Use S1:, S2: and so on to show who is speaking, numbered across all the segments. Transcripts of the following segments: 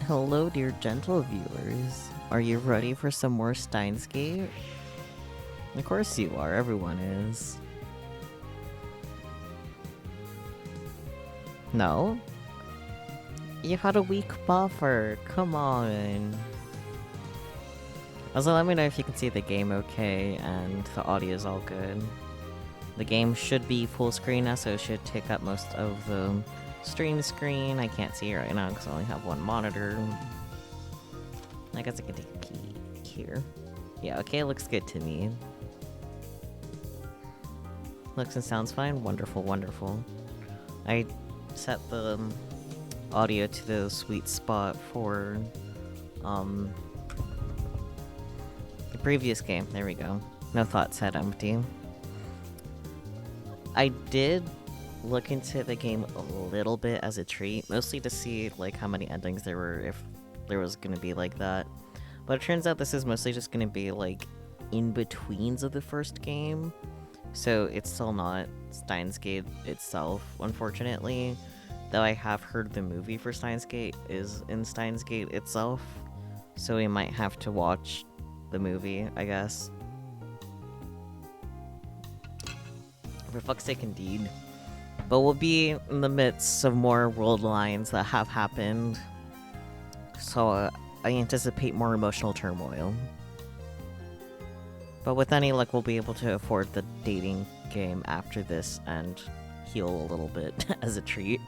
S1: Hello, dear gentle viewers. Are you ready for some more Steins Gate? Of course you are, everyone is. No? You had a weak buffer, come on. Also, let me know if you can see the game okay and the audio is all good. The game should be full screen now, so it should take up most of the stream screen. I can't see it right now because I only have one monitor. I guess I can take a peek here. Yeah, okay, looks good to me. Looks and sounds fine. Wonderful, wonderful. I set the audio to the sweet spot for the previous game. There we go. No thoughts had empty. I did look into the game a little bit as a treat, mostly to see like how many endings there were, if there was gonna be like that. But it turns out this is mostly just gonna be like in-betweens of the first game. So it's still not Steins Gate itself, unfortunately. Though I have heard the movie for Steins Gate is in Steins Gate itself. So we might have to watch the movie, I guess. For fuck's sake, indeed. But we'll be in the midst of more world lines that have happened. So I anticipate more emotional turmoil. But with any luck, we'll be able to afford the dating game after this and heal a little bit as a treat.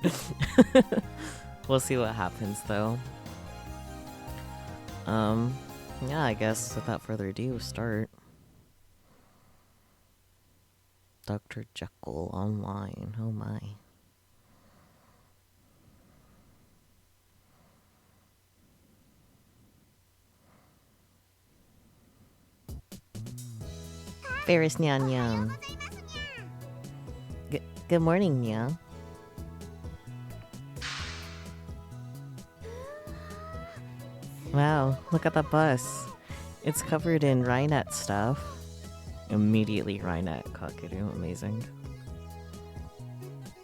S1: We'll see what happens, though. Yeah, I guess without further ado, we'll start. Dr. Jekyll online, oh my. Ferris Nyan Nyan. Good morning, Nya. Wow, look at the bus. It's covered in Rhinet stuff. Immediately Rhinet Kakadu, amazing.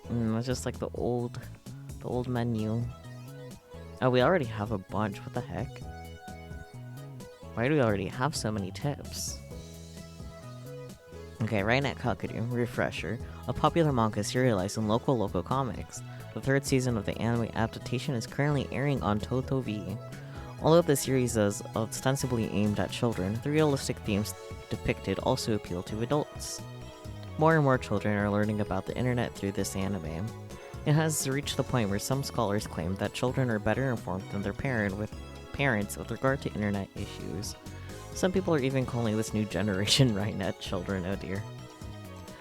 S1: It's just like the old menu. Oh, we already have a bunch, what the heck? Why do we already have so many tips? Okay, Rhinet Kakadu, refresher. A popular manga serialized in local comics. The third season of the anime adaptation is currently airing on Toto V. Although the series is ostensibly aimed at children, the realistic themes depicted also appeal to adults. More and more children are learning about the internet through this anime. It has reached the point where some scholars claim that children are better informed than their parents with regard to internet issues. Some people are even calling this new generation Rhinet children, oh dear.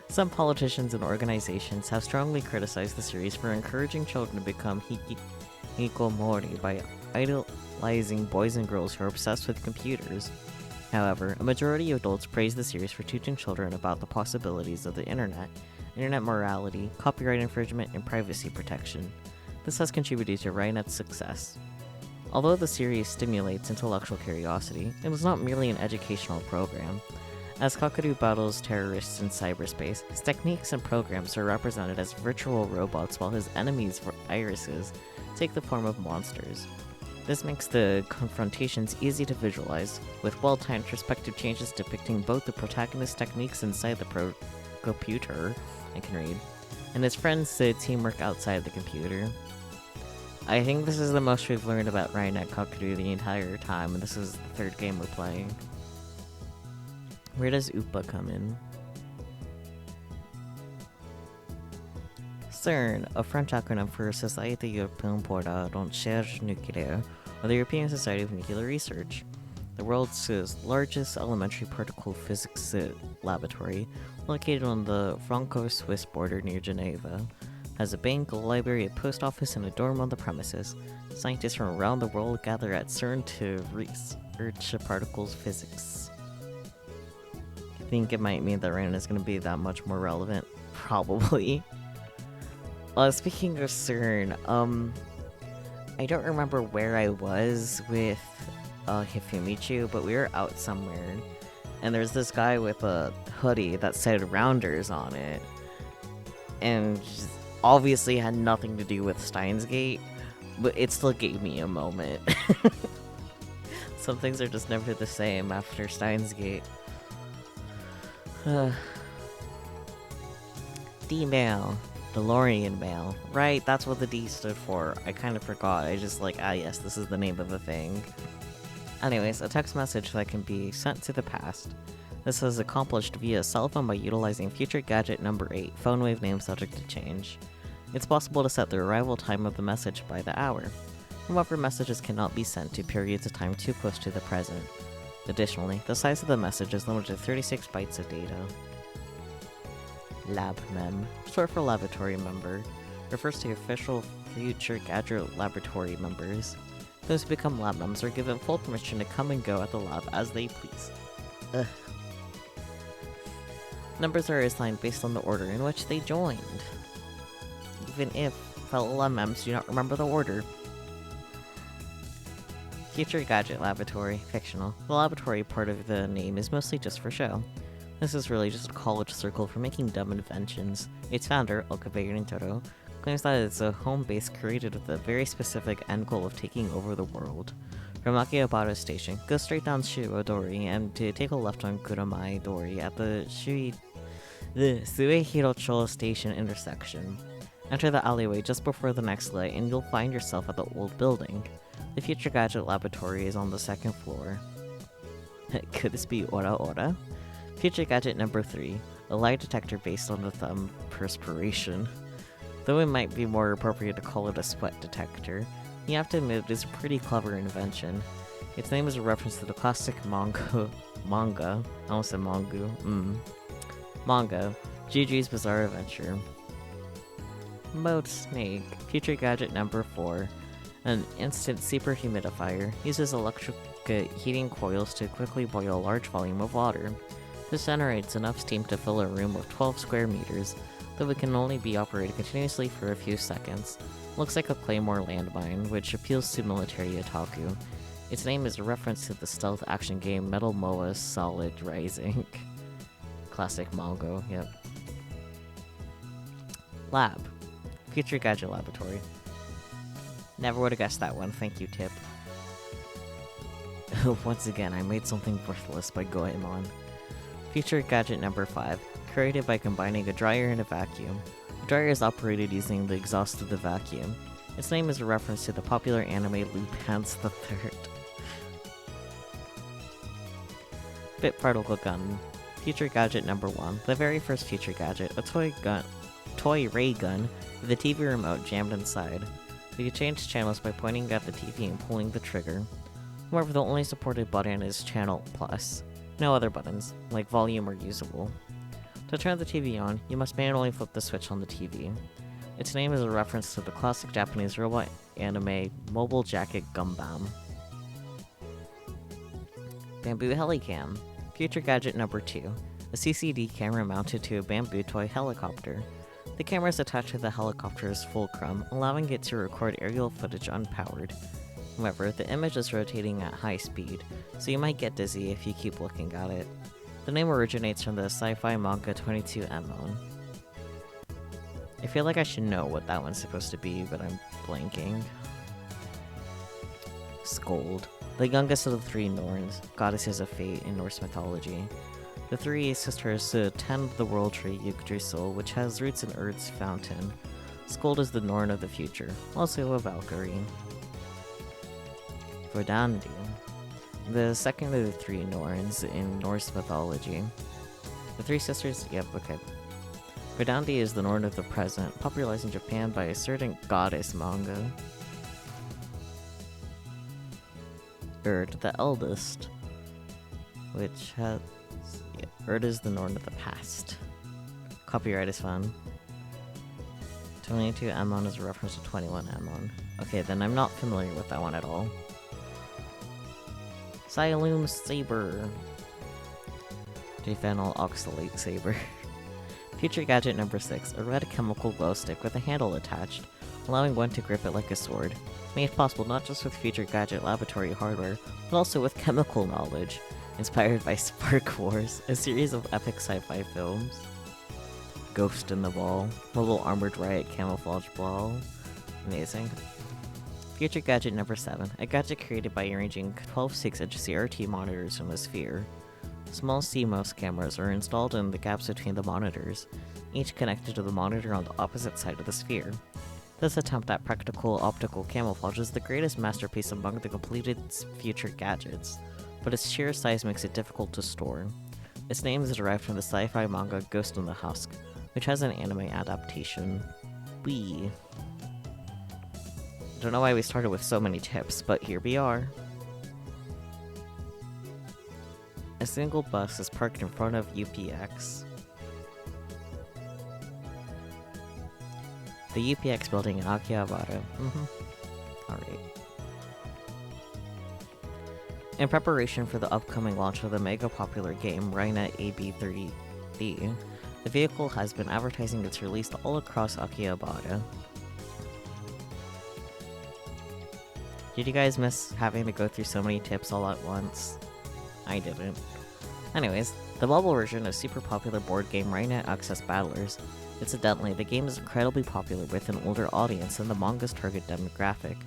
S1: Some politicians and organizations have strongly criticized the series for encouraging children to become hikikomori by idolizing boys and girls who are obsessed with computers. However, a majority of adults praise the series for teaching children about the possibilities of the internet morality, copyright infringement, and privacy protection. This has contributed to Rhinet's success. Although the series stimulates intellectual curiosity, it is not merely an educational program. As Kakadu battles terrorists in cyberspace, his techniques and programs are represented as virtual robots while his enemies, irises, take the form of monsters. This makes the confrontations easy to visualize, with well-timed perspective changes depicting both the protagonist's techniques inside the computer, I can read, and his friends' teamwork outside the computer. I think this is the most we've learned about Rhinet Kakadu the entire time, and this is the third game we're playing. Where does UPA come in? CERN, a French acronym for Société Européenne pour la Recherche Nucléaire, or the European Society of Nuclear Research. The world's largest elementary particle physics laboratory, located on the Franco-Swiss border near Geneva, has a bank, a library, a post office, and a dorm on the premises. Scientists from around the world gather at CERN to research particles physics. I think it might mean that Rhinet is going to be that much more relevant. Probably. Speaking of CERN, I don't remember where I was with Hifumichu, but we were out somewhere, and there's this guy with a hoodie that said Rounders on it, and just obviously had nothing to do with Steins Gate, but it still gave me a moment. Some things are just never the same after Steins Gate. D-mail. DeLorean mail. Right, that's what the D stood for. I kind of forgot. I just yes, this is the name of the thing. Anyways, a text message that can be sent to the past. This is accomplished via cell phone by utilizing future gadget number 8, phone wave name subject to change. It's possible to set the arrival time of the message by the hour. However, messages cannot be sent to periods of time too close to the present. Additionally, the size of the message is limited to 36 bytes of data. Lab mem, short for laboratory member, refers to official future gadget laboratory members. Those who become lab members are given full permission to come and go at the lab as they please. Ugh. Numbers are assigned based on the order in which they joined. Even if fellow lab members do not remember the order. Future Gadget Laboratory, fictional. The laboratory part of the name is mostly just for show. This is really just a college circle for making dumb inventions. Its founder, Okabe Nintendo, claims that it's a home base created with a very specific end goal of taking over the world. From Akihabara Station, go straight down Shirodori and to take a left on Kuramai Dori at the Suehirocho Station intersection. Enter the alleyway just before the next light and you'll find yourself at the old building. The Future Gadget Laboratory is on the second floor. Could this be Ora Ora? Future Gadget number 3, a lie detector based on the thumb perspiration. Though it might be more appropriate to call it a sweat detector, you have to admit it is a pretty clever invention. Its name is a reference to the classic manga, I almost said manga, Gigi's Bizarre Adventure. Mode Snake, Future Gadget number 4, an instant super humidifier, uses electric heating coils to quickly boil a large volume of water. This generates enough steam to fill a room of 12 square meters, though it can only be operated continuously for a few seconds. Looks like a Claymore landmine, which appeals to military otaku. Its name is a reference to the stealth action game Metal Moa Solid Rising. Classic Mongo, yep. Lab. Future Gadget Laboratory. Never would have guessed that one, thank you, Tip. Once again, I made something worthless by Goemon. Future Gadget number 5, created by combining a dryer and a vacuum. The dryer is operated using the exhaust of the vacuum. Its name is a reference to the popular anime Lupin's the Third. Bit Particle Gun. Future Gadget number 1, the very first Future Gadget, a toy ray gun with a TV remote jammed inside. You can change channels by pointing at the TV and pulling the trigger. However, the only supported button is Channel Plus. No other buttons, like volume, are usable. To turn the TV on, you must manually flip the switch on the TV. Its name is a reference to the classic Japanese robot anime Mobile Jacket Gumbam. Bamboo Helicam. Future Gadget number 2, a CCD camera mounted to a bamboo toy helicopter. The camera is attached to the helicopter's fulcrum, allowing it to record aerial footage unpowered. However, the image is rotating at high speed, so you might get dizzy if you keep looking at it. The name originates from the sci-fi manga 22Emon. I feel like I should know what that one's supposed to be, but I'm blanking. Scold. The youngest of the 3 Norns, goddesses of fate in Norse mythology. The 3 sisters tend the world tree Yggdrasil, which has roots in Earth's fountain. Scold is the Norn of the future, also a Valkyrie. Verdandi. The second of the 3 Norns in Norse mythology. The 3 sisters, yep, okay. Verdandi is the Norn of the present, popularized in Japan by a certain goddess manga. Erd, the eldest, which has... yeah, Erd is the Norn of the past. Copyright is fun. 22Emon is a reference to 21Emon. Okay, then I'm not familiar with that one at all. Siloom Saber. Diphenyl Oxalate Saber. Future Gadget number 6, a red chemical glow stick with a handle attached, allowing one to grip it like a sword. Made possible not just with Future Gadget laboratory hardware, but also with chemical knowledge, inspired by Spark Wars, a series of epic sci-fi films. Ghost in the Ball, Mobile Armored Riot Camouflage Ball. Amazing. Feature gadget number 7. A gadget created by arranging 12 6-inch CRT monitors in a sphere. Small CMOS cameras are installed in the gaps between the monitors, each connected to the monitor on the opposite side of the sphere. This attempt at practical optical camouflage is the greatest masterpiece among the completed future gadgets, but its sheer size makes it difficult to store. Its name is derived from the sci-fi manga Ghost in the Husk, which has an anime adaptation. Wee. Don't know why we started with so many tips, but here we are. A single bus is parked in front of UPX. The UPX building in Akihabara. Alright. In preparation for the upcoming launch of the mega popular game Rainet AB30D, the vehicle has been advertising its release all across Akihabara. Did you guys miss having to go through so many tips all at once? I didn't. Anyways, the mobile version of super popular board game Rainet Access Battlers. Incidentally, the game is incredibly popular with an older audience than the manga's target demographic,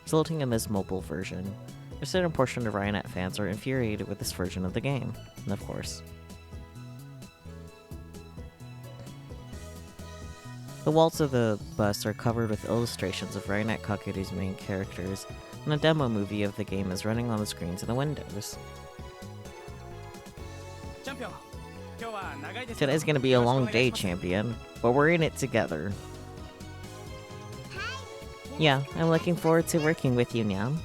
S1: resulting in this mobile version. A certain portion of Rainet fans are infuriated with this version of the game, and of course. The walls of the bus are covered with illustrations of Rainet Kakeru's main characters, and a demo movie of the game is running on the screens in the windows. Today's gonna be a long day, champion, but we're in it together. Yeah, I'm looking forward to working with you, Nyam.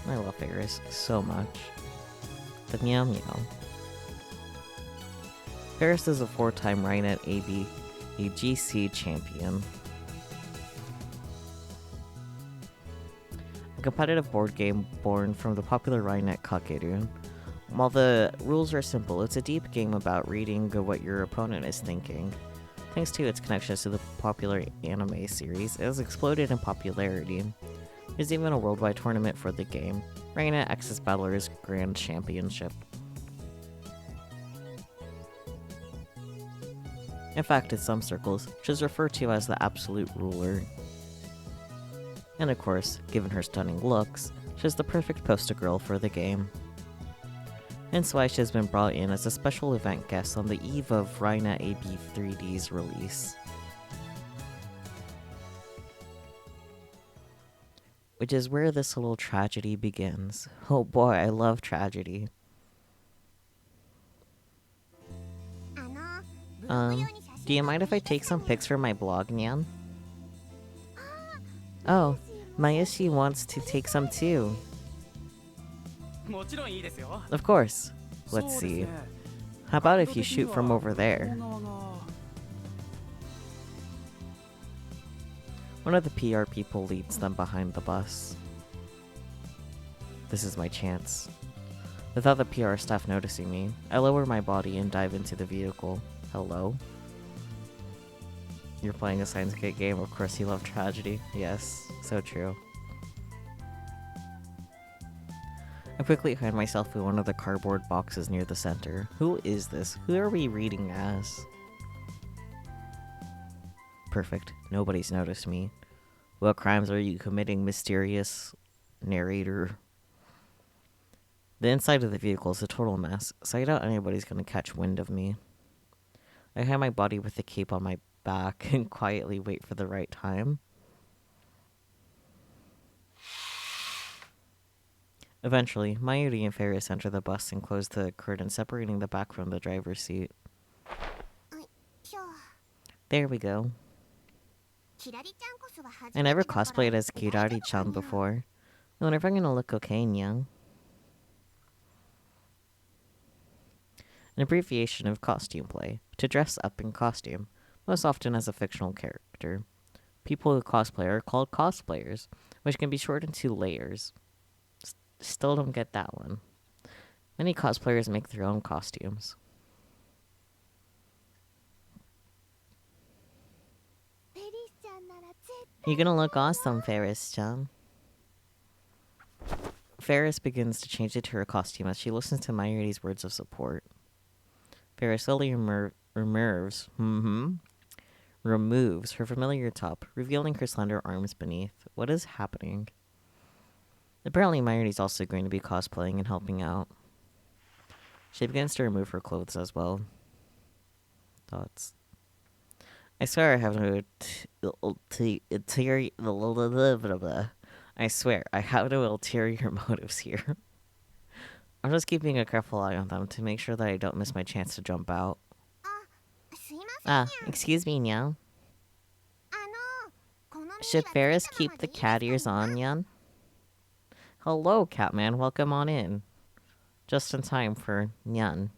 S1: I love Ferris so much. The meow meow. Ferris is a 4-time Rainet AGC champion. A competitive board game born from the popular Rainet Kakeru. While the rules are simple, it's a deep game about reading what your opponent is thinking. Thanks to its connections to the popular anime series, it has exploded in popularity. There's even a worldwide tournament for the game, Rainet Access Battlers Grand Championship. In fact, in some circles, she's referred to as the absolute ruler. And of course, given her stunning looks, she's the perfect poster girl for the game. Hence why she has been brought in as a special event guest on the eve of Rainet AB3D's release. Which is where this little tragedy begins. Oh boy, I love tragedy. Do you mind if I take some pics for my blog, Nyan? Oh, Mayashi wants to take some too. Of course. Let's see. How about if you shoot from over there? One of the PR people leads them behind the bus. This is my chance. Without the PR staff noticing me, I lower my body and dive into the vehicle. Hello? You're playing a Steins game, of course you love tragedy. Yes, so true. I quickly hide myself in one of the cardboard boxes near the center. Who is this? Who are we reading as? Perfect. Nobody's noticed me. What crimes are you committing, mysterious narrator? The inside of the vehicle is a total mess, so I doubt anybody's gonna catch wind of me. I hide my body with the cape on my back and quietly wait for the right time. Eventually, Mayuri and Ferris enter the bus and close the curtain separating the back from the driver's seat. There we go. I never cosplayed as Kirari-chan before. I wonder if I'm gonna look okay, Nyang. An abbreviation of costume play, to dress up in costume, most often as a fictional character. People who cosplay are called cosplayers, which can be shortened to layers. Still don't get that one. Many cosplayers make their own costumes. You're gonna look awesome, Ferris-chan. Ferris begins to change into her costume as she listens to Mayuri's words of support. Ferris slowly removes her familiar top, revealing her slender arms beneath. What is happening? Apparently, Mayuri's also going to be cosplaying and helping out. She begins to remove her clothes as well. Thoughts. I swear I have no I swear I have no ulterior motives here. I'm just keeping a careful eye on them to make sure that I don't miss my chance to jump out. Excuse me, Nyan. Should Ferris keep the cat ears on, Nyan? Hello, Catman. Welcome on in. Just in time for Nyan.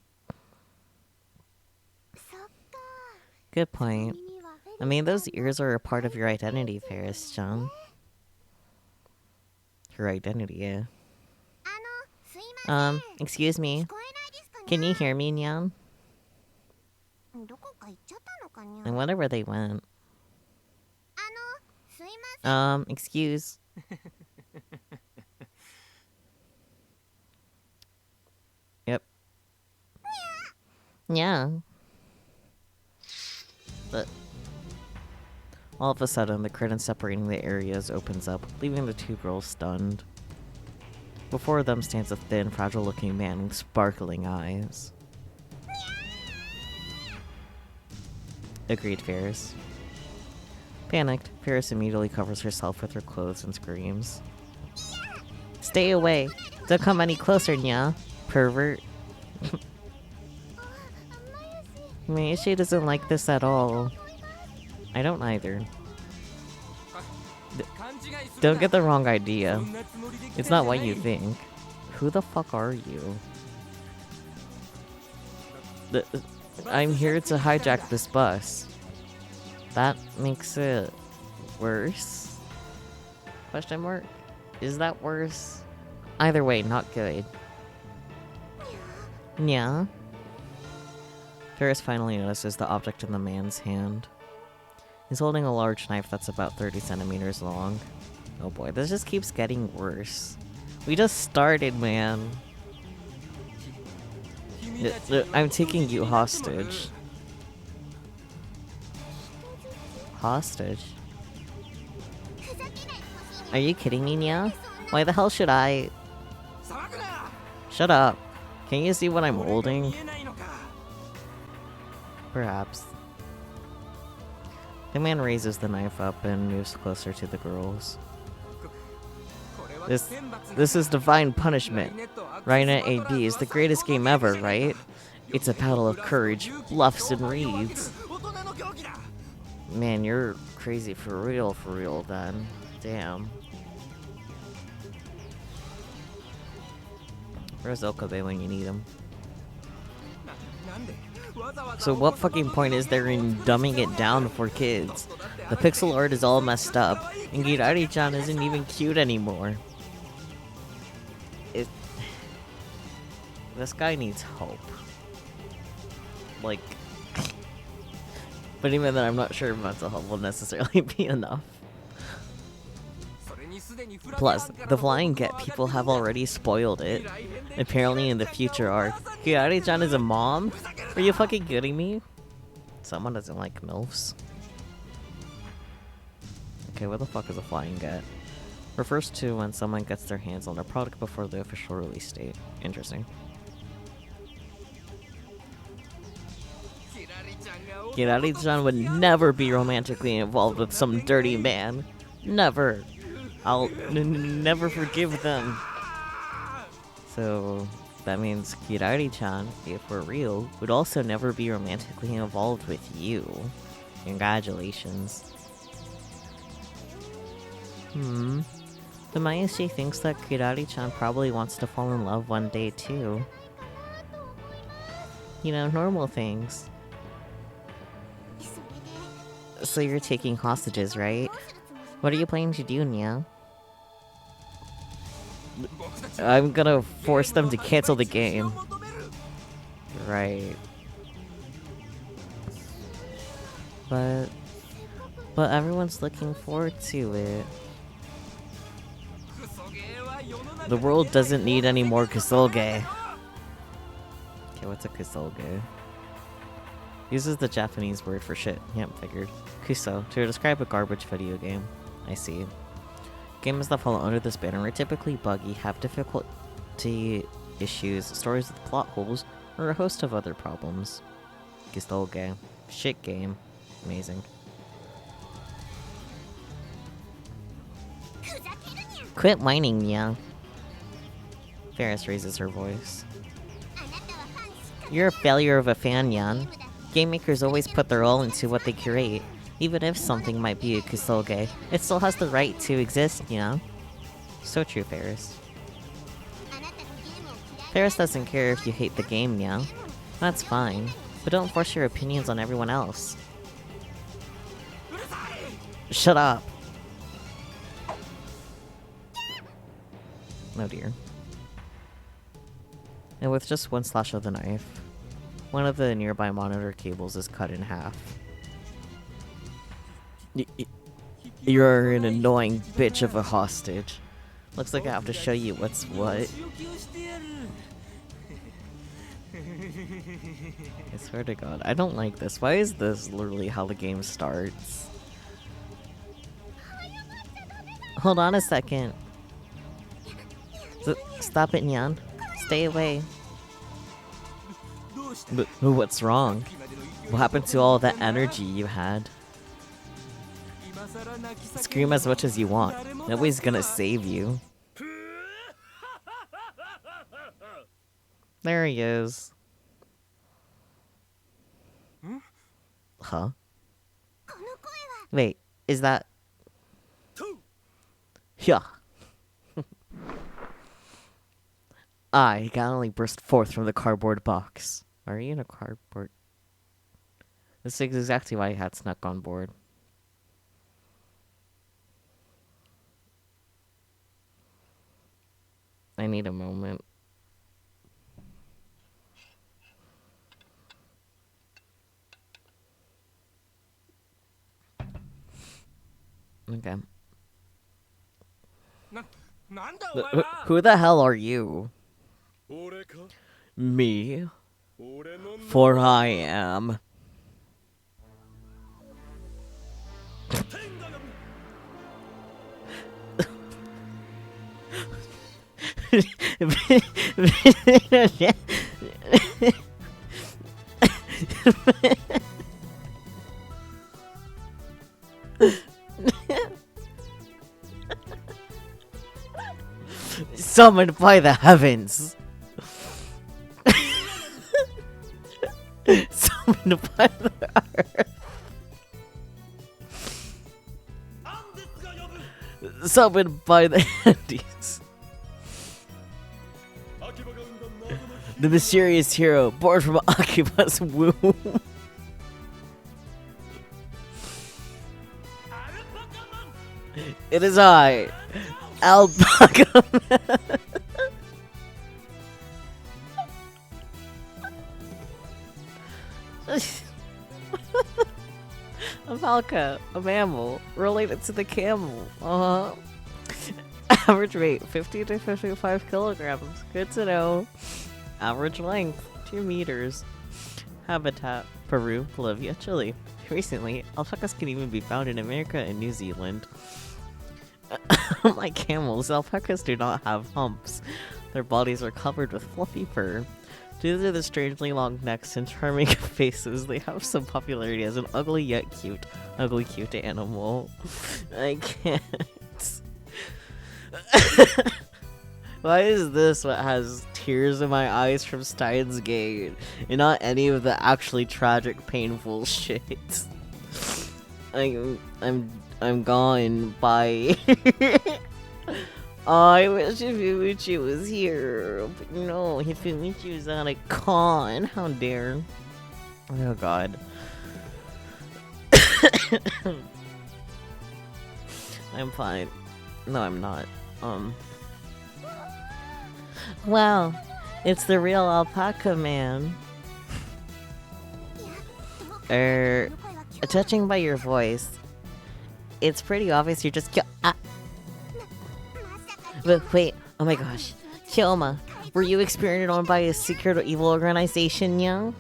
S1: Good point. I mean, those ears are a part of your identity, Ferris-chan. Your identity, yeah. Excuse me. Can you hear me, Nyan? I wonder where they went. Excuse. Yep. Yeah. But all of a sudden, the curtain separating the areas opens up, leaving the two girls stunned. Before them stands a thin, fragile-looking man with sparkling eyes. Agreed, Ferris. Panicked, Ferris immediately covers herself with her clothes and screams. Stay away! Don't come any closer, Nya, pervert. Mayushi doesn't like this at all. I don't either. Don't get the wrong idea. It's not what you think. Who the fuck are you? I'm here to hijack this bus. That makes it worse? Question mark? Is that worse? Either way, not good. Yeah. Ferris finally notices the object in the man's hand. He's holding a large knife that's about 30 centimeters long. Oh boy, this just keeps getting worse. We just started, man. I'm taking you hostage. Hostage? Are you kidding me, Nya? Why the hell should I... Shut up. Can you see what I'm holding? Perhaps. The man raises the knife up and moves closer to the girls. This is divine punishment. Rhina AB is the greatest game ever, right? It's a battle of courage, bluffs, and reeds. Man, you're crazy for real then. Damn. Where's Okabe when you need him? So what fucking point is there in dumbing it down for kids? The pixel art is all messed up, and Girari-chan isn't even cute anymore. This guy needs hope. Like... But even then, I'm not sure mental health will necessarily be enough. Plus, the flying get people have already spoiled it. Apparently in the future arc, Kirari-chan is a mom? Are you fucking kidding me? Someone doesn't like MILFs. Okay, what the fuck is a flying get? Refers to when someone gets their hands on a product before the official release date. Interesting. Kirari-chan would never be romantically involved with some dirty man. Never. I'll never forgive them. So, that means Kirari-chan, if we're real, would also never be romantically involved with you. Congratulations. The Mayushi thinks that Kirari-chan probably wants to fall in love one day too. You know, normal things. So you're taking hostages, right? What are you planning to do, Nya? I'm gonna force them to cancel the game. Right. But everyone's looking forward to it. The world doesn't need any more kusoge. Okay, what's a kusoge? Uses the Japanese word for shit. Yep, figured. Kuso, to describe a garbage video game. I see. Games that fall under this banner are typically buggy, have difficulty issues, stories with plot holes, or a host of other problems. Gistolge. Shit game. Amazing. Quit whining, Mia. Ferris raises her voice. You're a failure of a fan, Yan. Game makers always put their all into what they curate. Even if something might be a Kusoge, it still has the right to exist, you know? So true, Ferris. Ferris doesn't care if you hate the game, yeah? That's fine. But don't force your opinions on everyone else. Shut up! Oh dear. And with just one slash of the knife, one of the nearby monitor cables is cut in half. You're an annoying bitch of a hostage. Looks like I have to show you what's what. I swear to God, I don't like this. Why is this literally how the game starts? Hold on a second. Stop it, Nyan. Stay away. But what's wrong? What happened to all that energy you had? Scream as much as you want. Nobody's gonna save you. There he is. Huh? Wait, is that... Yeah. I can only burst forth from the cardboard box. Are you in a cardboard? This is exactly why I had snuck on board. I need a moment. Okay. Who the hell are you? Me? For I am. Summoned by the heavens. Summoned by the earth. Summoned by the Andes. The mysterious hero born from Akiba's womb. It is I, Alpaca Man. Alpaca, a mammal, related to the camel. Average weight, 50 to 55 kilograms. Good to know. Average length, 2 meters. Habitat, Peru, Bolivia, Chile. Recently, alpacas can even be found in America and New Zealand. Unlike camels, alpacas do not have humps. Their bodies are covered with fluffy fur. Due to the strangely long necks and charming faces, they have some popularity as an ugly yet cute animal. I can't. Why is this what has tears in my eyes from Steins Gate and not any of the actually tragic, painful shit? I'm gone. Bye. Oh, I wish Hifumuchi was here, but no, Hifumuchi was at a con. How dare? Oh God. I'm fine. No, I'm not. Wow, it's the real alpaca man. Judging by your voice, it's pretty obvious you're just But wait, oh my gosh. Kyoma, were you experimented on by a secret or evil organization, young?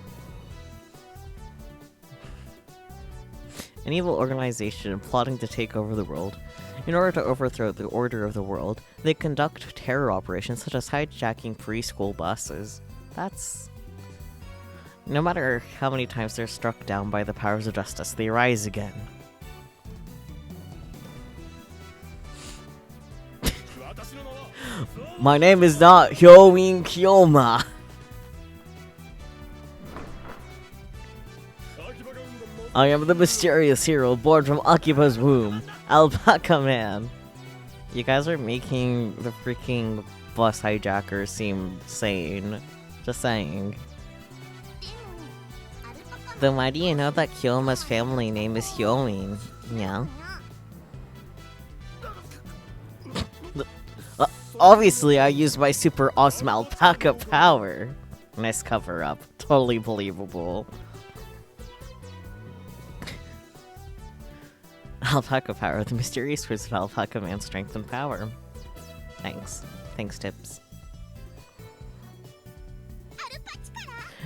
S1: An evil organization plotting to take over the world. In order to overthrow the order of the world, they conduct terror operations such as hijacking preschool buses. That's... No matter how many times they're struck down by the powers of justice, they rise again. My name is not Hyoin Kyoma. I am the mysterious hero born from Akiba's womb, Alpaca Man. You guys are making the freaking bus hijackers seem sane. Just saying. Then why do you know that Kyoma's family name is Hyoin? Yeah. Obviously, I used my super awesome alpaca power. Nice cover up. Totally believable. Alpaca power, the mysterious words of Alpaca Man's strength and power. Thanks. Thanks, Tips.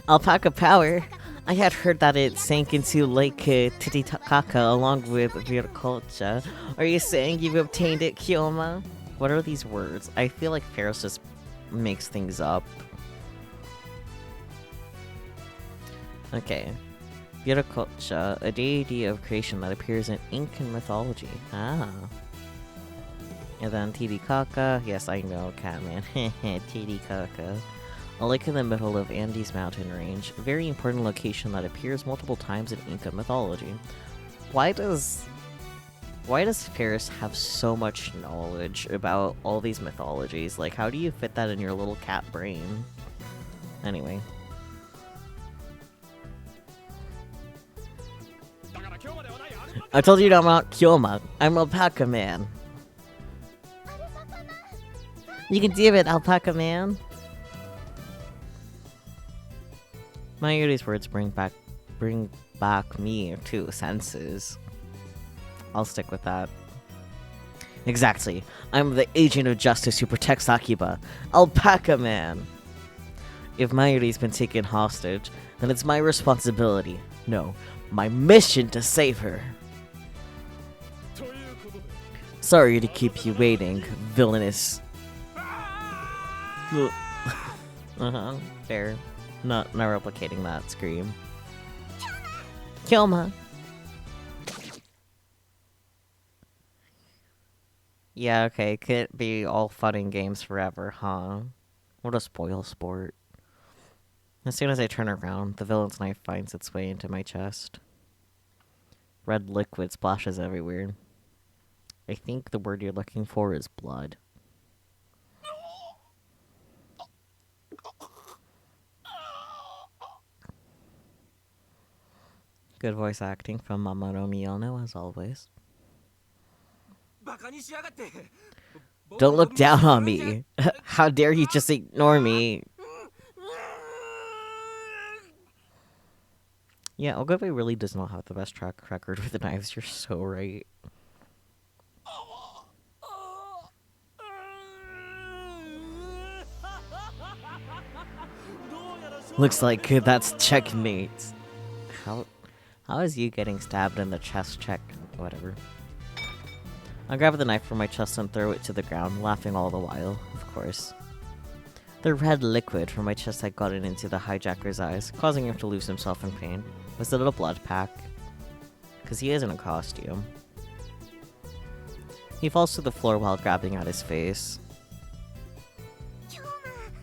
S1: Alpaca power? I had heard that it sank into Lake Titicaca along with Viracocha. Are you saying you've obtained it, Kyoma? What are these words? I feel like Ferris just makes things up. Okay. Viracocha, a deity of creation that appears in Incan mythology. Ah. And then Titicaca. Yes, I know, Catman. Titicaca. A lake in the middle of Andes mountain range. A very important location that appears multiple times in Inca mythology. Why does Ferris have so much knowledge about all these mythologies? Like, how do you fit that in your little cat brain? Anyway. I told you I'm not Kyoma. I'm Alpaca Man. You can do it, Alpaca Man. Mayuri's words bring back me to senses. I'll stick with that. Exactly. I'm the agent of justice who protects Akiba. Alpaca Man! If Mayuri's been taken hostage, then it's my responsibility. No, my mission to save her. Sorry to keep you waiting, villainous. Uh-huh, fair. Not replicating that scream. Kyoma! Yeah, okay, could be all fun and games forever, huh? What a spoil sport. As soon as I turn around, the villain's knife finds its way into my chest. Red liquid splashes everywhere. I think the word you're looking for is blood. Good voice acting from Mamoru Miyano, as always. Don't look down on me! How dare you just ignore me! Yeah, Ogave really does not have the best track record with the knives, you're so right. Looks like that's checkmate. How is you getting stabbed in the chest check? Whatever. I grab the knife from my chest and throw it to the ground, laughing all the while, of course. The red liquid from my chest had gotten into the hijacker's eyes, causing him to lose himself in pain. Was it a blood pack? Because he is in a costume. He falls to the floor while grabbing at his face.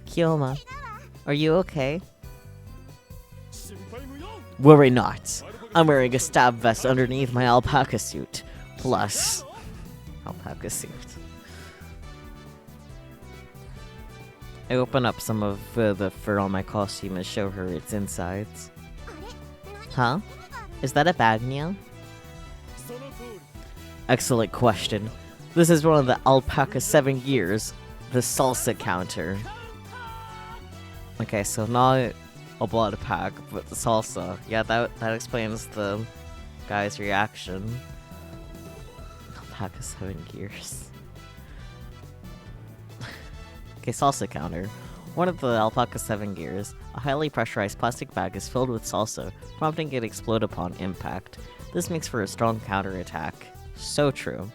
S1: Kyoma, are you okay? Worry not. I'm wearing a stab vest underneath my alpaca suit. Plus... alpaca suit. I open up some of the fur on my costume and show her its insides. Huh? Is that a bag meal? Excellent question. This is one of the alpaca 7 years. The salsa counter. Okay, so not a blood pack, but the salsa. Yeah, that explains the guy's reaction. Alpaca 7 years. Okay, salsa counter. One of the alpaca 7 gears, a highly pressurized plastic bag is filled with salsa, prompting it to explode upon impact. This makes for a strong counterattack. So true.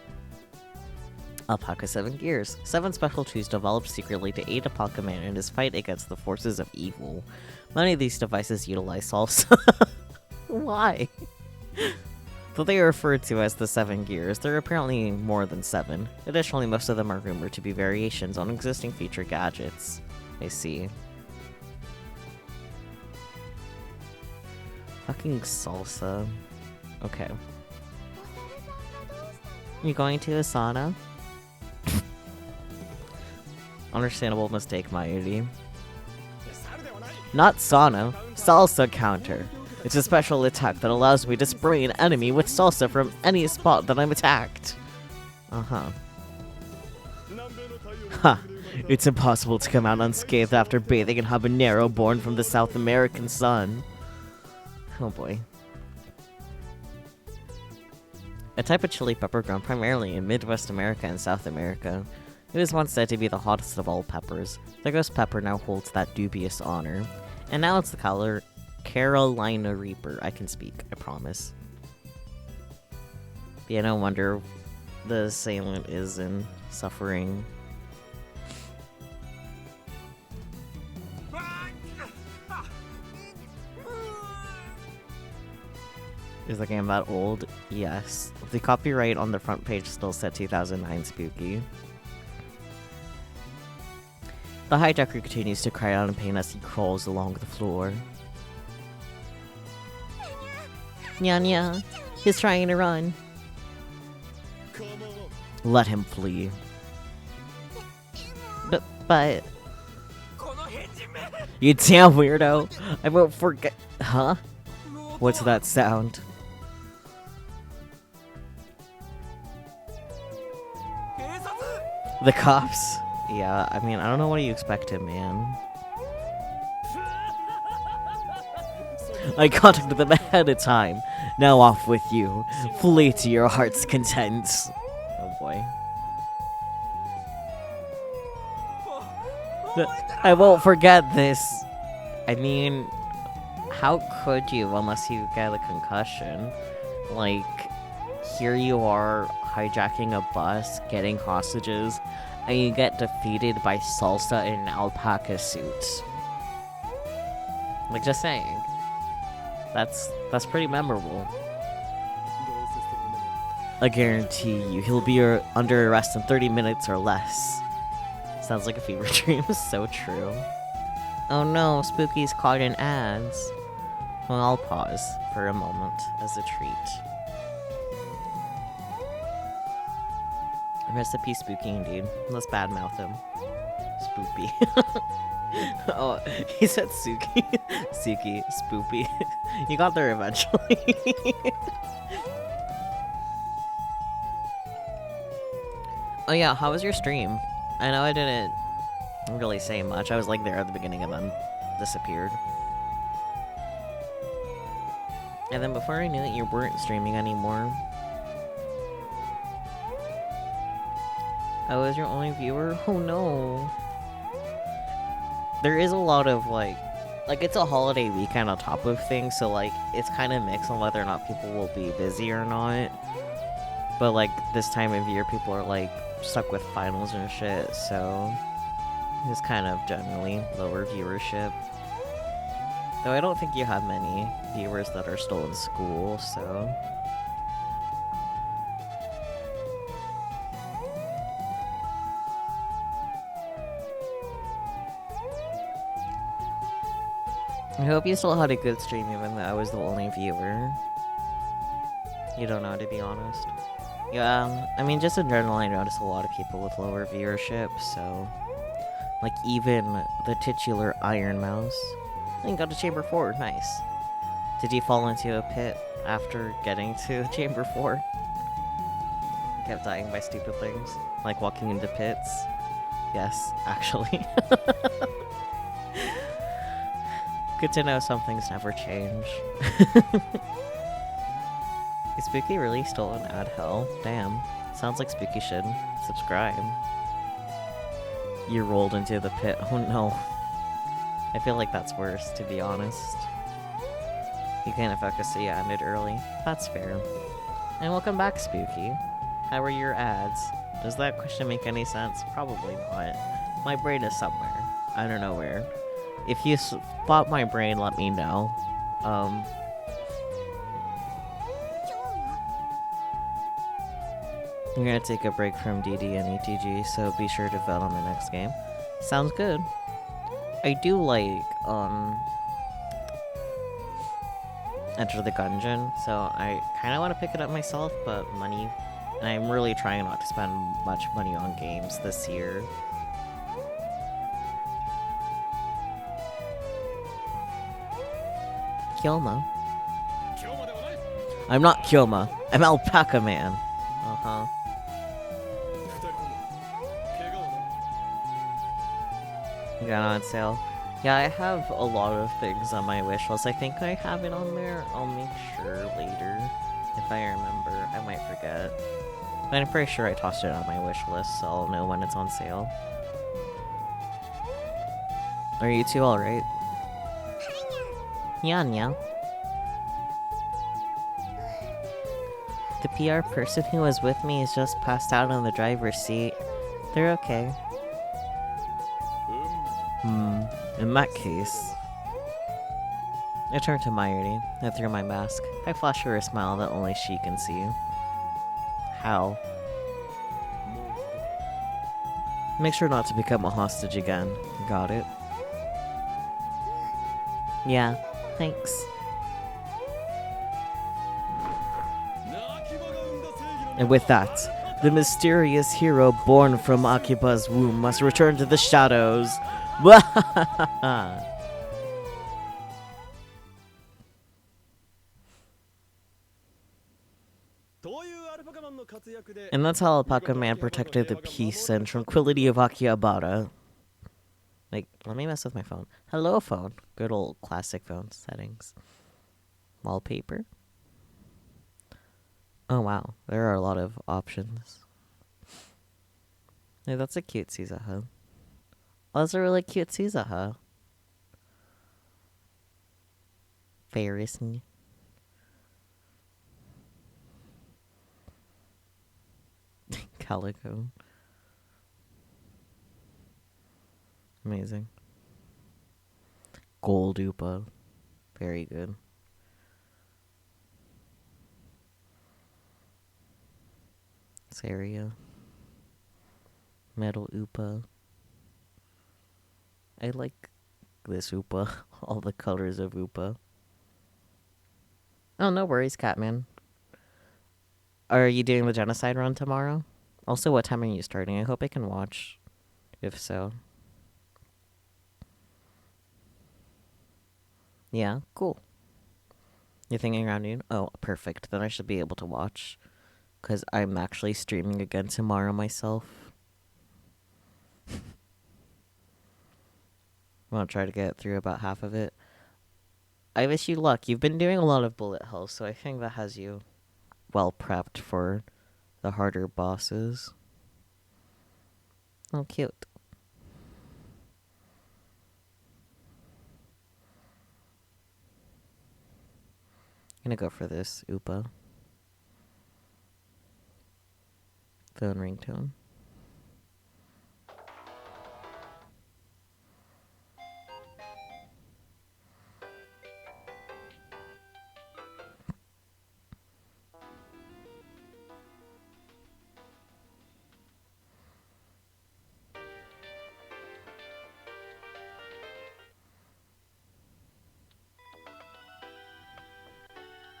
S1: Alpaca 7 Gears. 7 special tools developed secretly to aid Alpaca Man in his fight against the forces of evil. Many of these devices utilize salsa. Why? Though they are referred to as the 7 Gears, there are apparently more than 7. Additionally, most of them are rumored to be variations on existing feature gadgets. I see. Fucking salsa. Okay. You going to Asana? Understandable mistake, Mayuri. Not sauna, salsa counter. It's a special attack that allows me to spray an enemy with salsa from any spot that I'm attacked. Uh-huh. Ha! It's impossible to come out unscathed after bathing in habanero born from the South American sun. Oh boy. A type of chili pepper grown primarily in Midwest America and South America. It was once said to be the hottest of all peppers. The ghost pepper now holds that dubious honor. And now it's the color Carolina Reaper. I can speak, I promise. Yeah, no wonder the assailant is in suffering. Is the game that old? Yes. The copyright on the front page still said 2009 Spooky. The hijacker continues to cry out in pain as he crawls along the floor. Nya nya. He's trying to run. Let him flee. But... You damn weirdo! I won't forget- Huh? What's that sound? The cops? Yeah, I mean, I don't know what you expected, man. I contacted them ahead of time. Now off with you. Flee to your heart's content. Oh boy. I won't forget this. I mean, how could you unless you get a concussion? Like, here you are hijacking a bus, getting hostages, and you get defeated by Salsa in an alpaca suit. Like, just saying. That's pretty memorable. I guarantee you, he'll be under arrest in 30 minutes or less. Sounds like a fever dream. So true. Oh no, Spooky's caught in ads. Well, I'll pause for a moment as a treat. Recipe Spooky indeed. Let's badmouth him. Spoopy. Oh, he said Suki. Suki. Spoopy. You got there eventually. Oh yeah, how was your stream? I know I didn't really say much. I was like there at the beginning and then disappeared. And then before I knew it, you weren't streaming anymore. I was your only viewer? Oh no. There is a lot of like it's a holiday weekend on top of things, so like it's kind of mixed on whether or not people will be busy or not. But like this time of year, people are like stuck with finals and shit, so it's kind of generally lower viewership. Though I don't think you have many viewers that are still in school, so... I hope you still had a good stream even though I was the only viewer. You don't know, to be honest. Yeah, I mean, just in general, I notice a lot of people with lower viewership, so... Like, even the titular Iron Mouse. And you got to Chamber 4, nice. Did you fall into a pit after getting to Chamber 4? Kept dying by stupid things, like walking into pits. Yes, actually. Good to know some things never change. Is Spooky really still in ad hell? Damn. Sounds like Spooky should subscribe. You rolled into the pit. Oh no. I feel like that's worse, to be honest. You can't focus, so you ended early. That's fair. And welcome back, Spooky. How were your ads? Does that question make any sense? Probably not. My brain is somewhere. I don't know where. If you spot my brain, let me know. You're gonna take a break from DD and ETG, so be sure to vote on the next game. Sounds good. I do like, Enter the Gungeon, so I kinda wanna pick it up myself, but money... And I'm really trying not to spend much money on games this year. Kyoma. I'm not Kyoma. I'm Alpaca Man. Uh-huh. You got on sale. Yeah, I have a lot of things on my wish list. I think I have it on there. I'll make sure later. If I remember. I might forget. But I'm pretty sure I tossed it on my wish list, so I'll know when it's on sale. Are you two alright? Yeah. The PR person who was with me is just passed out on the driver's seat. They're okay. In that case... I turned to Mayuri. I threw my mask. I flashed her a smile that only she can see. How? Make sure not to become a hostage again. Got it? Yeah, thanks. And with that, the mysterious hero born from Akiba's womb must return to the shadows. And that's how Alpaca Man protected the peace and tranquility of Akihabara. Like, let me mess with my phone. Hello, phone. Good old classic phone settings. Wallpaper. Oh, wow. There are a lot of options. Hey, that's a cute Suzaha. Oh, that's a really cute Suzaha. Ferris. Calico. Amazing. Gold Upa. Very good. Saria. Metal Upa. I like this Upa. All the colors of Upa. Oh, no worries, Catman. Are you doing the genocide run tomorrow? Also, what time are you starting? I hope I can watch. If so. Yeah, cool. You're thinking around noon? Oh, perfect. Then I should be able to watch. Because I'm actually streaming again tomorrow myself. I'm gonna try to get through about half of it. I wish you luck. You've been doing a lot of bullet hell, so I think that has you well prepped for the harder bosses. Oh, cute. I'm gonna go for this Upa. Phone ringtone.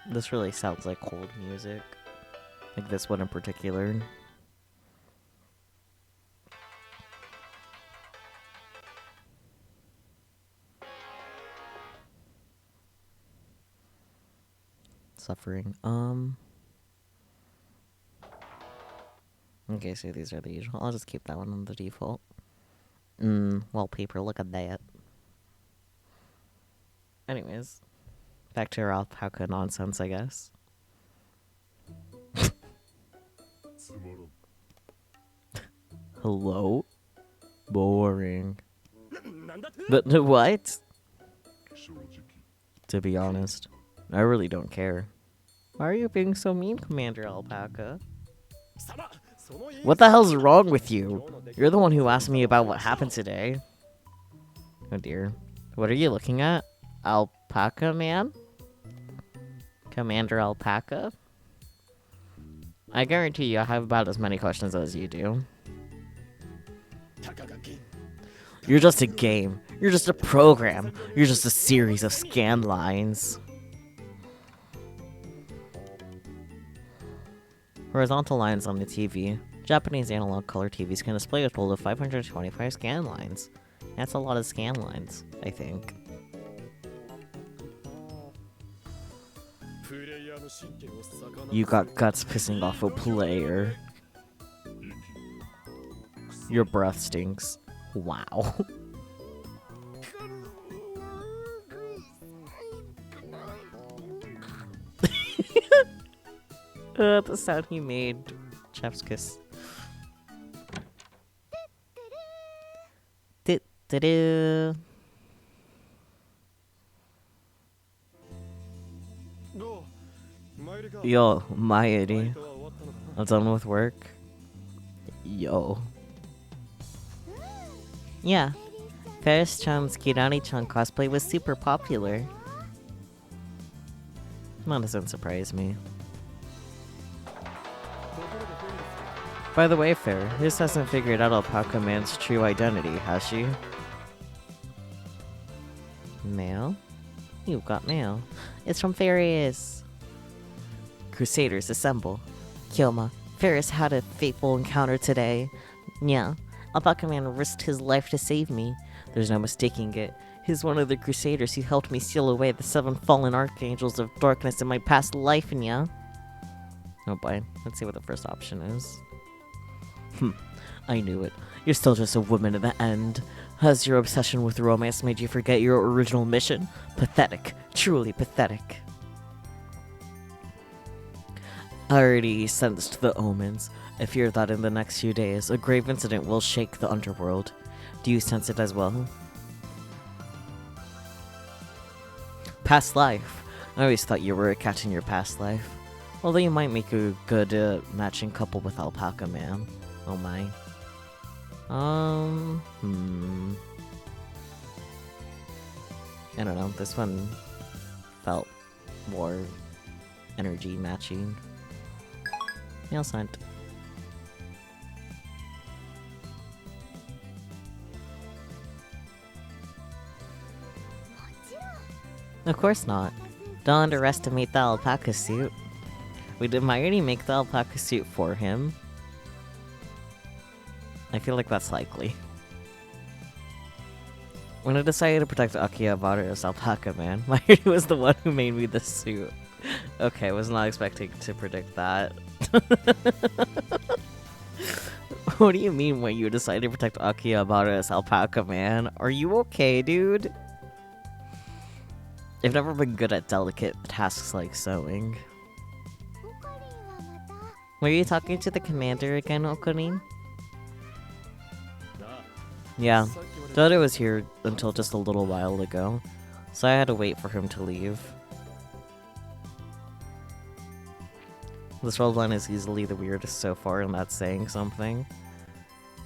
S1: This really sounds like cold music. Like this one in particular. Suffering. Okay, so these are the usual. I'll just keep that one on the default. Wallpaper, look at that. Anyways. Back to our alpaca nonsense, I guess. Hello? Boring. But what? To be honest, I really don't care. Why are you being so mean, Commander Alpaca? What the hell's wrong with you? You're the one who asked me about what happened today. Oh dear. What are you looking at? Alpaca man? Commander Alpaca? I guarantee you I have about as many questions as you do. You're just a game. You're just a program. You're just a series of scan lines. Horizontal lines on the TV. Japanese analog color TVs can display a total of 525 scan lines. That's a lot of scan lines, I think. You got guts pissing off a player. Your breath stinks. Wow. The sound he made. Chef's kiss. Do-do-do. Yo, Mairi. I'm done with work. Yo. Yeah. Ferris-chan's Kirani-chan cosplay was super popular. That doesn't surprise me. By the way, Ferris hasn't figured out Alpaca Man's true identity, has she? Mail? You've got mail. It's from Ferris. Crusaders assemble. Kyoma, Ferris had a fateful encounter today. Yeah, Alpaca Man risked his life to save me. There's no mistaking it. He's one of the Crusaders who helped me seal away the 7 fallen archangels of darkness in my past life, nya. Oh boy, let's see what the first option is. I knew it. You're still just a woman in the end. Has your obsession with romance made you forget your original mission? Pathetic. Truly pathetic. I already sensed the omens. I fear that in the next few days, a grave incident will shake the underworld. Do you sense it as well? Past life. I always thought you were a cat in your past life. Although you might make a good matching couple with Alpaca Man. Oh my. I don't know, this one felt more energy matching. Mail sent. Of course not. Don't underestimate the alpaca suit. Did Mairi make the alpaca suit for him? I feel like that's likely. When I decided to protect Akihabara's Alpaca Man, Mairi was the one who made me the suit. Okay, I was not expecting to predict that. What do you mean when you decided to protect Akihabara's Alpaca Man? Are you okay, dude? I've never been good at delicate tasks like sewing. Were you talking to the commander again, Okarin? Yeah, Dodo was here until just a little while ago, so I had to wait for him to leave. This roleline is easily the weirdest so far, and that's saying something.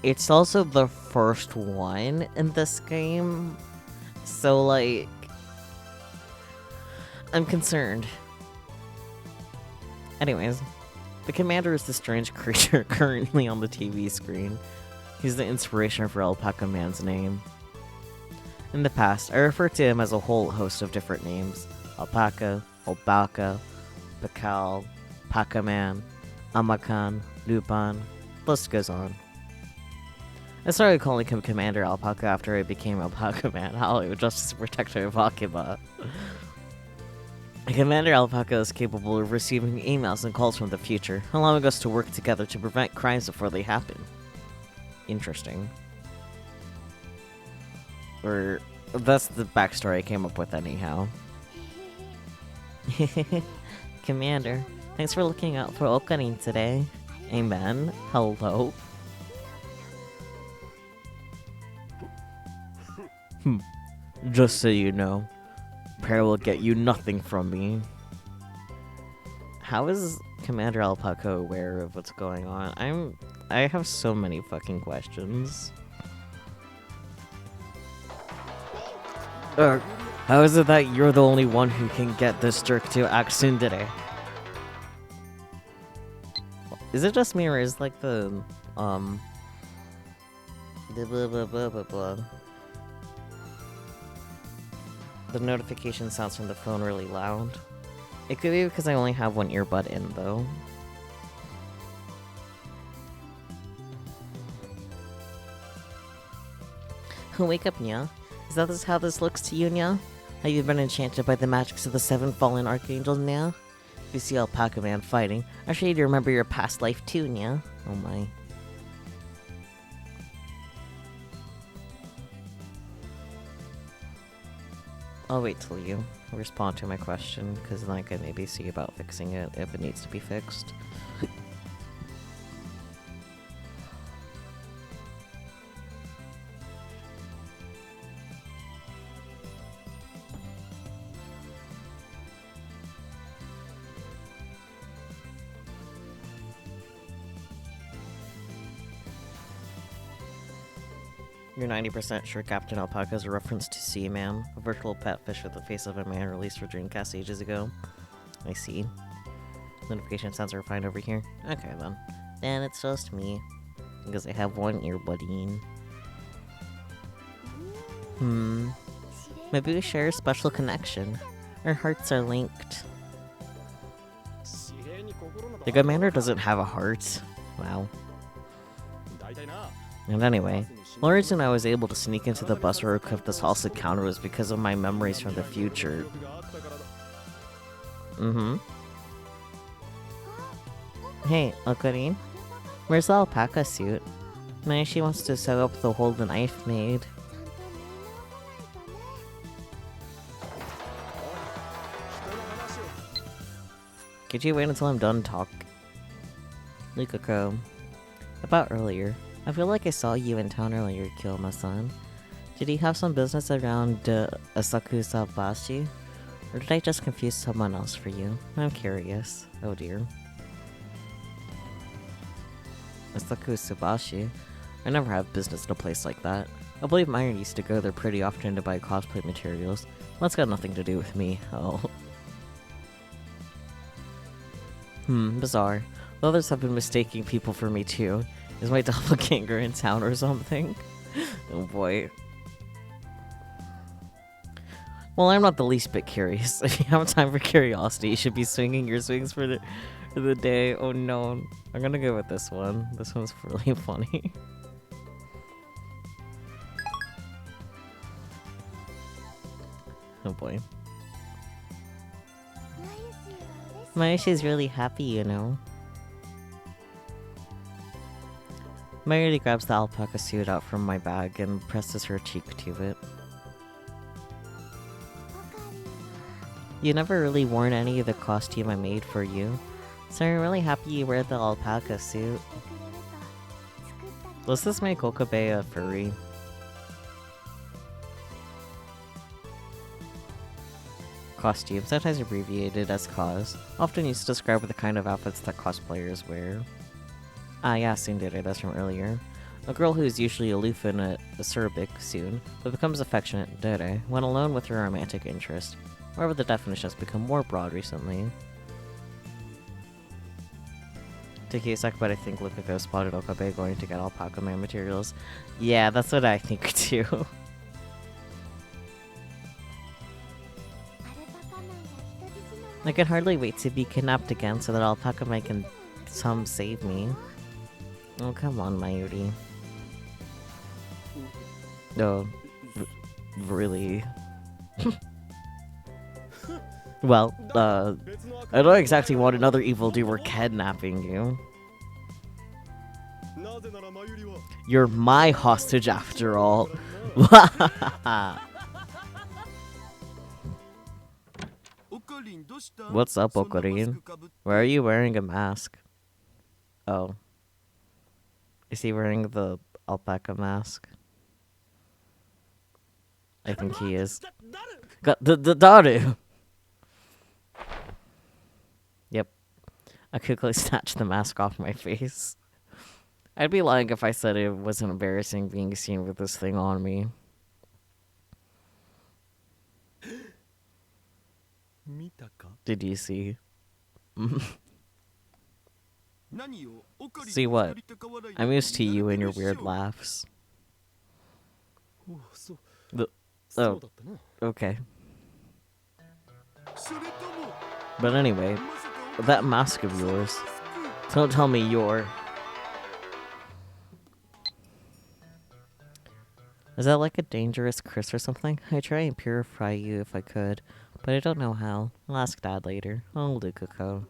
S1: It's also the first one in this game, so like, I'm concerned. Anyways, the commander is the strange creature currently on the TV screen. He's the inspiration for Alpaca Man's name. In the past, I referred to him as a whole host of different names. Alpaca, Albaca, Pacal, Paca Man, Amakan, Lupin, the list goes on. I started calling him Commander Alpaca after I became Alpaca Man, Hollywood Justice Protector of Akiba. Commander Alpaca is capable of receiving emails and calls from the future, allowing us to work together to prevent crimes before they happen. Interesting. Or, that's the backstory I came up with anyhow. Commander, thanks for looking out for Okarin today. Amen. Hello. Just so you know, prayer will get you nothing from me. How is Commander Alpaca aware of what's going on? I have so many fucking questions. How is it that you're the only one who can get this jerk to act tsundere? Is it just me, or is like the blah blah blah blah blah blah. The notification sounds from the phone really loud. It could be because I only have one earbud in, though. Wake up, Nya. Is that how this looks to you, Nya? Have you been enchanted by the magics of the 7 fallen archangels, Nya? If you see Alpaca Man fighting, I'm sure you remember your past life too, Nya. Oh my. I'll wait till you respond to my question, because then I can maybe see about fixing it if it needs to be fixed. You're 90% sure Captain Alpaca is a reference to Seaman, a virtual pet fish with the face of a man released for Dreamcast ages ago. I see. Notification sounds are fine over here. Okay then. Then it's just me. Because I have one earbud in. Maybe we share a special connection. Our hearts are linked. The commander doesn't have a heart. Wow. And anyway, the only reason I was able to sneak into the bus where I this house encounter was because of my memories from the future. Hey, Okarin? Where's the alpaca suit? Maybe wants to sew up the hole the knife made. Could you wait until I'm done talk? Lukako. About earlier. I feel like I saw you in town earlier, Kyoma-san. Did you have some business around Asakusa-bashi? Or did I just confuse someone else for you? I'm curious. Oh dear. Asakusa-bashi? I never have business in a place like that. I believe Myron used to go there pretty often to buy cosplay materials. That's got nothing to do with me. Oh. Bizarre. The others have been mistaking people for me too. Is my doppelganger in town or something? Oh boy. Well, I'm not the least bit curious. If you have time for curiosity, you should be swinging your swings for the day. Oh no. I'm gonna go with this one. This one's really funny. Oh boy. Mayushi's really happy, you know. Mayuri grabs the alpaca suit out from my bag and presses her cheek to it. You never really worn any of the costume I made for you, so I'm really happy you wear the alpaca suit. Let's just make Okabe a furry. Costume, sometimes abbreviated as cos, often used to describe the kind of outfits that cosplayers wear. Ah yeah, tsundere, that's from earlier. A girl who is usually aloof and acerbic soon, but becomes affectionate dere when alone with her romantic interest. However, the definition has become more broad recently. Take a sec, but I think Lukako spotted Okabe going to get alpaca man materials. Yeah, that's what I think too. I can hardly wait to be kidnapped again so that alpaca man can save me. Oh, come on, Mayuri. No, really? Well, I don't exactly want another evildoer kidnapping you. You're my hostage after all. What's up, Okarin? Why are you wearing a mask? Oh. Is he wearing the alpaca mask? I think he is. The Daru! Yep. I quickly snatched the mask off my face. I'd be lying if I said it wasn't embarrassing being seen with this thing on me. Did you see? See what? I'm used to you and your weird laughs. Oh, okay. But anyway, that mask of yours. Don't tell me you're... Is that like a dangerous curse or something? I'd try and purify you if I could, but I don't know how. I'll ask Dad later. Oh, Lukako.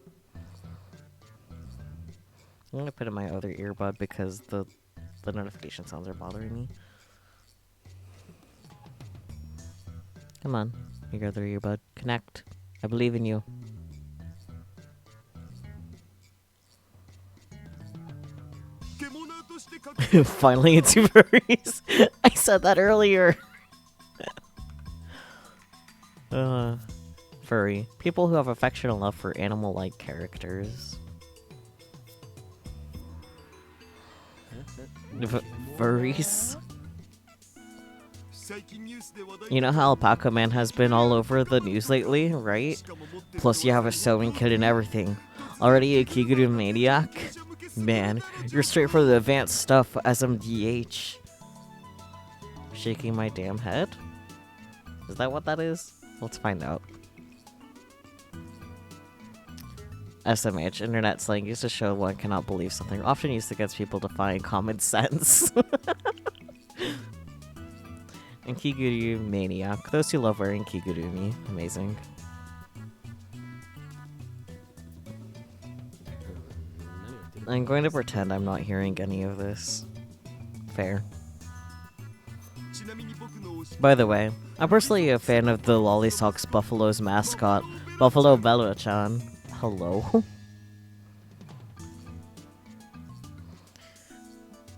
S1: I'm gonna put in my other earbud because the notification sounds are bothering me. Come on, your other earbud. Connect. I believe in you. Finally, it's furries. I said that earlier. Furry. People who have affection and love for animal-like characters. Furries. You know how Alpaca Man has been all over the news lately, right? Plus you have a sewing kit and everything. Already a Kiguru maniac? Man, you're straight for the advanced stuff, SMDH. Shaking my damn head? Is that what that is? Let's find out. SMH, internet slang, used to show one cannot believe something, often used against people defying common sense. And Kiguru maniac, those who love wearing kigurumi. Amazing. I'm going to pretend I'm not hearing any of this. Fair. By the way, I'm personally a fan of the Lollysocks Buffalo's mascot, Buffalo Bella-chan. Hello?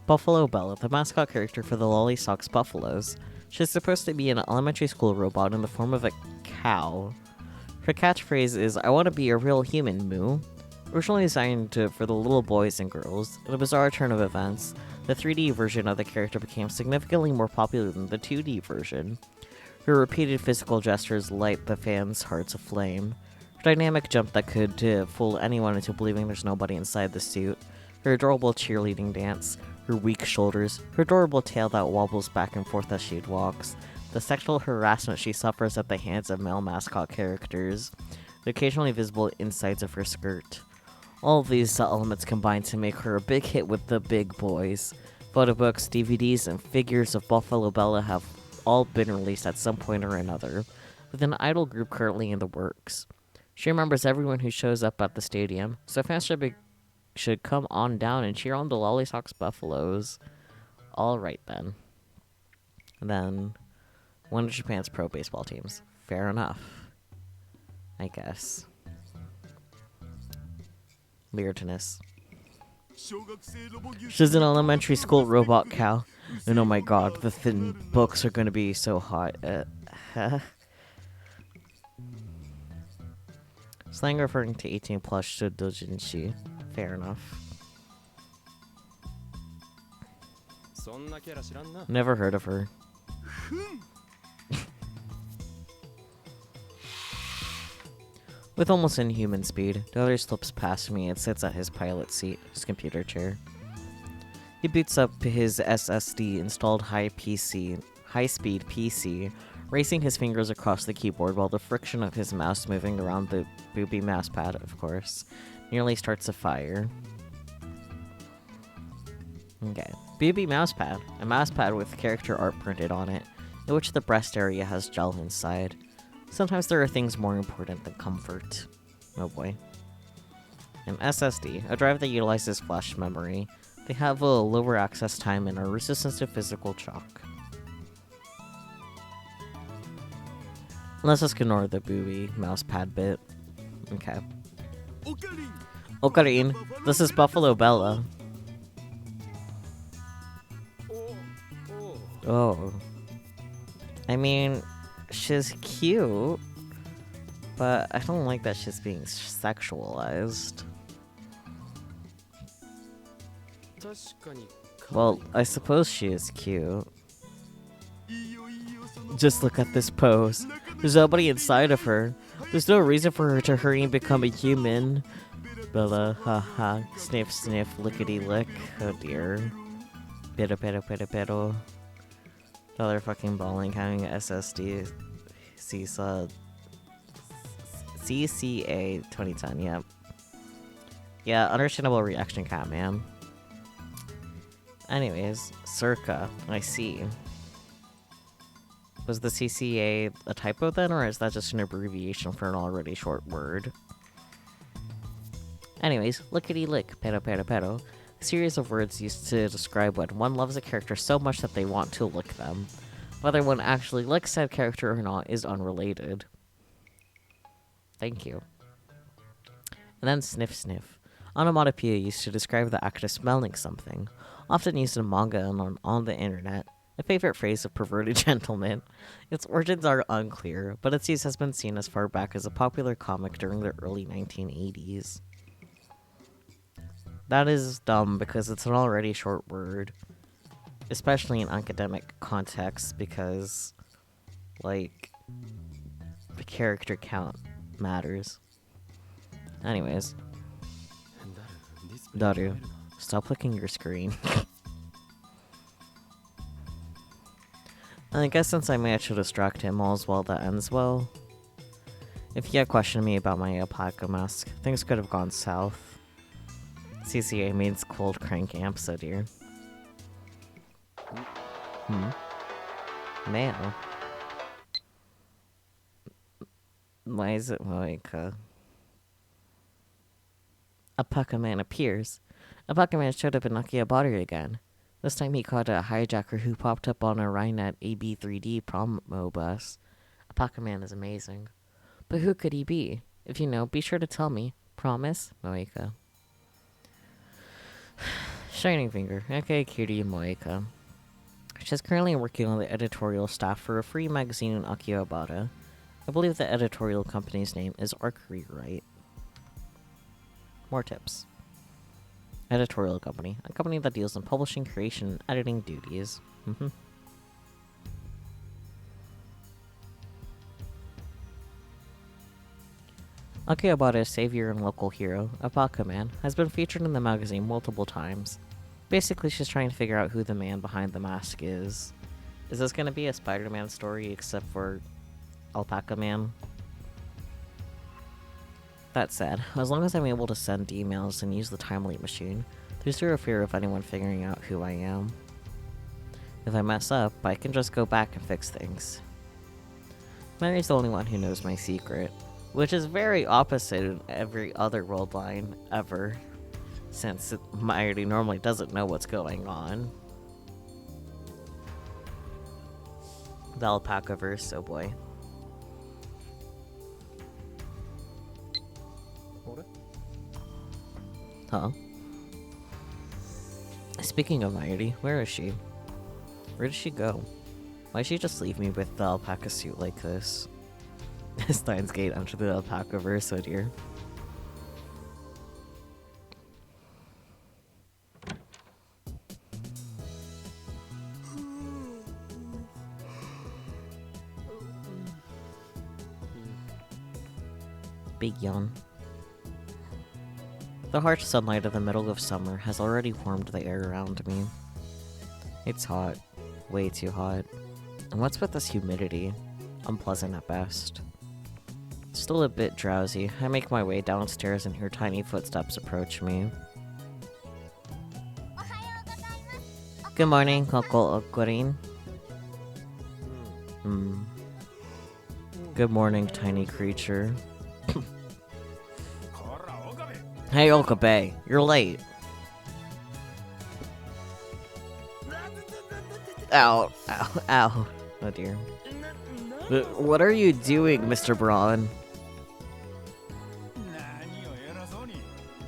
S1: Buffalo Bella, the mascot character for the Lollysocks Buffaloes. She's supposed to be an elementary school robot in the form of a cow. Her catchphrase is, "I want to be a real human, Moo." Originally designed for the little boys and girls, in a bizarre turn of events, the 3D version of the character became significantly more popular than the 2D version. Her repeated physical gestures light the fans' hearts aflame. Her dynamic jump that could fool anyone into believing there's nobody inside the suit. Her adorable cheerleading dance. Her weak shoulders. Her adorable tail that wobbles back and forth as she walks. The sexual harassment she suffers at the hands of male mascot characters. The occasionally visible insides of her skirt. All of these elements combine to make her a big hit with the big boys. Photo books, DVDs, and figures of Buffalo Bella have all been released at some point or another, with an idol group currently in the works. She remembers everyone who shows up at the stadium, so fans should come on down and cheer on the Lollysocks Buffaloes. Alright then. And then, one of Japan's pro baseball teams. Fair enough. I guess. Weirdness. She's an elementary school robot cow. And oh my god, the thin books are gonna be so hot. Slang referring to 18 plus should doujinshi. Fair enough. Never heard of her. With almost inhuman speed, the other slips past me and sits at his pilot seat, his computer chair. He boots up his SSD installed high-speed PC, racing his fingers across the keyboard while the friction of his mouse moving around the booby mouse pad, of course, nearly starts a fire. Okay. Booby mousepad. A mousepad with character art printed on it, in which the breast area has gel inside. Sometimes there are things more important than comfort. Oh boy. An SSD, a drive that utilizes flash memory. They have a lower access time and are resistant to physical shock. Let's just ignore the booby mousepad bit. Okay. Ocarine, this is Buffalo Bella. Oh. I mean, she's cute, but I don't like that she's being sexualized. Well, I suppose she is cute. Just look at this pose. There's nobody inside of her. There's no reason for her to hurry and become a human. Bella, haha, sniff sniff, lickety lick. Oh dear. Pero. Another fucking bawling having SSD. CCA 2010, yep. Yeah, understandable reaction, Catman. Anyways, Circa, I see. Was the CCA a typo then, or is that just an abbreviation for an already short word? Anyways, lickety lick, pero. A series of words used to describe when one loves a character so much that they want to lick them. Whether one actually licks said character or not is unrelated. Thank you. And then sniff sniff. Onomatopoeia used to describe the act of smelling something, often used in manga and on the internet. A favorite phrase of perverted gentlemen. Its origins are unclear, but its use has been seen as far back as a popular comic during the early 1980s. That is dumb because it's an already short word, especially in academic contexts, because, like, the character count matters. Anyways. Daru, stop clicking your screen. I guess since I managed to distract him, all's well that ends well. If he had questioned me about my alpaca mask, things could have gone south. CCA means cold crank amp, so dear. Mail. Why is it like Alpaca Man appears? Alpaca Man showed up in Akihabara again. This time he caught a hijacker who popped up on a Rhinet AB3D promo bus. Alpaca Man is amazing. But who could he be? If you know, be sure to tell me. Promise? Moeka. Shining Finger, aka Kiri Moeka. She's currently working on the editorial staff for a free magazine in Akihabara. I believe the editorial company's name is Archery, right? More tips. Editorial company. A company that deals in publishing, creation, and editing duties. Akihabara's savior and local hero, Alpaca Man, has been featured in the magazine multiple times. Basically, she's trying to figure out who the man behind the mask is. Is this gonna be a Spider-Man story except for Alpaca Man? That said, as long as I'm able to send emails and use the timely machine, there's zero fear of anyone figuring out who I am. If I mess up, I can just go back and fix things. Mary's the only one who knows my secret, which is very opposite in every other world line ever, since Mary normally doesn't know what's going on. The alpaca verse, oh boy. Huh? Speaking of Mighty, where is she? Where did she go? Why'd she just leave me with the alpaca suit like this? Steins Gate under the alpaca verse, oh dear. Big yawn. The harsh sunlight of the middle of summer has already warmed the air around me. It's hot. Way too hot. And what's with this humidity? Unpleasant at best. Still a bit drowsy, I make my way downstairs and hear tiny footsteps approach me. Good morning, Koko Okurin. Good morning, tiny creature. Hey, Okabe, you're late. Ow, ow, ow. Oh dear. What are you doing, Mr. Braun?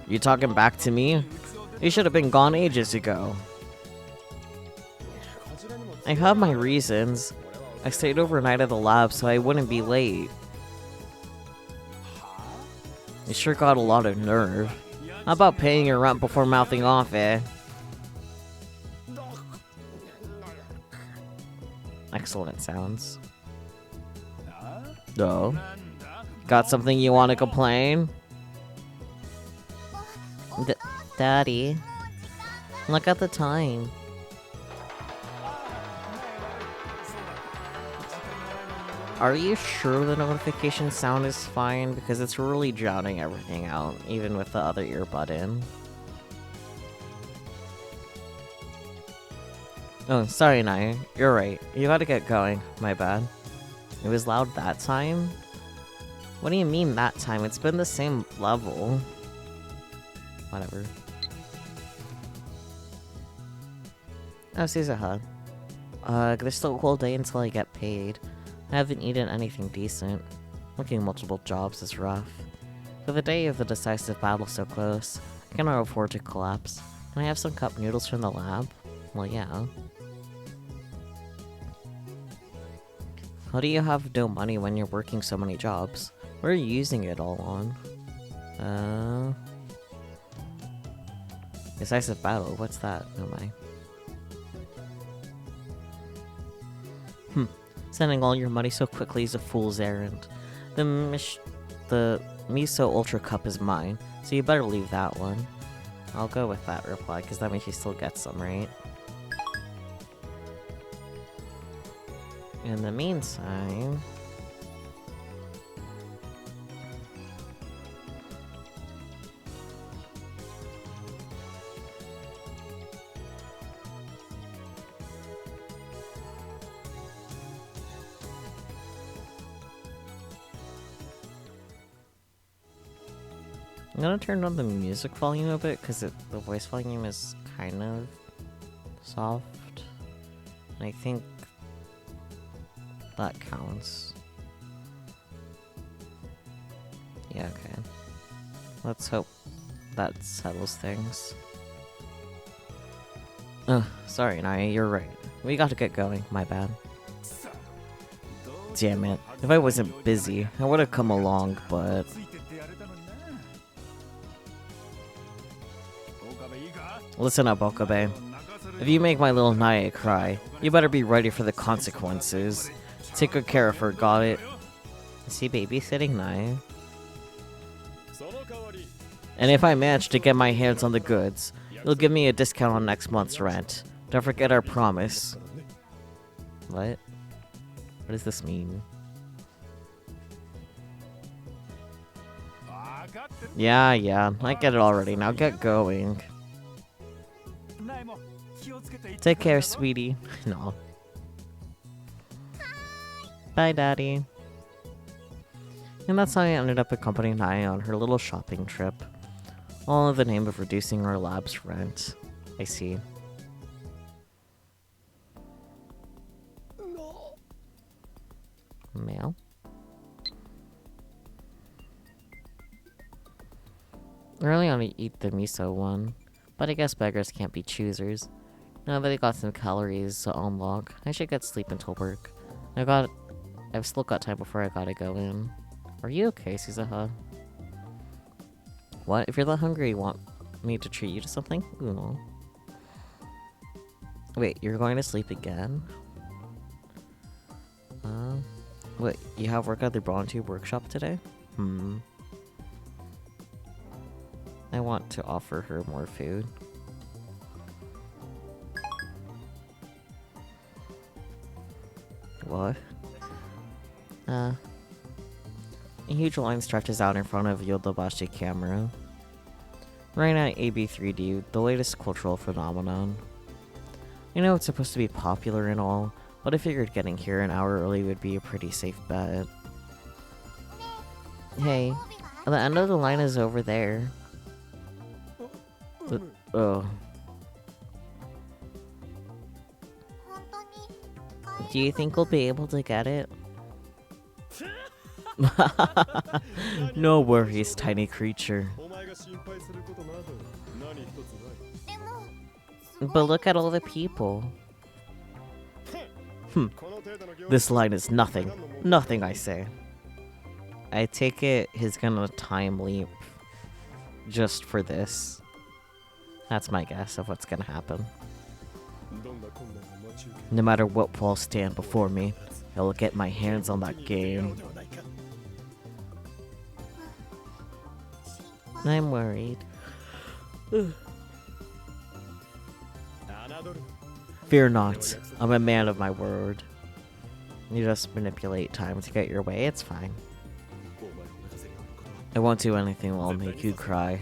S1: You talking back to me? You should have been gone ages ago. I have my reasons. I stayed overnight at the lab so I wouldn't be late. You sure got a lot of nerve. How about paying your rent before mouthing off, eh? excellent sounds. No. Got something you want to complain? Daddy, look at the time. Are you sure the notification sound is fine? Because it's really drowning everything out, even with the other earbud in. Oh, sorry, Naya. You're right. You gotta get going. My bad. It was loud that time? What do you mean that time? It's been the same level. Whatever. Oh, Suzuha. There's still a whole day until I get paid. I haven't eaten anything decent. Working multiple jobs is rough. For the day of the decisive battle so close, I cannot afford to collapse. Can I have some cup noodles from the lab? Well, yeah. How do you have no money when you're working so many jobs? What are you using it all on? Decisive battle, what's that? Oh my. Sending all your money so quickly is a fool's errand. The Miso Ultra Cup is mine, so you better leave that one. I'll go with that reply, because that means you still get some, right? In the meantime... I'm gonna turn on the music volume a bit, because the voice volume is kind of soft. And I think that counts. Yeah, okay. Let's hope that settles things. Sorry, Naya, you're right. We got to get going, my bad. Damn it. If I wasn't busy, I would have come along, but... Listen up, Okabe. If you make my little Naya cry, you better be ready for the consequences. Take good care of her, got it? Is he babysitting Naya? And if I manage to get my hands on the goods, you'll give me a discount on next month's rent. Don't forget our promise. What? What does this mean? Yeah, I get it already. Now get going. Take care, sweetie. No. Bye, Daddy. And that's how I ended up accompanying Naya on her little shopping trip. All in the name of reducing our lab's rent. I see. Mail? I really want to eat the miso one, but I guess beggars can't be choosers. Now that I got some calories to unlock, I should get sleep until work. I've still got time before I gotta go in. Are you okay, Suzuha? What? If you're that hungry, you want me to treat you to something? Ooh. Wait, you're going to sleep again? Wait, you have work at the Bronze workshop today? I want to offer her more food. What? A huge line stretches out in front of Yodobashi camera. Right now, AB3D, the latest cultural phenomenon. I know it's supposed to be popular and all, but I figured getting here an hour early would be a pretty safe bet. Hey, the end of the line is over there. Oh. Do you think we'll be able to get it? No worries, tiny creature. But look at all the people. This line is nothing. Nothing, I say. I take it he's gonna time leap just for this. That's my guess of what's gonna happen. No matter what walls stand before me, I will get my hands on that game. I'm worried. Fear not, I'm a man of my word. You just manipulate time to get your way, it's fine. I won't do anything that will make you cry.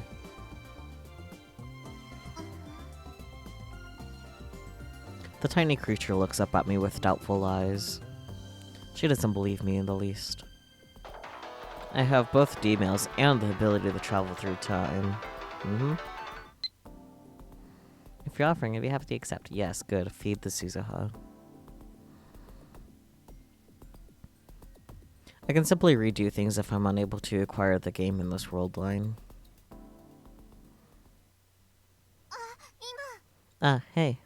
S1: The tiny creature looks up at me with doubtful eyes. She doesn't believe me in the least. I have both D-mails and the ability to travel through time. If you're offering, I'd be happy to accept. Yes, good. Feed the Suzuha. I can simply redo things if I'm unable to acquire the game in this world line. Hey.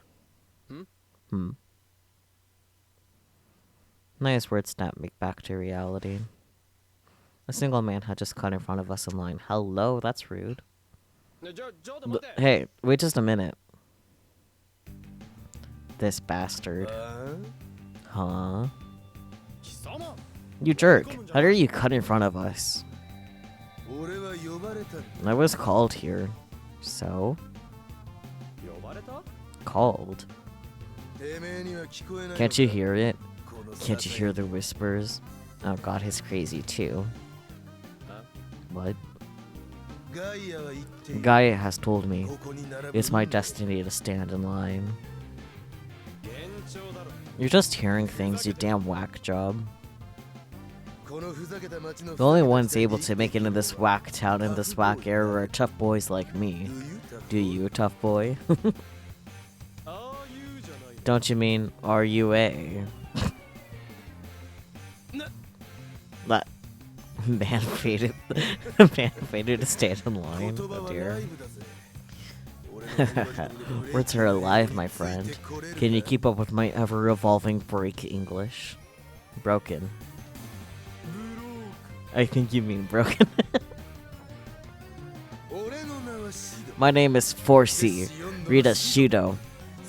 S1: Nice word snap me back to reality. A single man had just cut in front of us in line. Hello, that's rude. Hey, wait just a minute. This bastard. Huh? You jerk. How dare you cut in front of us? I was called here. So? Called? Can't you hear it? Can't you hear the whispers? Oh god, he's crazy too. What? Gaia has told me it's my destiny to stand in line. You're just hearing things, you damn whack job. The only ones able to make it in this whack town in this whack era are tough boys like me. Do you, tough boy? Don't you mean, are you a? That man faded to stand in line. Oh dear. Words are alive, my friend. Can you keep up with my ever-evolving break English? Broken. I think you mean broken. My name is 4C. Read as Shido.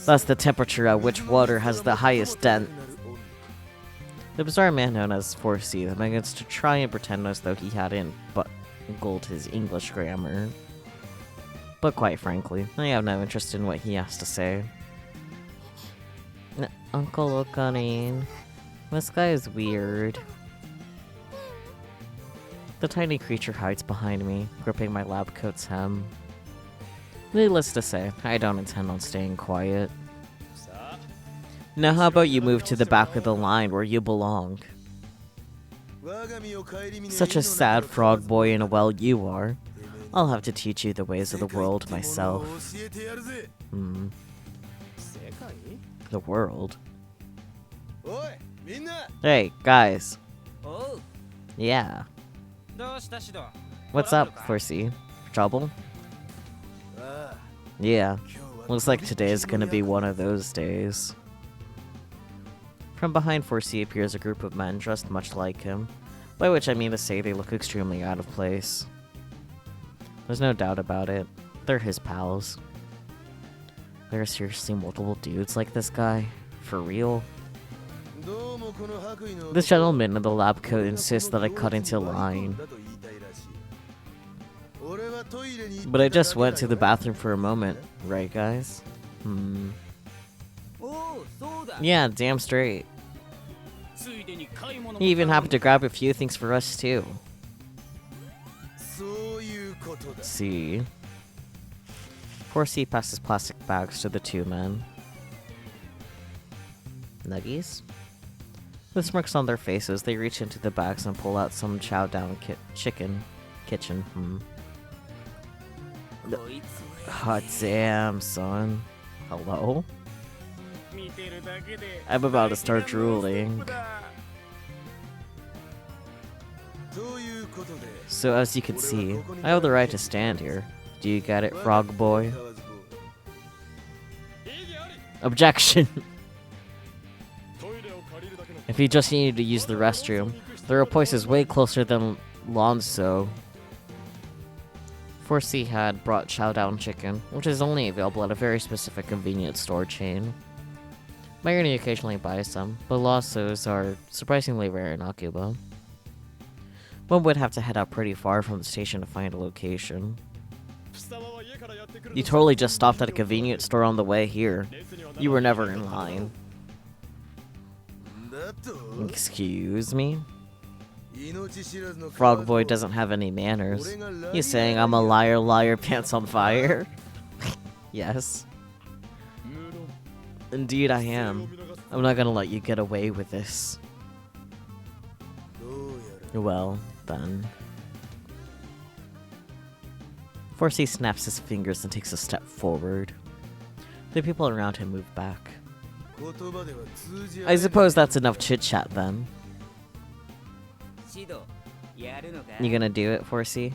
S1: That's the temperature at which water has the highest dent. The bizarre man known as 4C then begins to try and pretend as though he hadn't bungled his English grammar. But quite frankly, I have no interest in what he has to say. Uncle Okarin, this guy is weird. The tiny creature hides behind me, gripping my lab coat's hem. Needless to say, I don't intend on staying quiet. Now how about you move to the back of the line where you belong? Such a sad frog boy in a well you are. I'll have to teach you the ways of the world myself. The world? Hey, guys. Yeah. What's up, 4C? Trouble? Yeah. Looks like today is gonna be one of those days. From behind 4C appears a group of men dressed much like him, by which I mean to say they look extremely out of place. There's no doubt about it. They're his pals. There are seriously multiple dudes like this guy? For real? This gentleman in the lab coat insists that I cut into line. But I just went to the bathroom for a moment, right guys? Yeah, damn straight. He even happened to grab a few things for us too. See? 4C passes plastic bags to the two men. Nuggies? With smirks on their faces, they reach into the bags and pull out some chow down kitchen. Hot damn, son. Hello? I'm about to start drooling. So as you can see, I have the right to stand here. Do you get it, frog boy? Objection! If you just needed to use the restroom, there are places way closer than Lonzo. 4C had brought chow down chicken, which is only available at a very specific convenience store chain. Mayuri occasionally buys some, but lassos are surprisingly rare in Akuba. One would have to head out pretty far from the station to find a location. You totally just stopped at a convenience store on the way here. You were never in line. Excuse me? Frog Boy doesn't have any manners. He's saying I'm a liar, liar, pants on fire? Yes. Indeed I am. I'm not gonna let you get away with this. Well, then. 4C snaps his fingers and takes a step forward. The people around him move back. I suppose that's enough chit-chat then. You gonna do it, 4C?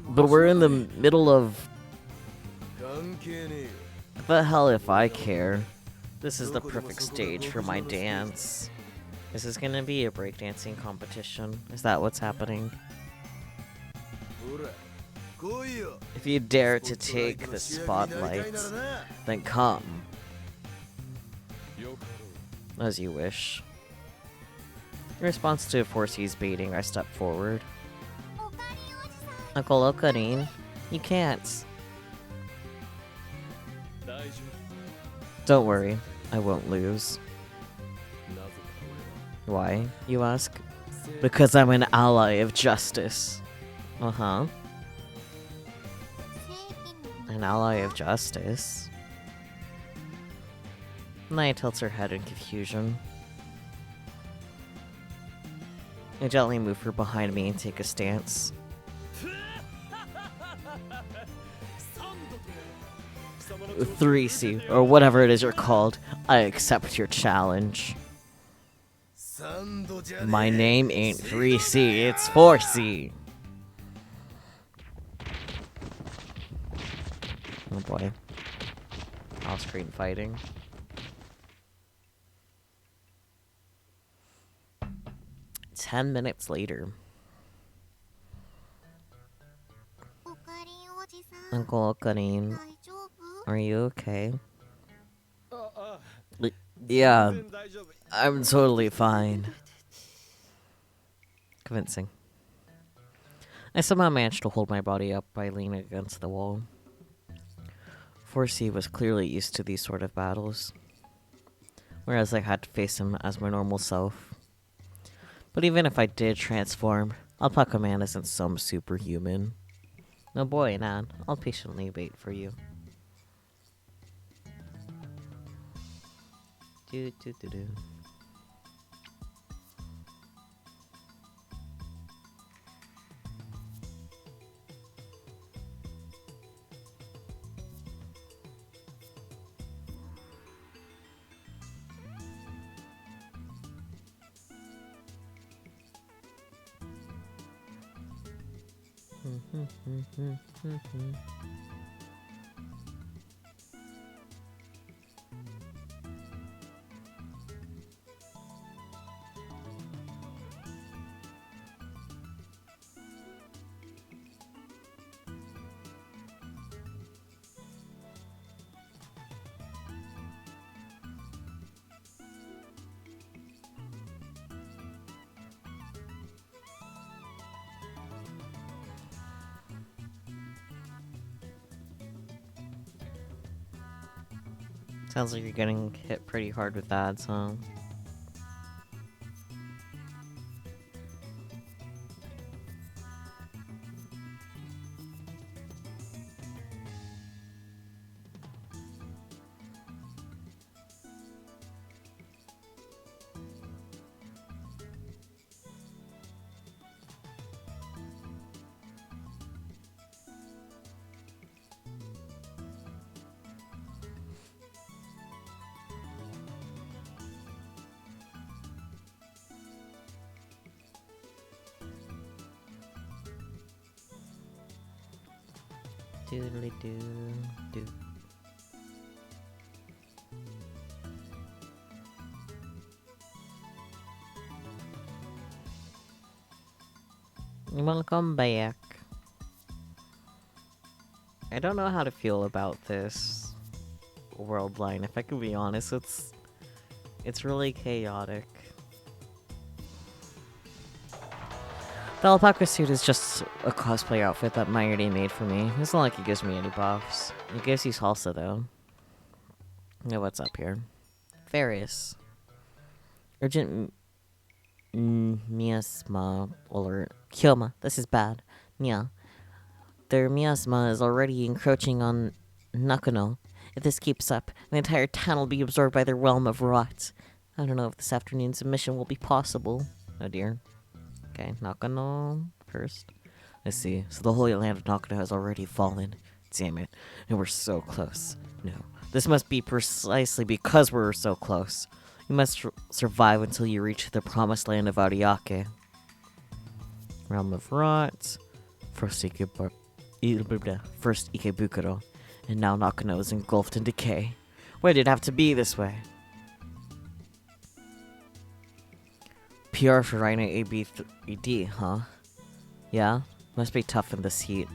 S1: But we're in the middle of... The hell if I care. This is the perfect stage for my dance. Is this gonna be a breakdancing competition? Is that what's happening? If you dare to take the spotlight, then come. As you wish. In response to 4C's baiting, I step forward. Uncle Okarin, you can't. Don't worry, I won't lose. Why, you ask? Because I'm an ally of justice. Uh-huh. An ally of justice? Naya tilts her head in confusion. I gently move her behind me and take a stance. 3C, or whatever it is you're called, I accept your challenge. My name ain't 3C, it's 4C. Oh boy. Off-screen fighting. "10 minutes later. Uncle Okarin, are you okay? Yeah, I'm totally fine. Convincing. I somehow managed to hold my body up by leaning against the wall. 4C was clearly used to these sort of battles, whereas I had to face him as my normal self. But even if I did transform, Alpaca Man isn't some superhuman. No boy, Nan, I'll patiently wait for you. Do do do do. Sounds like you're getting hit pretty hard with ads, huh? Doodly doo doo. Welcome back. I don't know how to feel about this. world line. If I can be honest, it's really chaotic. The alpaca suit is just a cosplay outfit that my already made for me. It's not like it gives me any buffs. It gives you salsa though. Yeah, what's up here? Various. Urgent miasma alert. Kyoma, this is bad. Nya. Their miasma is already encroaching on Nakano. If this keeps up, the entire town will be absorbed by their realm of rot. I don't know if this afternoon's mission will be possible. Oh dear. Okay, Nakano first. Let's see. So the holy land of Nakano has already fallen. Damn it. And we're so close. No. This must be precisely because we're so close. You must survive until you reach the promised land of Ariake. Realm of Rot. First Ikebukuro. And now Nakano is engulfed in decay. Why did it have to be this way? PR for Rhino AB3D, huh? Yeah, must be tough in this heat.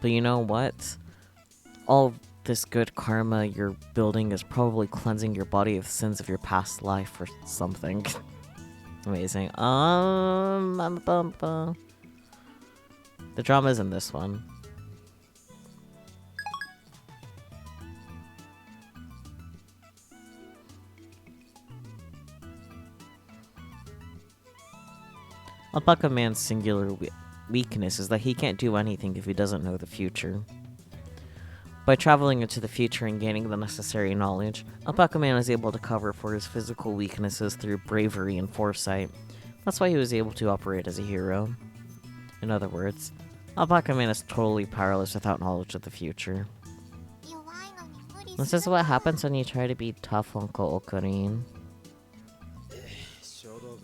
S1: But you know what? All this good karma you're building is probably cleansing your body of sins of your past life or something. Amazing. The drama's in this one. Alpaca Man's singular weakness is that he can't do anything if he doesn't know the future. By traveling into the future and gaining the necessary knowledge, Alpaca Man is able to cover for his physical weaknesses through bravery and foresight. That's why he was able to operate as a hero. In other words, Alpaca Man is totally powerless without knowledge of the future. This is what happens when you try to be tough, Uncle Okarin.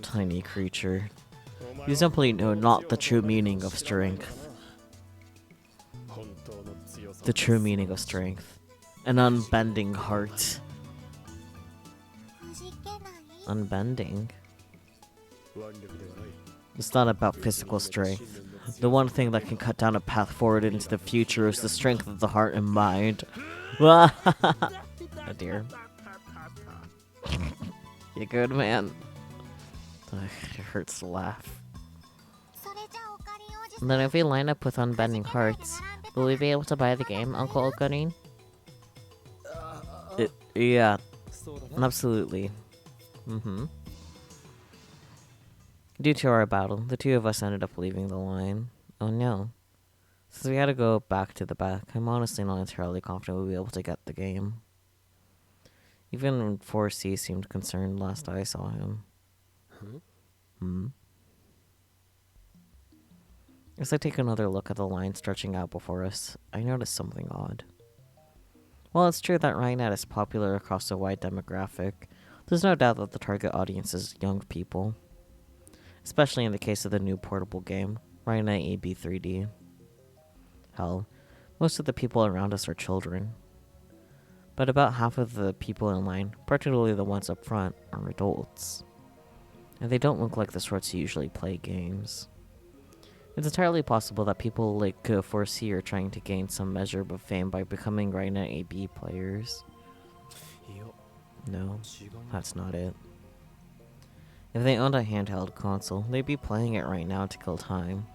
S1: Tiny creature. You simply know not the true meaning of strength. The true meaning of strength. An unbending heart. Unbending? It's not about physical strength. The one thing that can cut down a path forward into the future is the strength of the heart and mind. Oh dear. You good, man? It hurts to laugh. And then if we line up with Unbending Hearts, will we be able to buy the game, Uncle Okarin? Yeah, absolutely. Due to our battle, the two of us ended up leaving the line. Oh no. Since we had to go back to the back, I'm honestly not entirely confident we'll be able to get the game. Even 4C seemed concerned last I saw him. As I take another look at the line stretching out before us, I notice something odd. While it's true that Rhinet is popular across a wide demographic, there's no doubt that the target audience is young people. Especially in the case of the new portable game, Rhinet AB3D. Hell, most of the people around us are children. But about half of the people in line, particularly the ones up front, are adults. And they don't look like the sorts who usually play games. It's entirely possible that people like 4C are trying to gain some measure of fame by becoming Rhinet AB players. No, that's not it. If they owned a handheld console, they'd be playing it right now to kill time.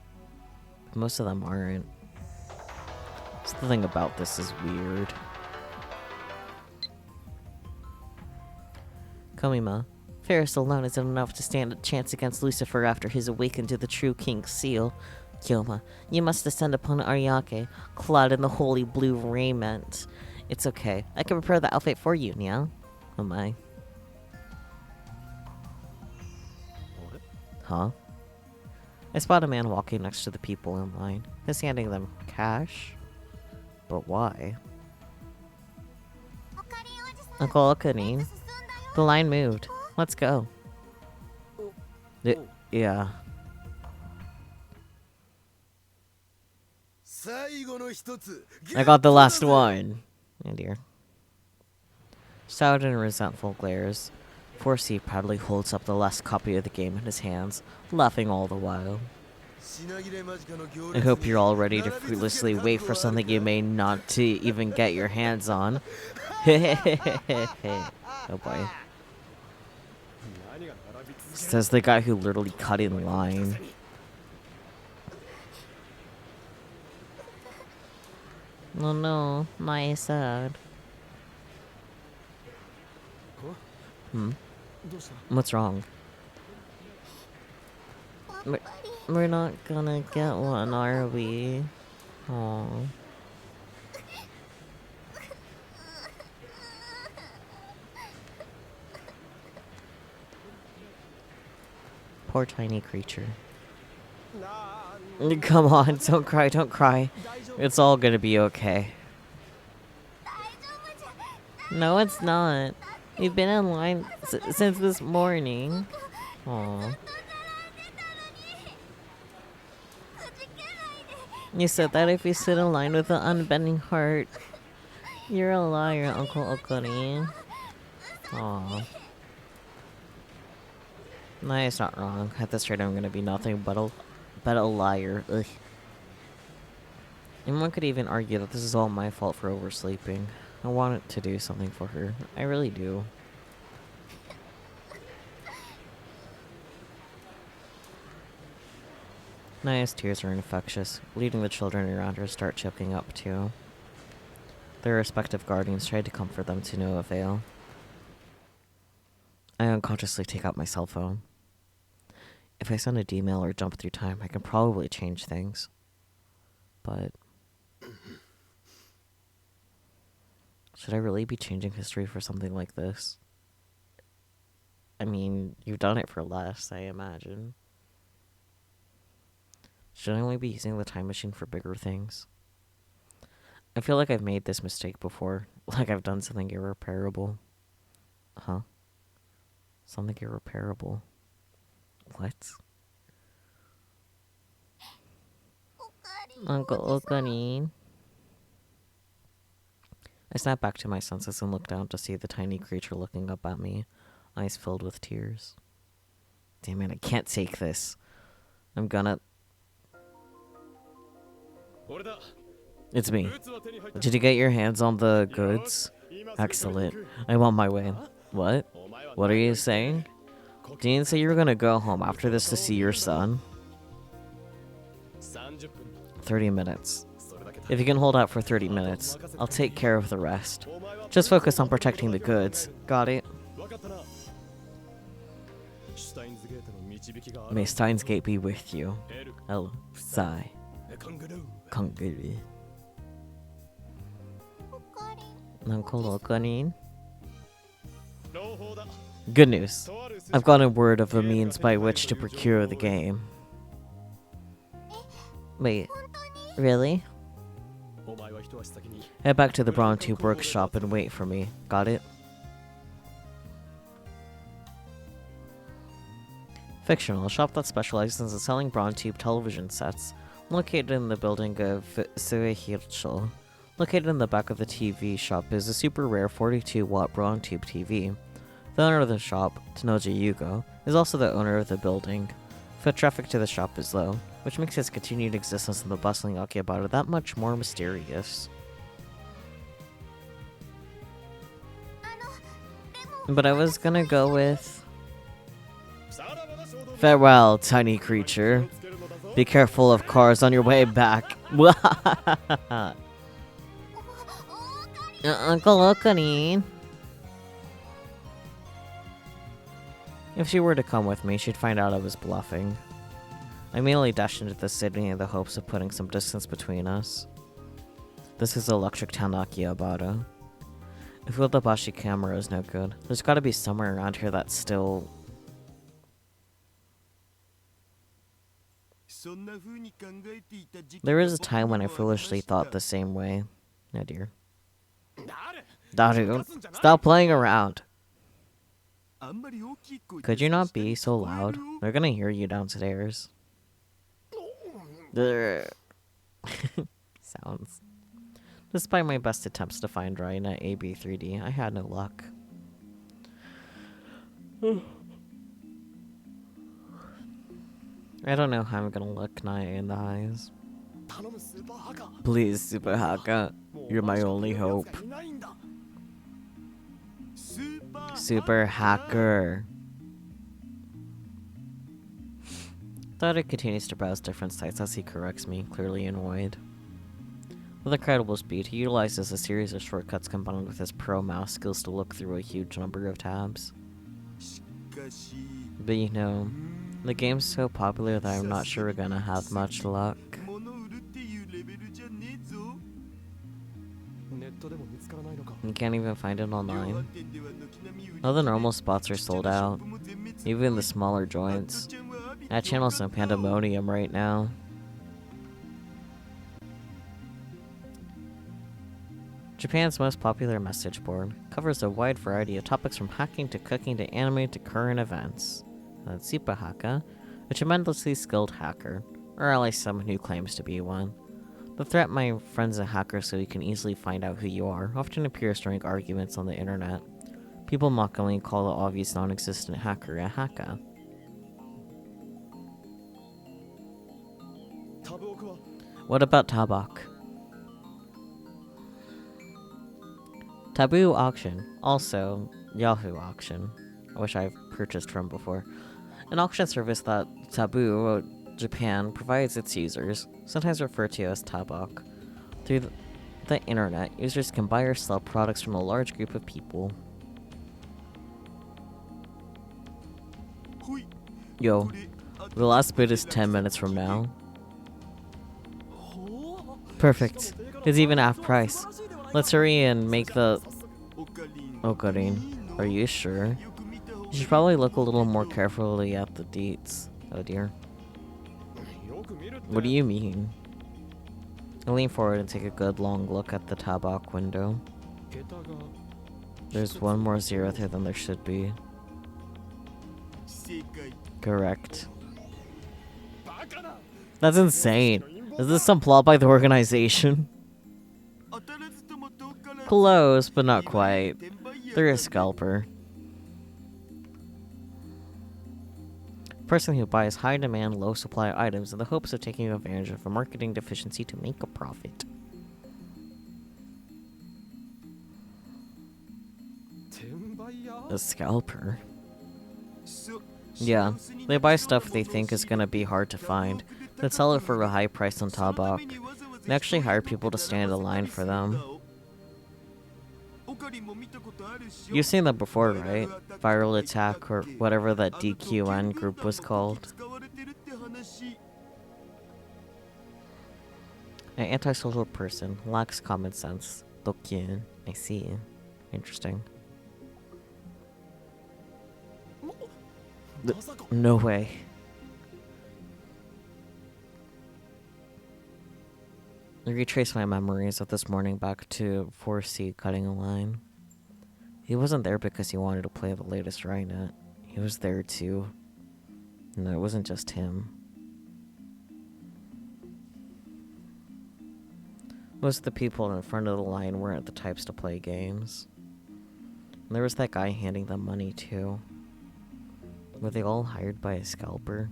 S1: But most of them aren't. Something about this is weird. Komima. Ferris alone isn't enough to stand a chance against Lucifer after he's awakened to the true King's seal. Kyoma, you must descend upon Ariake, clad in the holy blue raiment. It's okay. I can prepare the outfit for you, Nya. Oh my. Huh? I spot a man walking next to the people in line. He's handing them cash. But why? Uncle Okarin. The line moved. Let's go. Yeah. I got the last one. Oh dear. Soured and resentful glares. 4C proudly holds up the last copy of the game in his hands, laughing all the while. I hope you're all ready to fruitlessly wait for something you may not to even get your hands on. Oh boy. Says the guy who literally cut in line. Oh no, my sad. Hmm? What's wrong? We're not gonna get one, are we? Aww. Poor tiny creature. Come on, don't cry, don't cry. It's all gonna be okay. No, it's not. We've been in line since this morning. Aww. You said that if you sit in line with an unbending heart. You're a liar, Uncle Okuni. Aww. No, it's not wrong. At this rate, I'm gonna be nothing but a liar. Ugh. And one could even argue that this is all my fault for oversleeping. I wanted to do something for her. I really do. Naya's tears are infectious, leading the children around her start choking up too. Their respective guardians tried to comfort them to no avail. I unconsciously take out my cell phone. If I send a D-mail or jump through time, I can probably change things. But should I really be changing history for something like this? I mean, you've done it for less, I imagine. Should I only be using the time machine for bigger things? I feel like I've made this mistake before. Like I've done something irreparable. Huh? Something irreparable. What? Uncle Okuni. I snapped back to my senses and looked down to see the tiny creature looking up at me, eyes filled with tears. Damn it, I can't take this. I'm gonna... It's me. Did you get your hands on the goods? Excellent. I'm on my way. What? What are you saying? Didn't you say you were gonna go home after this to see your son? 30 minutes. If you can hold out for 30 minutes, I'll take care of the rest. Just focus on protecting the goods. Got it? May Steins Gate be with you. L. Psy. Kangaroo. Uncle Okuni. Good news. I've gotten word of the means by which to procure the game. Wait, really? Head back to the Brawn Tube workshop and wait for me. Got it? Fictional, a shop that specializes in selling Brawn Tube television sets, located in the building of Suehircho. Located in the back of the TV shop is a super rare 42-watt Brawn Tube TV. The owner of the shop, Tanoji Yugo, is also the owner of the building. Foot traffic to the shop is low, which makes its continued existence in the bustling Akihabara that much more mysterious. But I was gonna go with... Farewell, tiny creature. Be careful of cars on your way back. Uncle Okuni. If she were to come with me, she'd find out I was bluffing. I immediately dashed into the city in the hopes of putting some distance between us. This is Electric Town Akihabara. If the Bashi camera is no good, there's gotta be somewhere around here that's still... There was a time when I foolishly thought the same way. Oh dear. Daru, stop playing around. Could you not be so loud? They're gonna hear you downstairs. Sounds. Despite my best attempts to find Ryan at AB3D, I had no luck. I don't know how I'm gonna look Naya in the eyes. Please, Super Haka. You're my only hope. Super hacker. Dada continues to browse different sites as he corrects me, clearly annoyed. With incredible speed, he utilizes a series of shortcuts combined with his pro mouse skills to look through a huge number of tabs. But you know, the game's so popular that I'm not sure we're gonna have much luck. You can't even find it online. All the normal spots are sold out, even the smaller joints. That channel's in pandemonium right now. Japan's most popular message board covers a wide variety of topics from hacking to cooking to anime to current events. That's Super Haka, a tremendously skilled hacker, or at least someone who claims to be one. The threat my friend's a hacker so he can easily find out who you are often appears during arguments on the internet. People mockingly call the obvious non-existent hacker a haka. What about Tabak? Taboo Auction, also Yahoo Auction, which I've purchased from before. An auction service that Taboo Japan provides its users, sometimes referred to as Tabak. Through the internet, users can buy or sell products from a large group of people. Yo, the last bid is 10 minutes from now. Perfect. It's even half price. Let's hurry and make the... Okarin. Are you sure? You should probably look a little more carefully at the deets. Oh dear. What do you mean? I lean forward and take a good long look at the Tabak window. There's one more zero there than there should be. Correct. That's insane. Is this some plot by the organization? Close, but not quite. They're a scalper. Person who buys high demand, low supply items in the hopes of taking advantage of a marketing deficiency to make a profit. A scalper? Yeah, they buy stuff they think is gonna be hard to find, then sell it for a high price on Tabak. They actually hire people to stand in line for them. You've seen that before, right? Viral Attack, or whatever that DQN group was called. An antisocial person, lacks common sense. Dokyen, I see. Interesting. No way. I retrace my memories of this morning back to 4C cutting a line. He wasn't there because he wanted to play the latest Rynet. He was there too. No, it wasn't just him. Most of the people in front of the line weren't the types to play games. And there was that guy handing them money too. Were they all hired by a scalper?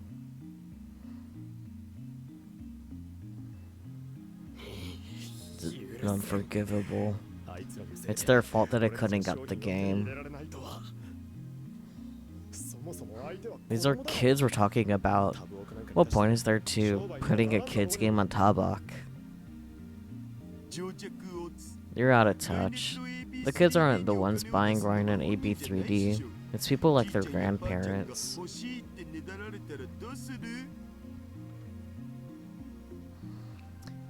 S1: Unforgivable. It's their fault that I couldn't get the game. These are kids we're talking about. What point is there to putting a kid's game on Tabak? You're out of touch. The kids aren't the ones buying Ryan and AB3D. It's people like their grandparents.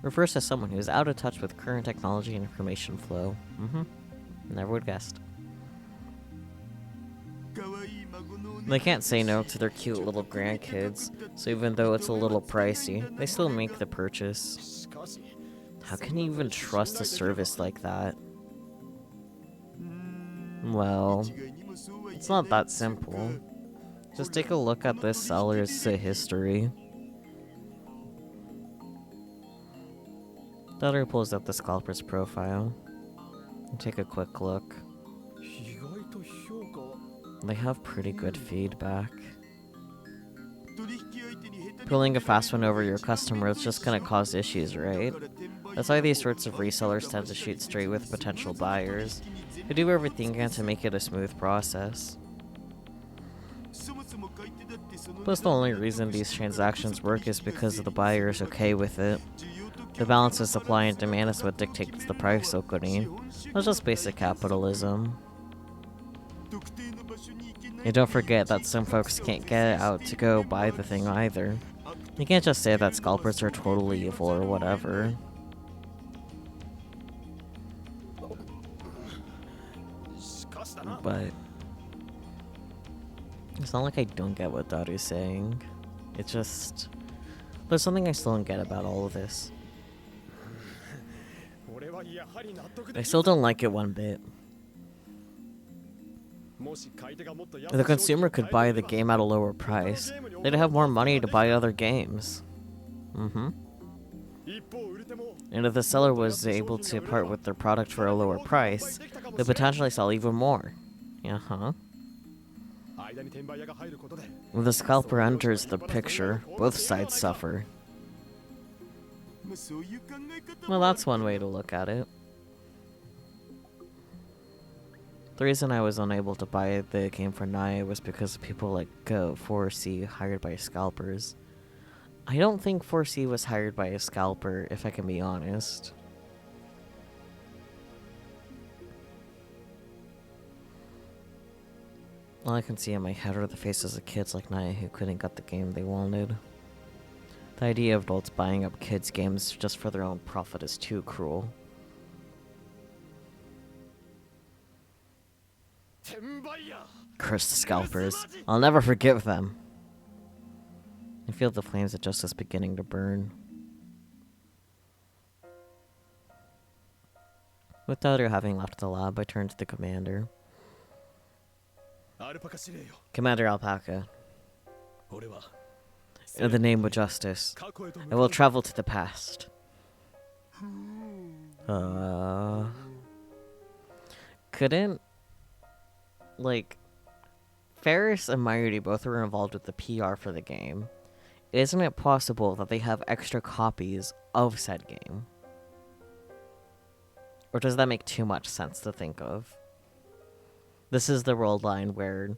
S1: Refers to someone who is out of touch with current technology and information flow. Never would guessed. They can't say no to their cute little grandkids, so even though it's a little pricey, they still make the purchase. How can you even trust a service like that? Well, it's not that simple. Just take a look at this seller's history. Daughter pulls up the scalper's profile and take a quick look. They have pretty good feedback. Pulling a fast one over your customer is just gonna cause issues, right? That's why these sorts of resellers tend to shoot straight with potential buyers. They do everything they can to make it a smooth process. Plus, the only reason these transactions work is because the buyer is okay with it. The balance of supply and demand is what dictates the price opening. That's just basic capitalism. And don't forget that some folks can't get out to go buy the thing either. You can't just say that scalpers are totally evil or whatever. But it's not like I don't get what Daru's saying. It's just there's something I still don't get about all of this. I still don't like it one bit. The consumer could buy the game at a lower price. They'd have more money to buy other games. And if the seller was able to part with their product for a lower price, they'd potentially sell even more. When the scalper enters the picture, both sides suffer. Well, that's one way to look at it. The reason I was unable to buy the game for Naya was because of people like 4C hired by scalpers. I don't think 4C was hired by a scalper, if I can be honest. All I can see in my head are the faces of kids like Naya who couldn't get the game they wanted. The idea of adults buying up kids' games just for their own profit is too cruel. Cursed scalpers. I'll never forgive them. I feel the flames of justice beginning to burn. Without her having left the lab, I turned to the commander. Commander Alpaca. In the name of justice, I will travel to the past. Couldn't... Like, Ferris and Mayuri both were involved with the PR for the game. Isn't it possible that they have extra copies of said game? Or does that make too much sense to think of? This is the world line where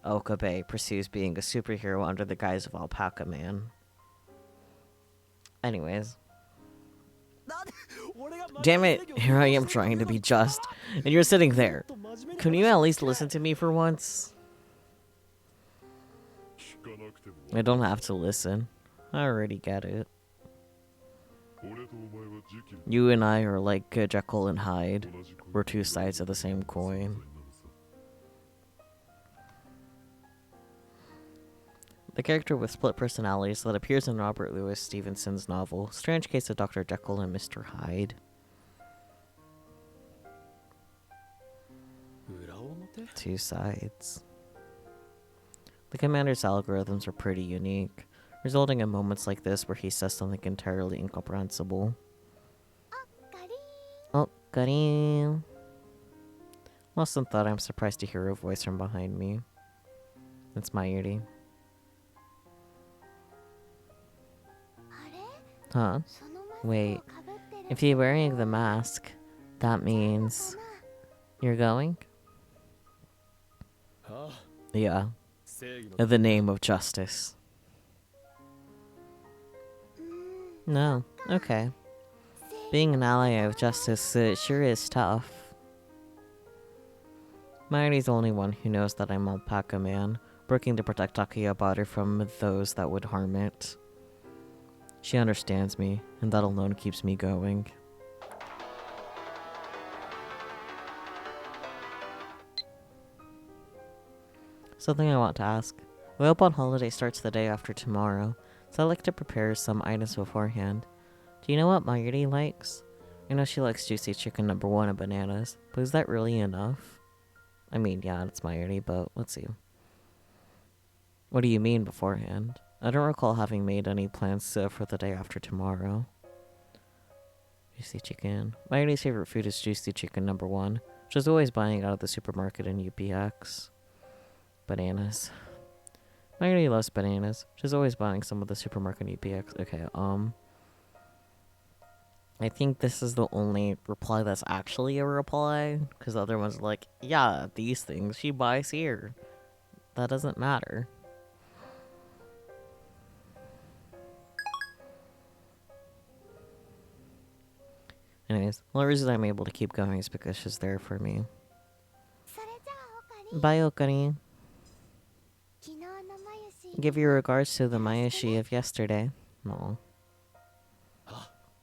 S1: Okabe pursues being a superhero under the guise of Alpaca Man. Anyways. Damn it, here I am trying to be just, and you're sitting there. Can you at least listen to me for once? I don't have to listen. I already get it. You and I are like Jekyll and Hyde. We're two sides of the same coin. The character with split personalities that appears in Robert Louis Stevenson's novel, Strange Case of Dr. Jekyll and Mr. Hyde. Two sides. The commander's algorithms are pretty unique, resulting in moments like this where he says something entirely incomprehensible. Oh, Karim. Mustn't thought I'm surprised to hear a voice from behind me. It's Mayuri. Huh? Wait. If you're wearing the mask, that means... You're going? Yeah. In the name of justice. No. Okay. Being an ally of justice, it sure is tough. Mayuri's the only one who knows that I'm Alpaca Man, working to protect Akihabara from those that would harm it. She understands me, and that alone keeps me going. Something I want to ask. My Open holiday starts the day after tomorrow, so I like to prepare some items beforehand. Do you know what Mayuri likes? I know she likes juicy chicken #1 and bananas, but is that really enough? I mean, yeah, it's Mayuri, but let's see. What do you mean beforehand? I don't recall having made any plans for the day after tomorrow. Juicy chicken. Mayuri's favorite food is juicy chicken #1. She's always buying out of the supermarket in UPX. Bananas. Mayuri loves bananas. She's always buying some of the supermarket in UPX. Okay, I think this is the only reply that's actually a reply, because the other one's like, yeah, these things she buys here. That doesn't matter. Anyways, the only reason I'm able to keep going is because she's there for me. Bye, Okari. Give your regards to the Mayashi of yesterday. No.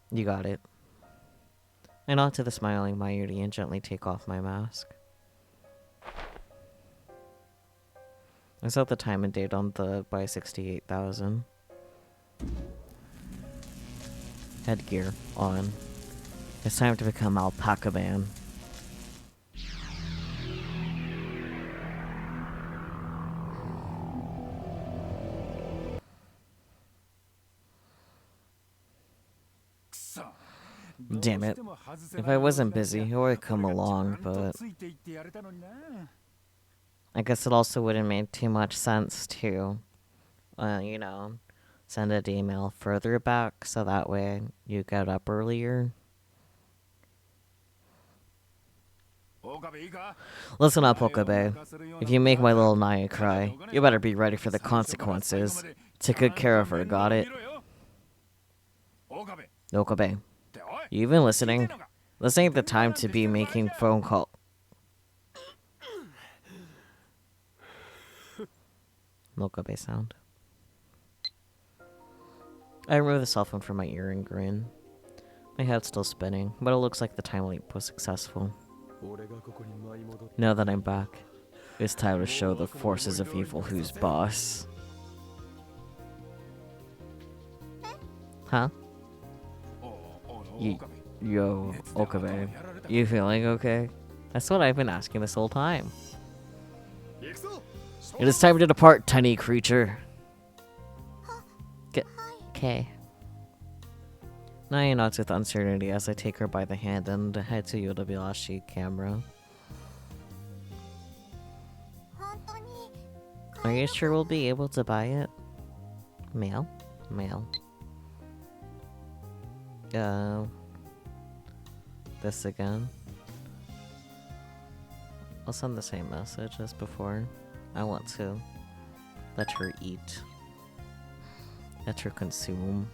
S1: You got it. I nod to the smiling Mayuri and gently take off my mask. I set the time and date on the by 68,000. Headgear on. It's time to become Alpaca Man. Damn it. If I wasn't busy, I would come along, but I guess it also wouldn't make too much sense to, you know, send an email further back so that way you get up earlier. Listen up, Okabe. If you make my little Naya cry, you better be ready for the consequences. Take good care of her, got it? Okabe, you even listening? This ain't the time to be making phone call. Okabe sound. I remove the cell phone from my ear and grin. My head's still spinning, but it looks like the time leap was successful. Now that I'm back, it's time to show the forces of evil who's boss. Huh? Yo, Okabe, you feeling okay? That's what I've been asking this whole time. It is time to depart, tiny creature. Okay. Naya nods with uncertainty as I take her by the hand and head to Yodobayashi camera. Are you sure we'll be able to buy it? Mail? Mail. This again. I'll send the same message as before. I want to let her eat. Let her consume.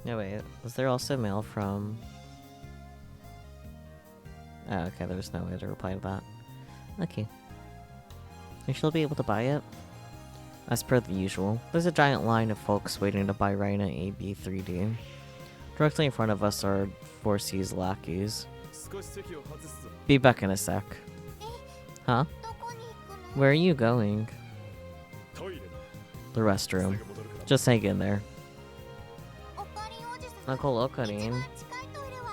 S1: No, wait. Was there also mail from... Oh, okay, there's no way to reply to that. Okay. And she'll be able to buy it? As per the usual, there's a giant line of folks waiting to buy Rhina AB 3D. Directly in front of us are 4C's lackeys. Be back in a sec. Huh? Where are you going? The restroom. Just hang in there. Uncle Okarin.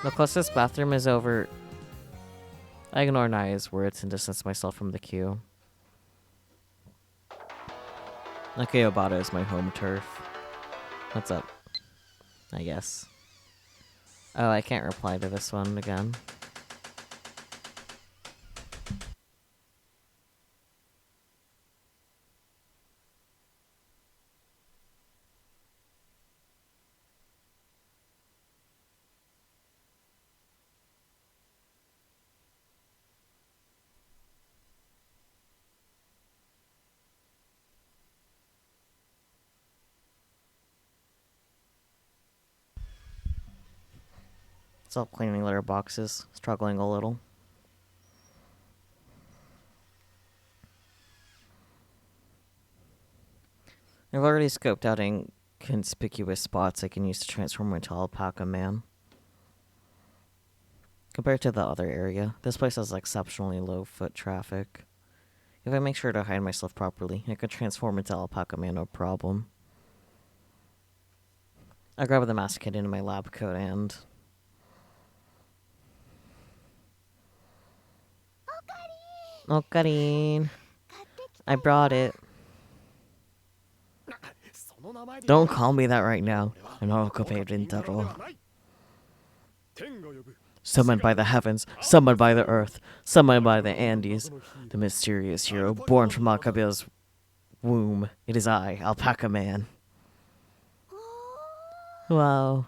S1: The closest bathroom is over... I ignore Naya's words and distance myself from the queue. Nakayobata is my home turf. What's up? I guess. Oh, I can't reply to this one again. Stop cleaning litter boxes. Struggling a little. I've already scoped out inconspicuous spots I can use to transform into Alpaca Man. Compared to the other area, this place has exceptionally low foot traffic. If I make sure to hide myself properly, I could transform into Alpaca Man no problem. I grab the mask kit into my lab coat and... Okarin! I brought it. Don't call me that right now. I'm not Rintaro. Summoned by the heavens, summoned by the earth, summoned by the Andes. The mysterious hero born from Akabe's womb. It is I, Alpaca Man. Wow.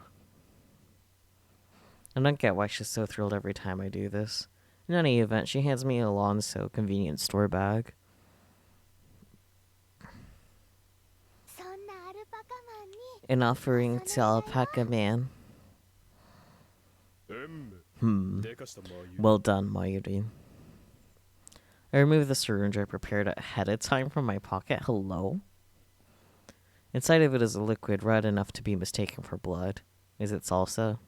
S1: I don't get why she's so thrilled every time I do this. In any event, she hands me a Alonso convenience store bag. An offering to Alpaca Man. Well done, Mayuri. I removed the syringe I prepared ahead of time from my pocket. Hello? Inside of it is a liquid red enough to be mistaken for blood. Is it salsa?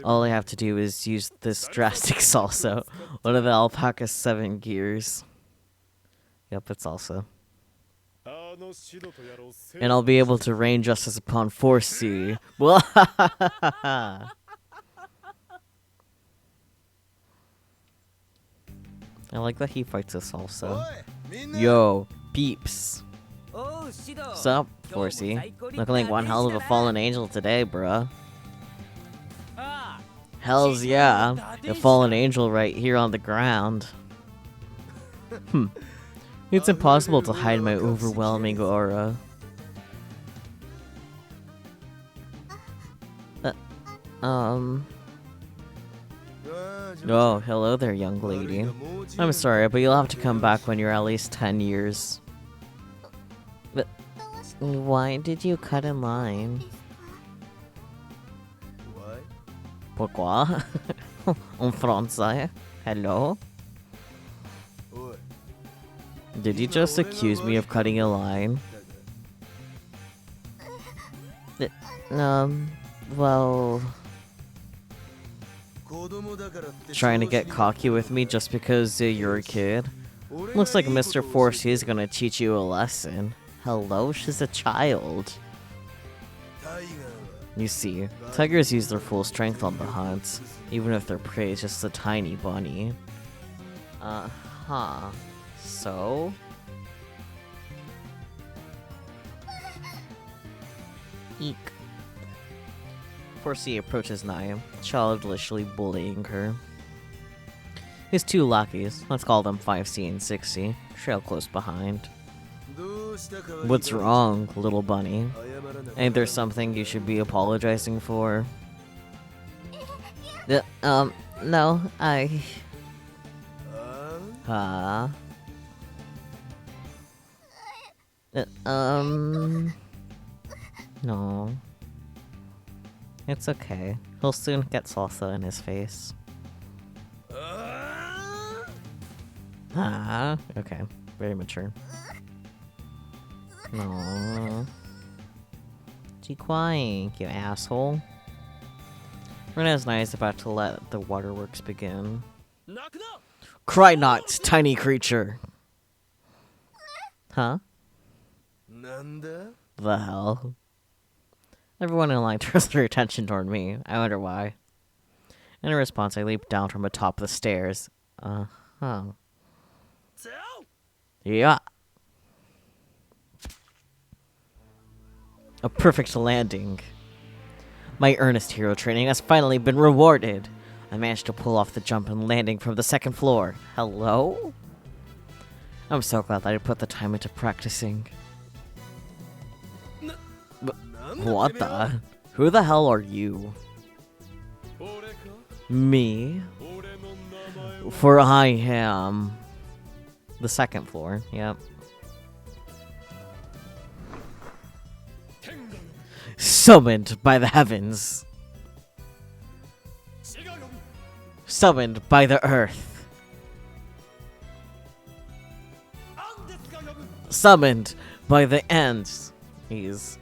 S1: All I have to do is use this drastic salsa, one of the alpaca's 7 gears. Yep, it's salsa. And I'll be able to rain justice upon 4C. I like that he fights us also. Yo, peeps. Sup, 4C? Looking like one hell of a fallen angel today, bruh. Hells yeah, a fallen angel right here on the ground. It's impossible to hide my overwhelming aura. Oh, hello there, young lady. I'm sorry, but you'll have to come back when you're at least 10 years. But why did you cut in line? Pourquoi? En français? Hello? Did you just accuse me of cutting a line? Well... Trying to get cocky with me just because you're a kid? Looks like Mr. 4C is gonna teach you a lesson. Hello? She's a child. You see, tigers use their full strength on the hunt, even if their prey is just a tiny bunny. Uh-huh. So? Eek. 4C approaches Naya, childishly bullying her. His 2 lackeys, let's call them 5C and 6C, trail close behind. What's wrong, little bunny? Ain't there something you should be apologizing for? No, I... Huh? No. It's okay. He'll soon get salsa in his face. Ah, okay. Very mature. No. Be quiet, you asshole. Rena's Naya is about to let the waterworks begin. Cry not, tiny creature! Huh? The hell? Everyone in line turns their attention toward me. I wonder why. In response, I leap down from atop the stairs. Uh-huh. Yeah. A perfect landing. My earnest hero training has finally been rewarded. I managed to pull off the jump and landing from the 2nd floor. Hello? I'm so glad that I put the time into practicing. What the? Who the hell are you? Me? For I am... The 2nd floor, yep. Summoned by the heavens. Summoned by the earth. Summoned by the ends. He's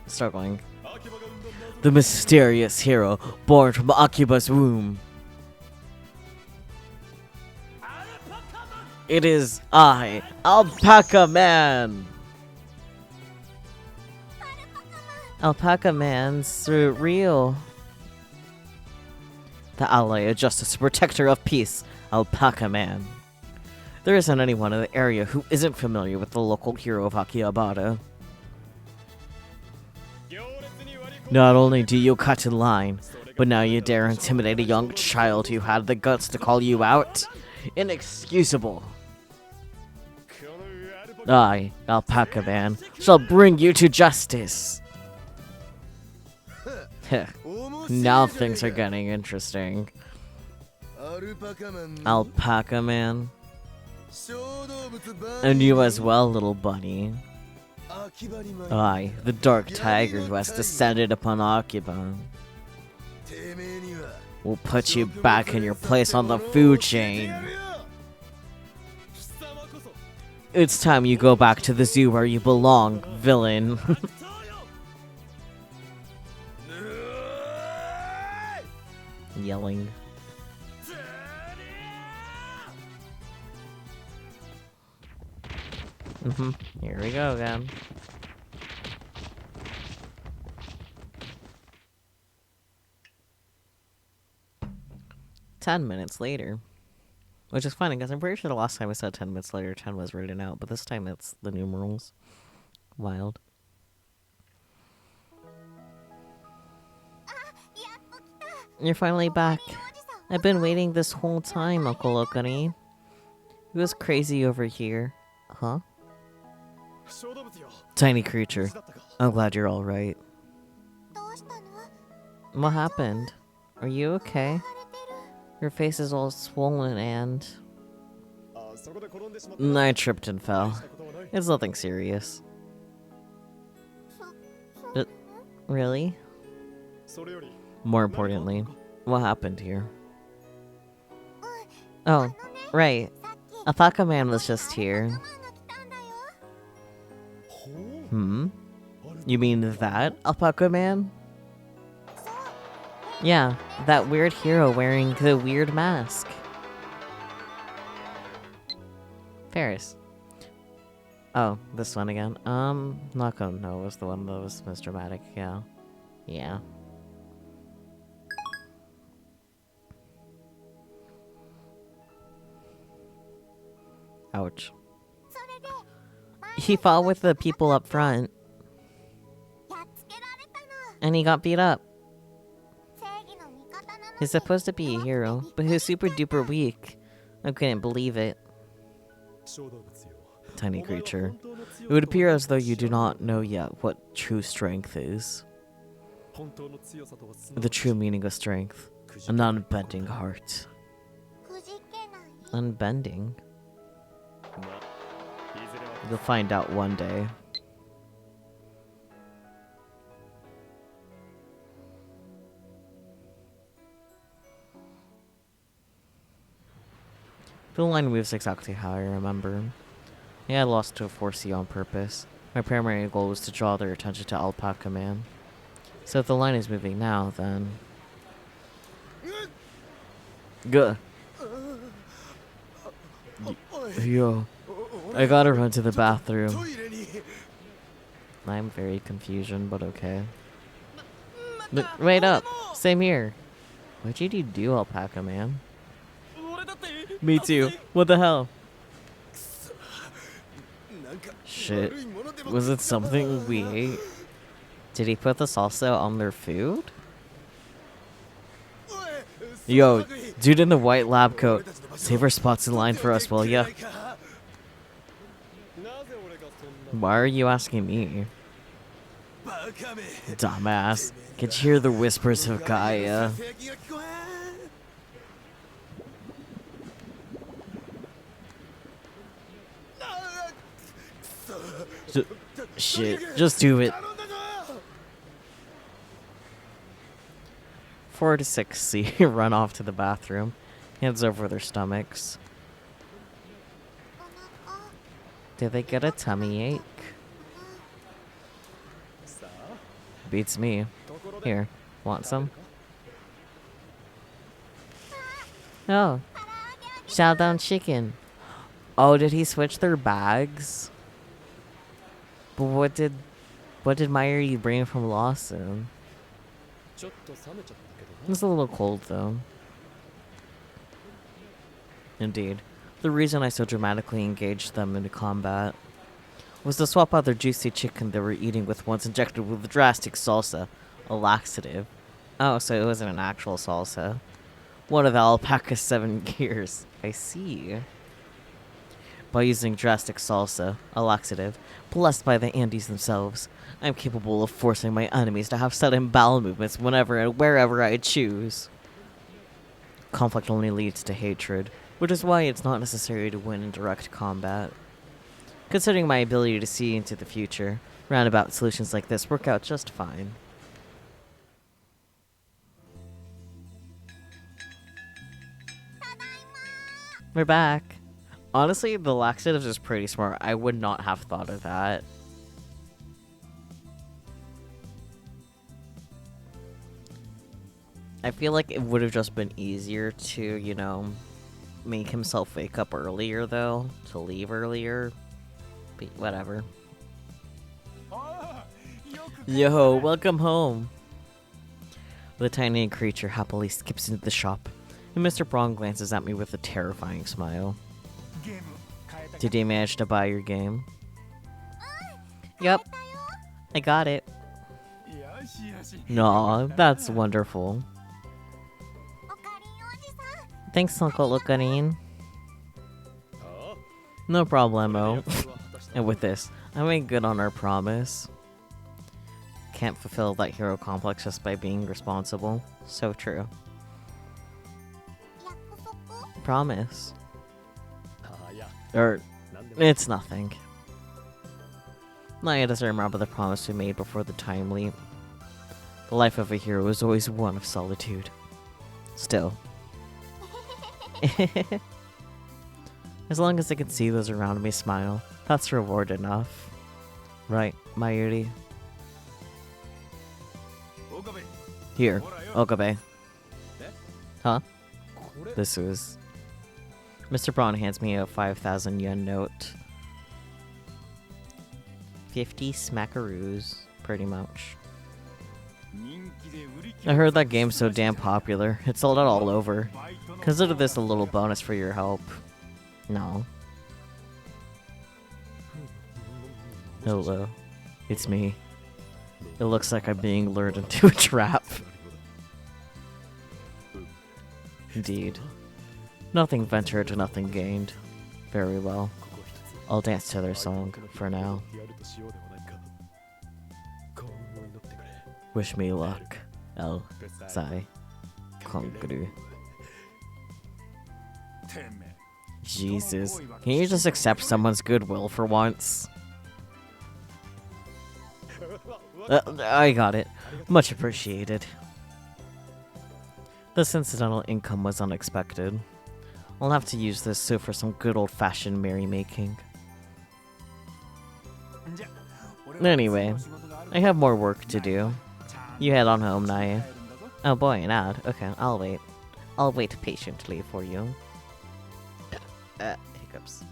S1: struggling. The mysterious hero born from Akiba's womb. It is I, Alpaca Man. Alpaca Man's surreal. The ally of justice, protector of peace, Alpaca Man. There isn't anyone in the area who isn't familiar with the local hero of Akihabara. Not only do you cut in line, but now you dare intimidate a young child who had the guts to call you out? Inexcusable. I, Alpaca Man, shall bring you to justice. Now things are getting interesting. Alpaca man. And you as well, little bunny. Aye, the dark tiger who has descended upon Akiba. We'll put you back in your place on the food chain. It's time you go back to the zoo where you belong, villain. Yelling. Here we go again. "10 minutes later." Which is funny, because I'm pretty sure the last time I said 10 minutes later, 10 was written out, but this time it's the numerals. Wild. You're finally back. I've been waiting this whole time, Uncle Okani. Who is crazy over here? Huh? Tiny creature. I'm glad you're alright. What happened? Are you okay? Your face is all swollen and... I tripped and fell. It's nothing serious. Really? More importantly, what happened here? Oh, right. Alpaca man was just here. You mean that Alpaca man? Yeah, that weird hero wearing the weird mask. Ferris. Oh, this one again. Nako no was the one that was most dramatic, yeah. Yeah. Ouch. He fought with the people up front. And he got beat up. He's supposed to be a hero, but he's super duper weak. I couldn't believe it. Tiny creature. It would appear as though you do not know yet what true strength is. The true meaning of strength. An unbending heart. Unbending? You'll find out one day. The line moves exactly how I remember. Yeah, I lost to a 4C on purpose. My primary goal was to draw their attention to Alpaca Man. So if the line is moving now, then... Good. Yo, I gotta run to the bathroom. I'm very confusion, but okay. Wait up! Same here. What did you do, Alpaca Man? Me too. What the hell? Shit. Was it something we ate? Did he put the salsa on their food? Yo, dude in the white lab coat. Save our spots in line for us, will ya? Why are you asking me? Dumbass. Could you hear the whispers of Gaia? Shit, just do it. 4 to 6C run off to the bathroom, hands over their stomachs. Did they get a tummy ache? Beats me. Here, want some? Oh, shout down chicken. Oh, did he switch their bags? But what did Myri bring from Lawson? It's a little cold though. Indeed. The reason I so dramatically engaged them into combat was to swap out their juicy chicken they were eating with once injected with drastic salsa, a laxative. Oh, so it wasn't an actual salsa. One of the alpaca's 7 gears. I see. By using drastic salsa, a laxative, blessed by the Andes themselves, I'm capable of forcing my enemies to have sudden bowel movements whenever and wherever I choose. Conflict only leads to hatred, which is why it's not necessary to win in direct combat. Considering my ability to see into the future, roundabout solutions like this work out just fine. We're back. Honestly, the laxatives is pretty smart. I would not have thought of that. I feel like it would have just been easier to, you know, make himself wake up earlier, though. To leave earlier. But whatever. Yo, welcome home. The tiny creature happily skips into the shop, and Mr. Braun glances at me with a terrifying smile. Did you manage to buy your game? Yep, I got it. Aw, that's wonderful. Thanks, Uncle Okarin. No problemo. And with this, I made good on our promise. Can't fulfill that hero complex just by being responsible. So true. Promise. It's nothing. Naya doesn't remember the promise we made before the time leap. The life of a hero is always one of solitude. Still. As long as I can see those around me smile, that's reward enough. Right, Mayuri? Here, Okabe. Huh? This was... Mr. Braun hands me a 5,000 yen note. 50 smackaroos, pretty much. I heard that game's so damn popular, it's sold out all over. Consider this a little bonus for your help. No. Hello. It's me. It looks like I'm being lured into a trap. Indeed. Nothing ventured, nothing gained. Very well. I'll dance to their song, for now. Wish me luck. El Zai Kongru. Jesus. Can you just accept someone's goodwill for once? I got it. Much appreciated. This incidental income was unexpected. I'll have to use this for some good old-fashioned merrymaking. Anyway, I have more work to do. You head on home, Naya. Oh boy, an ad. Okay, I'll wait. I'll wait patiently for you. Hiccups.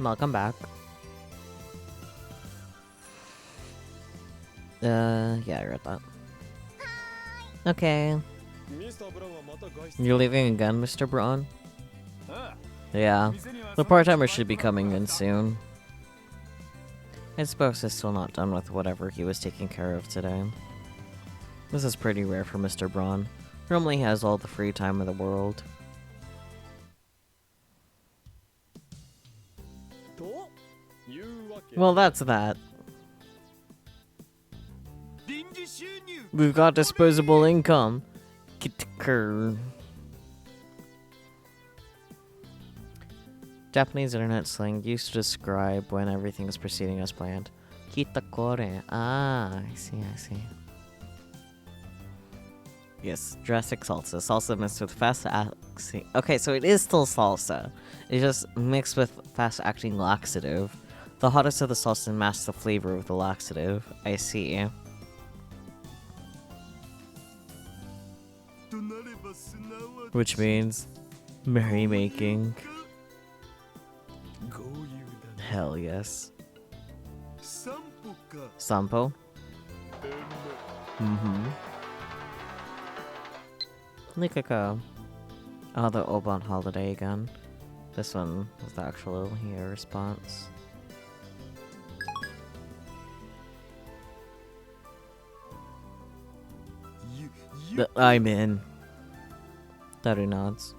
S1: Welcome back. Yeah, I read that. Okay. You're leaving again, Mr. Braun? Yeah. The part-timer should be coming in soon. I suppose he's still not done with whatever he was taking care of today. This is pretty rare for Mr. Braun. Normally he has all the free time in the world. Well, that's that. We've got disposable income. Japanese internet slang used to describe when everything is proceeding as planned. Kitakore. Ah, I see. Yes, drastic salsa. Salsa mixed with fast acting. Okay, so it is still salsa. It's just mixed with fast acting laxative. The hottest of the salsa masks the flavor of the laxative. I see. Which means merrymaking. Hell yes. Sampo? Nikako. Oh, the Oban holiday again. This one was the actual here response. I'm in. Daru nods.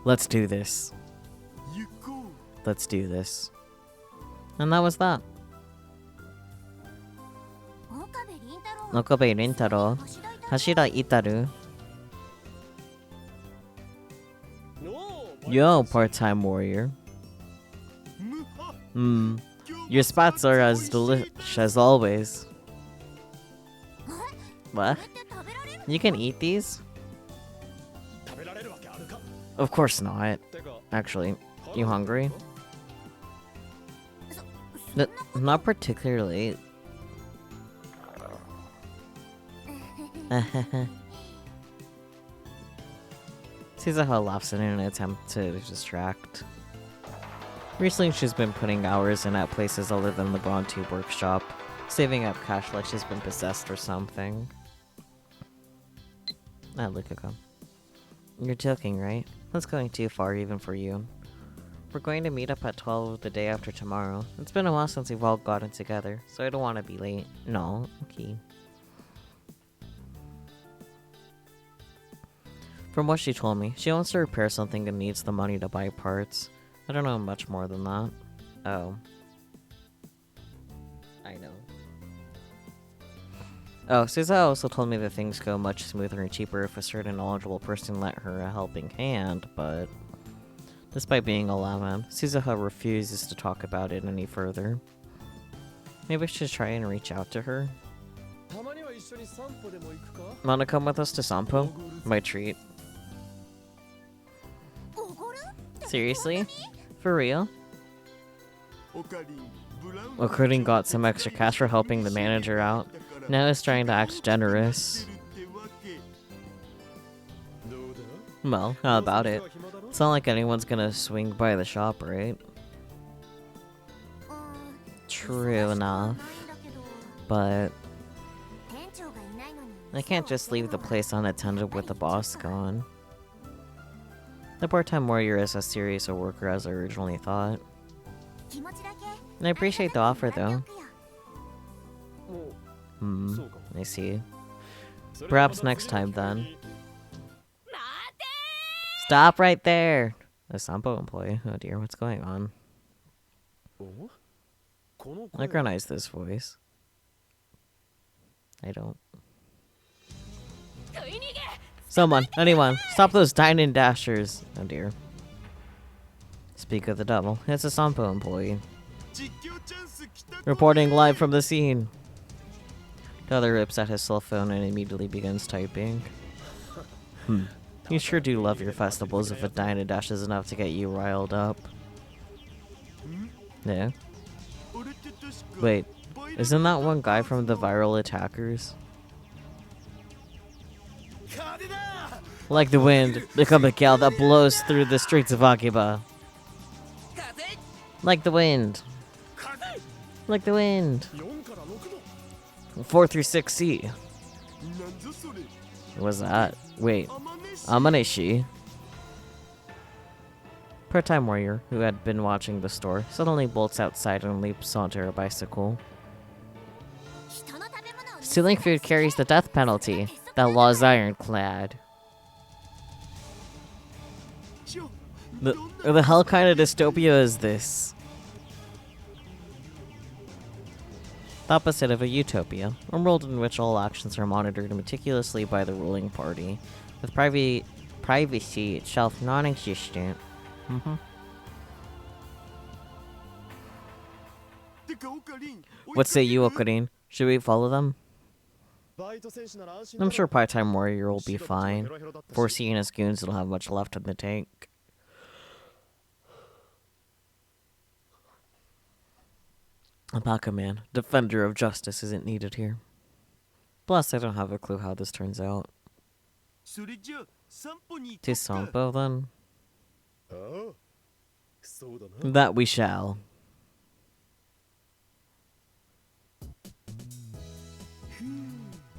S1: Let's do this. Let's do this. And that was that. Okabe Rintaro. Hashira Itaru. Yo, part-time warrior. Your spots are as delish as always. What? You can eat these? Of course not. Actually, you hungry? Not particularly. Suzuha laughs in an attempt to distract. Recently, she's been putting hours in at places other than the Braun Tube workshop, saving up cash like she's been possessed or something. Ah, Lukako. You're joking, right? That's going too far even for you. We're going to meet up at 12 the day after tomorrow. It's been a while since we've all gotten together, so I don't want to be late. No, okay. From what she told me, she wants to repair something and needs the money to buy parts. I don't know much more than that. Oh. I know. Oh, Suzuha also told me that things go much smoother and cheaper if a certain knowledgeable person lent her a helping hand, but... Despite being a layman, Suzuha refuses to talk about it any further. Maybe I should try and reach out to her. Wanna come with us to Sampo? My treat. Seriously? For real? Okurin got some extra cash for helping the manager out. Now he's trying to act generous. Well, how about it? It's not like anyone's gonna swing by the shop, right? True enough. But... I can't just leave the place unattended with the boss gone. The part-time warrior is as serious a worker as I originally thought. I appreciate the offer, though. I see. Perhaps next time, then. Stop right there! A Sampo employee. Oh dear, what's going on? I recognize this voice. I don't. Someone, anyone, stop those dine-in dashers! Oh dear. Speak of the devil, it's a Sampo employee. Reporting live from the scene. The other rips at his cell phone and immediately begins typing. You sure do love your festivals if a dine-in dash is enough to get you riled up. Yeah. Wait, isn't that one guy from the Viral Attackers? Like the wind, become a gale that blows through the streets of Akiba. Like the wind. Like the wind. 4 through 6C. What was that? Wait. Amaneshi? Part-time warrior, who had been watching the store, suddenly bolts outside and leaps onto her bicycle. Stealing food carries the death penalty. That law is ironclad. The hell kind of dystopia is this? The opposite of a utopia, a world in which all actions are monitored meticulously by the ruling party, with privacy itself non-existent. What say you, Okarin? Should we follow them? I'm sure part-time warrior will be fine. Foreseeing his goons don't have much left in the tank. Alpaca man, defender of justice isn't needed here. Plus, I don't have a clue how this turns out. To Sampo, then? That we shall.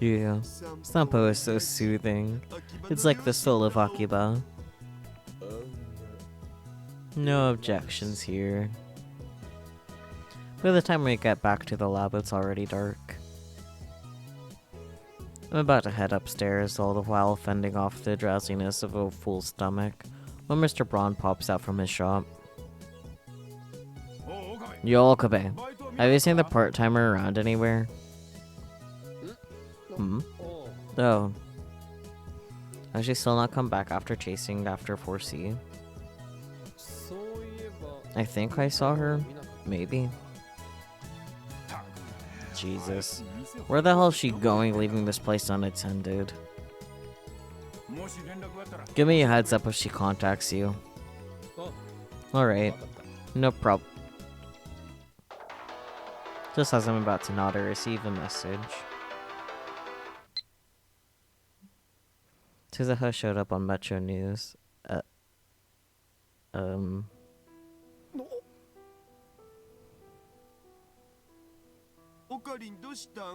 S1: Yeah, Sampo is so soothing. It's like the soul of Akiba. No objections here. By the time we get back to the lab, it's already dark. I'm about to head upstairs, all the while fending off the drowsiness of a full stomach, when Mr. Braun pops out from his shop. Yo, Okabe, have you seen the part-timer around anywhere? Oh. Has she still not come back after chasing after 4C? I think I saw her. Maybe. Jesus. Where the hell is she going, leaving this place unattended? Give me a heads up if she contacts you. Alright. No problem. Just as I'm about to nod, I receive a message. Suzuha showed up on Metro News.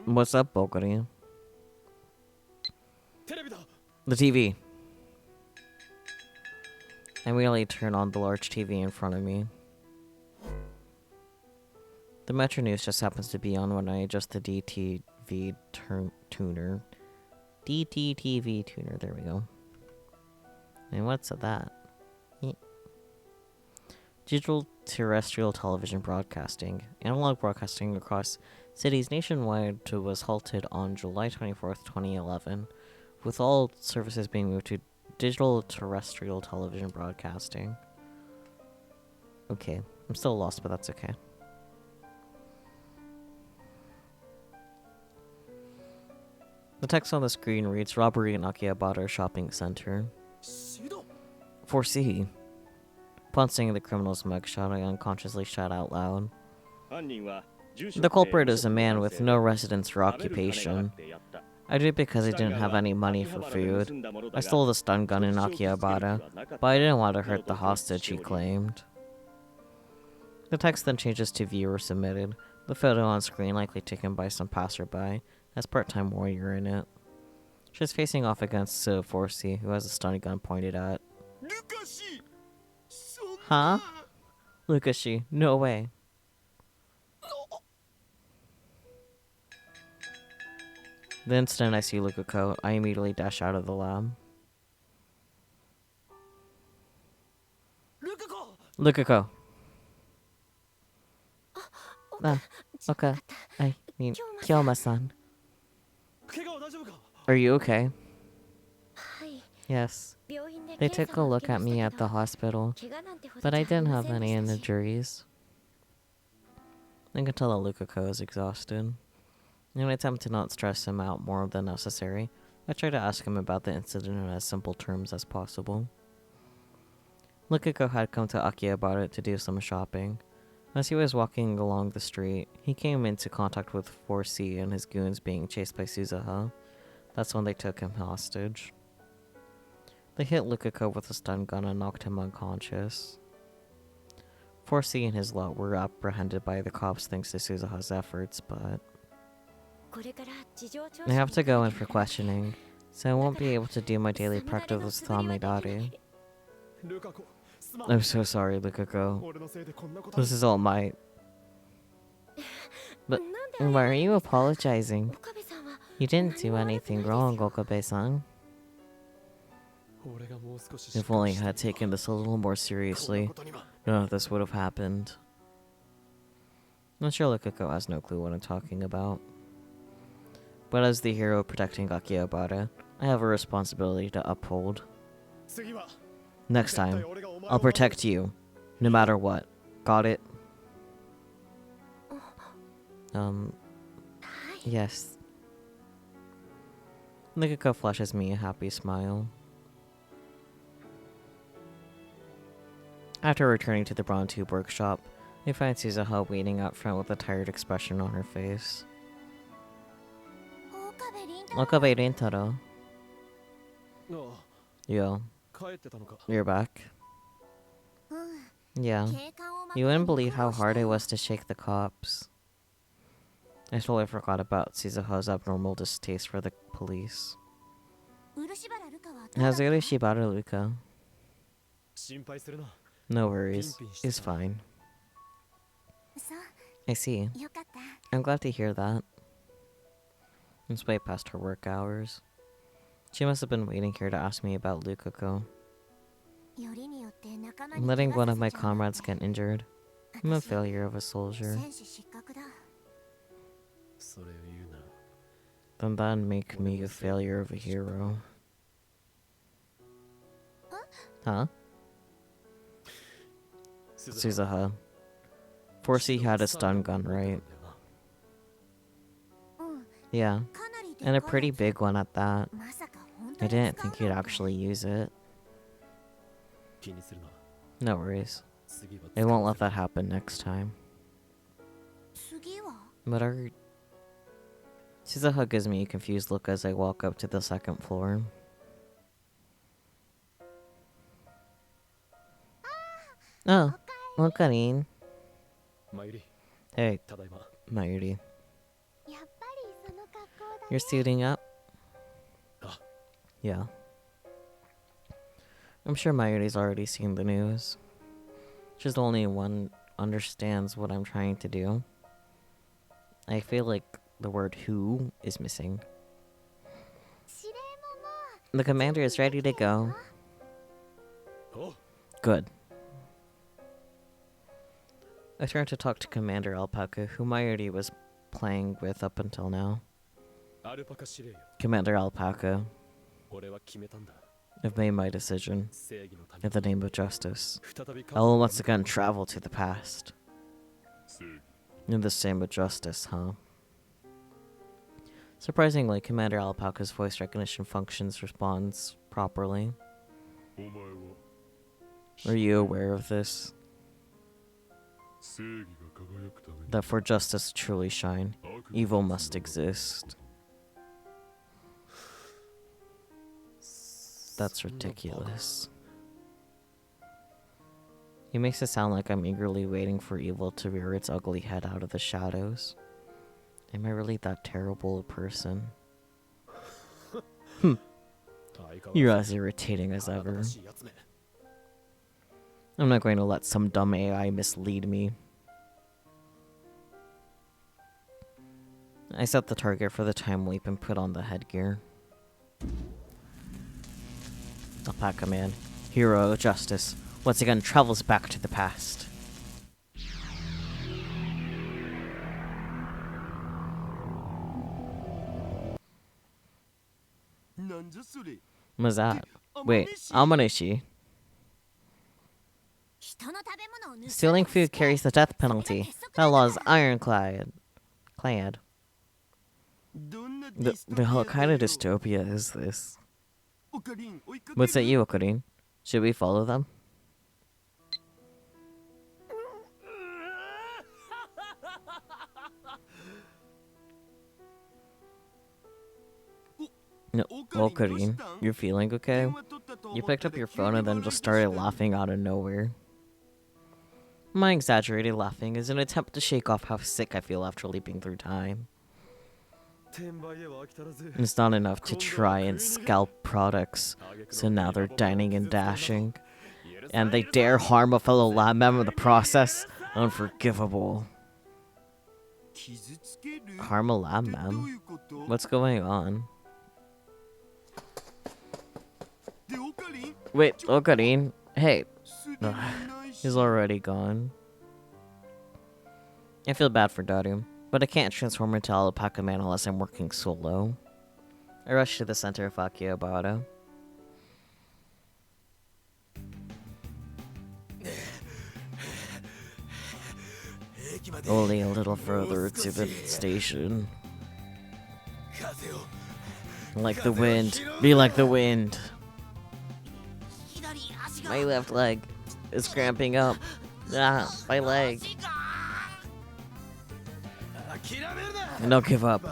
S1: What's up, Okarin? The TV. I immediately turn on the large TV in front of me. The Metro News just happens to be on when I adjust the DTV tuner. DTTV tuner, there we go. And what's that? Digital terrestrial television broadcasting. Analog broadcasting across cities nationwide was halted on July 24th, 2011, with all services being moved to digital terrestrial television broadcasting. Okay, I'm still lost, but that's okay. The text on the screen reads, "Robbery in Akihabara Shopping Center." 4C. Upon seeing the criminal's mugshot, I unconsciously shout out loud. The culprit is a man with no residence or occupation. I did it because I didn't have any money for food. I stole the stun gun in Akihabara, but I didn't want to hurt the hostage, he claimed. The text then changes to viewer submitted. The photo on screen likely taken by some passerby, has part-time warrior in it. She's facing off against 4C, who has a stun gun pointed at. Huh? Lukashi, no way. The instant I see Lukako, I immediately dash out of the lab. Lukako! Ah, okay. I mean, Kyoma-san. Are you okay? Yes. They took a look at me at the hospital, but I didn't have any injuries. I can tell that Lukako is exhausted. In an attempt to not stress him out more than necessary, I try to ask him about the incident in as simple terms as possible. Lukako had come to Akihabara to do some shopping. As he was walking along the street, he came into contact with 4C and his goons being chased by Suzuha. That's when they took him hostage. They hit Lukako with a stun gun and knocked him unconscious. 4C and his lot were apprehended by the cops thanks to Suzuha's efforts, but they have to go in for questioning, so I won't be able to do my daily practice with Tamidari. I'm so sorry, Lukako. This is all my... But why are you apologizing? You didn't do anything wrong, Okabe-san. If only I had taken this a little more seriously, none of this would have happened. I'm sure Lukako has no clue what I'm talking about. But as the hero protecting Akihabara, I have a responsibility to uphold. Next time, I'll protect you, no matter what. Got it? Yes. Lukako flashes me a happy smile. After returning to the Braun Tube workshop, I find Suzuha waiting out front with a tired expression on her face. Okabe Rintaro. Yo. You're back. Yeah. You wouldn't believe how hard it was to shake the cops. I totally forgot about Suzuha's abnormal distaste for the police. How's the other Shibata Luka? No worries. It's fine. I see. I'm glad to hear that. It's way past her work hours. She must have been waiting here to ask me about Lukako. Letting one of my comrades get injured. I'm a failure of a soldier. Then that'd make me a failure of a hero. Huh? Suzuha. 4C had a stun gun, right? Yeah. And a pretty big one at that. I didn't think he'd actually use it. No worries. I won't let that happen next time. But our... Suzuha gives me a confused look as I walk up to the second floor. Oh, Okarin. Hey, Mayuri. You're suiting up? Yeah. I'm sure Mayuri's already seen the news. She's the only one understands what I'm trying to do. I feel like the word who is missing. The commander is ready to go. Good. I turned to talk to Commander Alpaca, who Mayuri was playing with up until now. Commander Alpaca, I've made my decision. In the name of justice, I will once again travel to the past. In the name of justice, huh? Surprisingly, Commander Alpaca's voice recognition functions responds properly. Are you aware of this? That for justice to truly shine, evil must exist. That's ridiculous. He makes it sound like I'm eagerly waiting for evil to rear its ugly head out of the shadows. Am I really that terrible a person? You're as irritating as ever. I'm not going to let some dumb AI mislead me. I set the target for the time leap and put on the headgear. Alpaca Man, hero of justice, once again travels back to the past. What's that? Wait, Amanishi. Stealing food carries the death penalty. That law is ironclad. The hell kind of dystopia is this? What's at you, Okarin? Should we follow them? No, Okarin, you're feeling okay? You picked up your phone and then just started laughing out of nowhere. My exaggerated laughing is an attempt to shake off how sick I feel after leaping through time. It's not enough to try and scalp products, so now they're dining and dashing. And they dare harm a fellow lab member in the process? Unforgivable. Harm a lab mem? What's going on? Wait, Okarin? Hey. Ugh, he's already gone. I feel bad for Daru, but I can't transform into Alpaca Man unless I'm working solo. I rush to the center of Akihabara. Only a little further to the station. Like the wind. Be like the wind. My left leg is cramping up. Ah, my leg. Don't give up.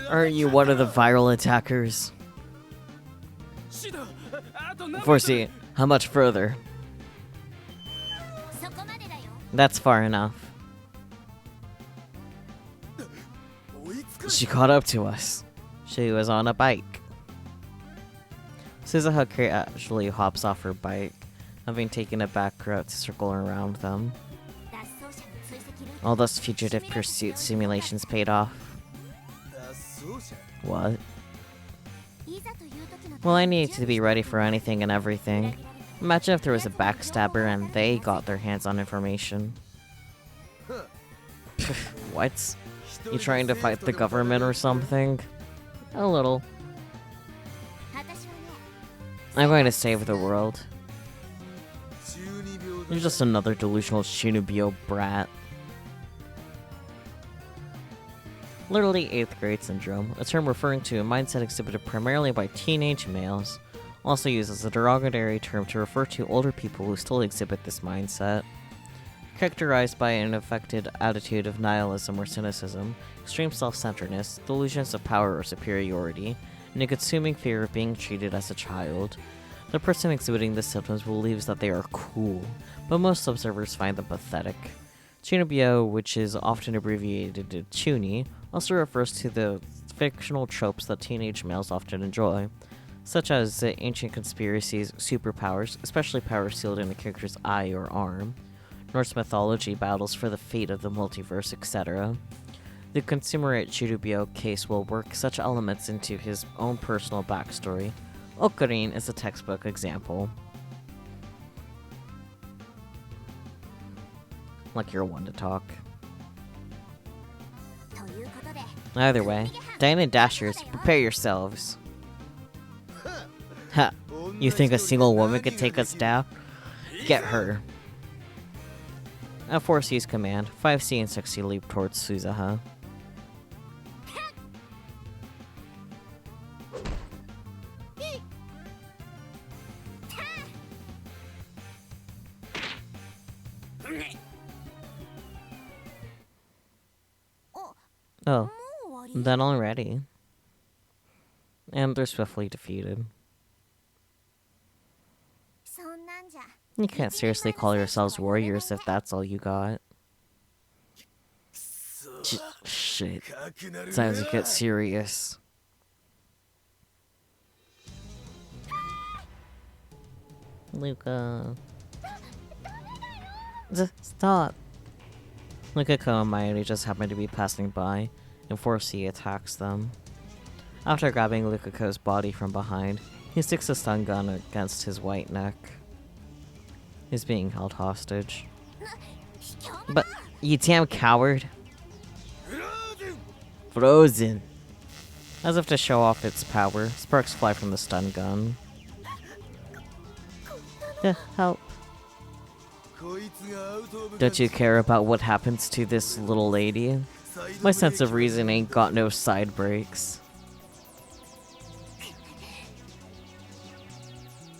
S1: Aren't you one of the viral attackers? Foresee, how much further? That's far enough. She caught up to us. She was on a bike. Suzuha casually hops off her bike, having taken a back route to circle around them. All those fugitive pursuit simulations paid off. What? Well, I needed to be ready for anything and everything. Imagine if there was a backstabber and they got their hands on information. What? You trying to fight the government or something? A little. I'm going to save the world. You're just another delusional Shinobio brat. Literally 8th grade syndrome, a term referring to a mindset exhibited primarily by teenage males, also used as a derogatory term to refer to older people who still exhibit this mindset. Characterized by an affected attitude of nihilism or cynicism, extreme self-centeredness, delusions of power or superiority, and a consuming fear of being treated as a child. The person exhibiting the symptoms believes that they are cool, but most observers find them pathetic. Chunibyo, which is often abbreviated to Chuni, also refers to the fictional tropes that teenage males often enjoy, such as the ancient conspiracies, superpowers, especially powers sealed in a character's eye or arm, Norse mythology battles for the fate of the multiverse, etc. The consumer at Chirubyo case will work such elements into his own personal backstory. Okarin is a textbook example. Like you're one to talk. Either way, Diane and Dashers, prepare yourselves. Ha! You think a single woman could take us down? Get her. At 4C's command, 5C and 6C leap towards Suzuha. Oh, then already. And they're swiftly defeated. You can't seriously call yourselves warriors if that's all you got. Shit. Time to get serious. Luca. Stop. Lukako and Mayuri just happen to be passing by, and 4C attacks them. After grabbing Lukako's body from behind, he sticks a stun gun against his white neck. He's being held hostage. But, you damn coward! Frozen! As if to show off its power, sparks fly from the stun gun. Help. Don't you care about what happens to this little lady? My sense of reason ain't got no side brakes.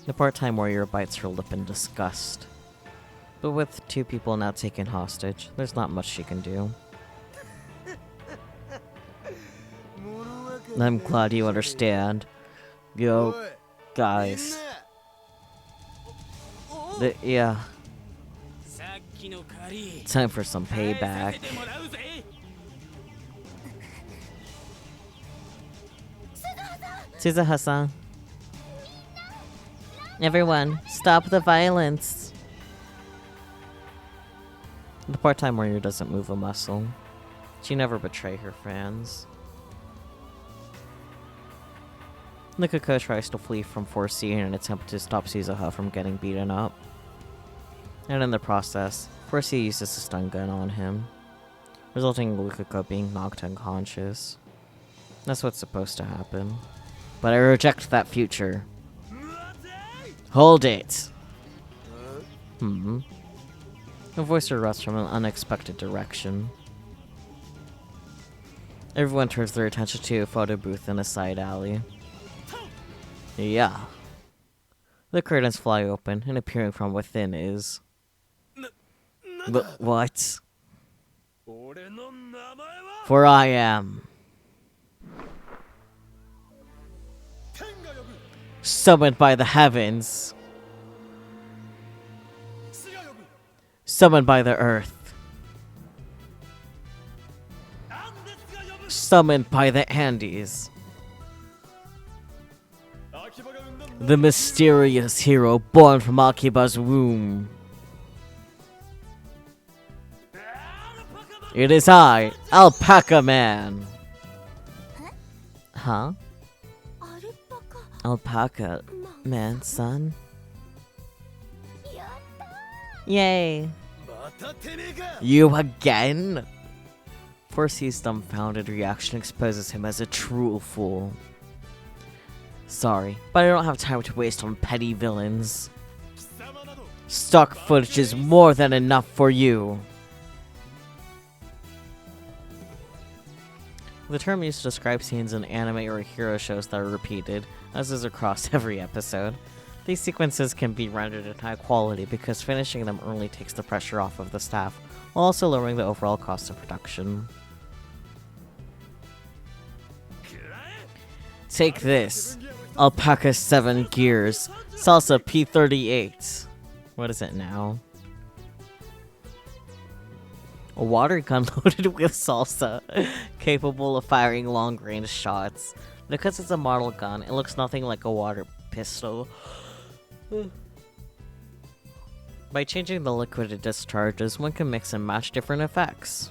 S1: The part-time warrior bites her lip in disgust. But with 2 people now taken hostage, there's not much she can do. I'm glad you understand. Yo, guys. Yeah. Time for some payback. Suzuha-san. Everyone, stop the violence. The part-time warrior doesn't move a muscle. She never betray her fans. Nikoko tries to flee from 4C in an attempt to stop Suzuha from getting beaten up. And in the process, 4C uses a stun gun on him, resulting in Nikoko being knocked unconscious. That's what's supposed to happen. But I reject that future. Hold it! A voice erupts from an unexpected direction. Everyone turns their attention to a photo booth in a side alley. Yeah. The curtains fly open, and appearing from within is... What? For I am... summoned by the heavens. Summoned by the earth. Summoned by the Andes. The mysterious hero born from Akiba's womb. It is I, Alpaca Man. Huh? Alpaca Man, son? Yay! You again? 4C's dumbfounded reaction exposes him as a true fool. Sorry, but I don't have time to waste on petty villains. Stock footage is more than enough for you. The term used to describe scenes in anime or hero shows that are repeated, as is across every episode. These sequences can be rendered in high quality because finishing them early takes the pressure off of the staff, while also lowering the overall cost of production. Take this. Alpaca 7 Gears. Salsa P38. What is it now? A water gun loaded with salsa, capable of firing long-range shots. Because it's a model gun, it looks nothing like a water pistol. By changing the liquid it discharges, one can mix and match different effects.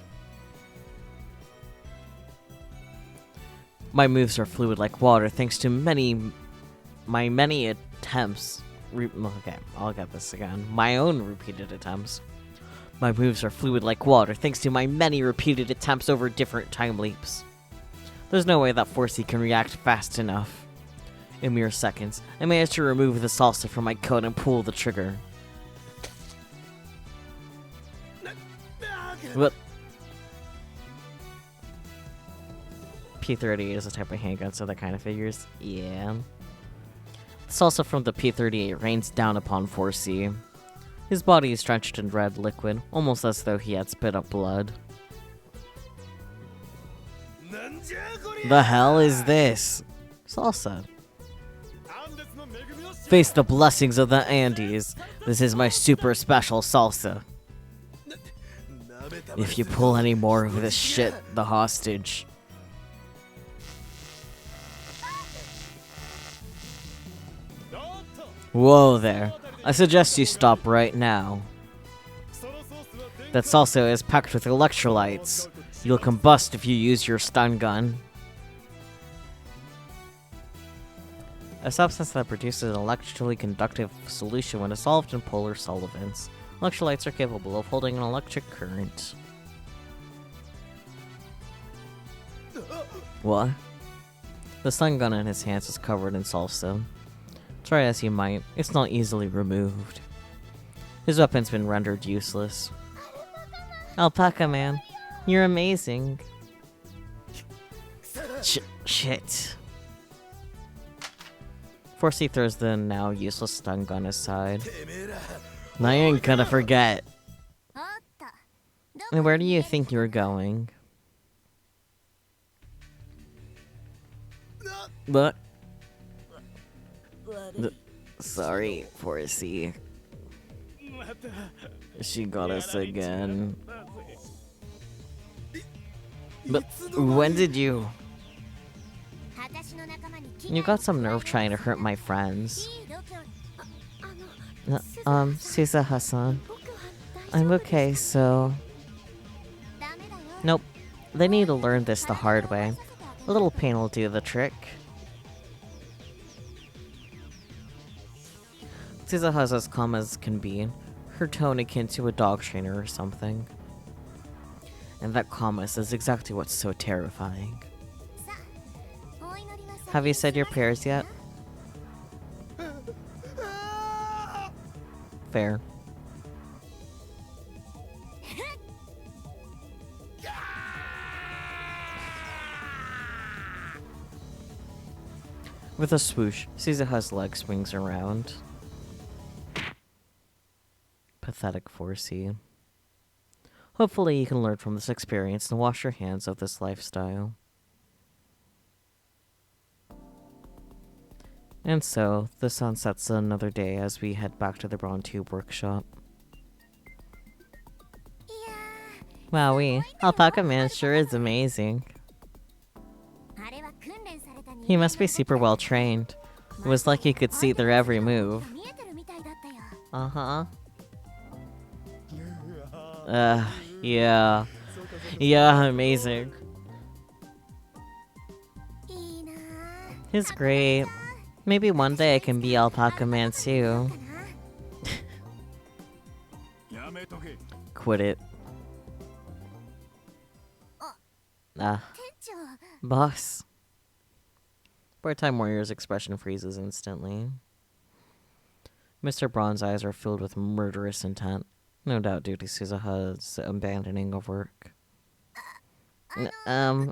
S1: My moves are fluid like water thanks to my many attempts. Okay, I'll get this again. My own repeated attempts. My moves are fluid like water thanks to my many repeated attempts over different time leaps. There's no way that 4C can react fast enough. In mere seconds, I managed to remove the salsa from my coat and pull the trigger. What? P38 is a type of handgun, so that kind of figures. Yeah. The salsa from the P38 rains down upon 4C. His body is drenched in red liquid, almost as though he had spit up blood. The hell is this? Salsa. Face the blessings of the Andes. This is my super special salsa. If you pull any more of this shit, the hostage. Whoa there. I suggest you stop right now. That salsa is packed with electrolytes. You'll combust if you use your stun gun. A substance that produces an electrically conductive solution when dissolved in polar solvents. Electrolytes are capable of holding an electric current. What? The stun gun in his hands is covered in salsa. Try as he might, it's not easily removed. His weapon's been rendered useless. Alpaca Man, you're amazing. Shit. 4C throws the now useless stun gun aside. I ain't gonna forget. And where do you think you're going? What? Sorry, 4C. She got us again. But when did you... You got some nerve trying to hurt my friends. Susaha-san. I'm okay, so... Nope. They need to learn this the hard way. A little pain will do the trick. Susaha's as calm as can be, her tone akin to a dog trainer or something. And that calmness is exactly what's so terrifying. Have you said your prayers yet? Fair. With a swoosh, Susaha's leg swings around. Pathetic 4C. Hopefully you can learn from this experience and wash your hands of this lifestyle. And so, the sun sets another day as we head back to the Brawn Tube workshop. Wowee, Alpaca Man sure is amazing. He must be super well trained. It was like you could see their every move. Uh-huh. Yeah. Yeah, amazing. He's great. Maybe one day I can be Alpaca Man too. Quit it. Boss. Part-time warrior's expression freezes instantly. Mr. Braun's eyes are filled with murderous intent, no doubt due to Susaha's abandoning of work. I'm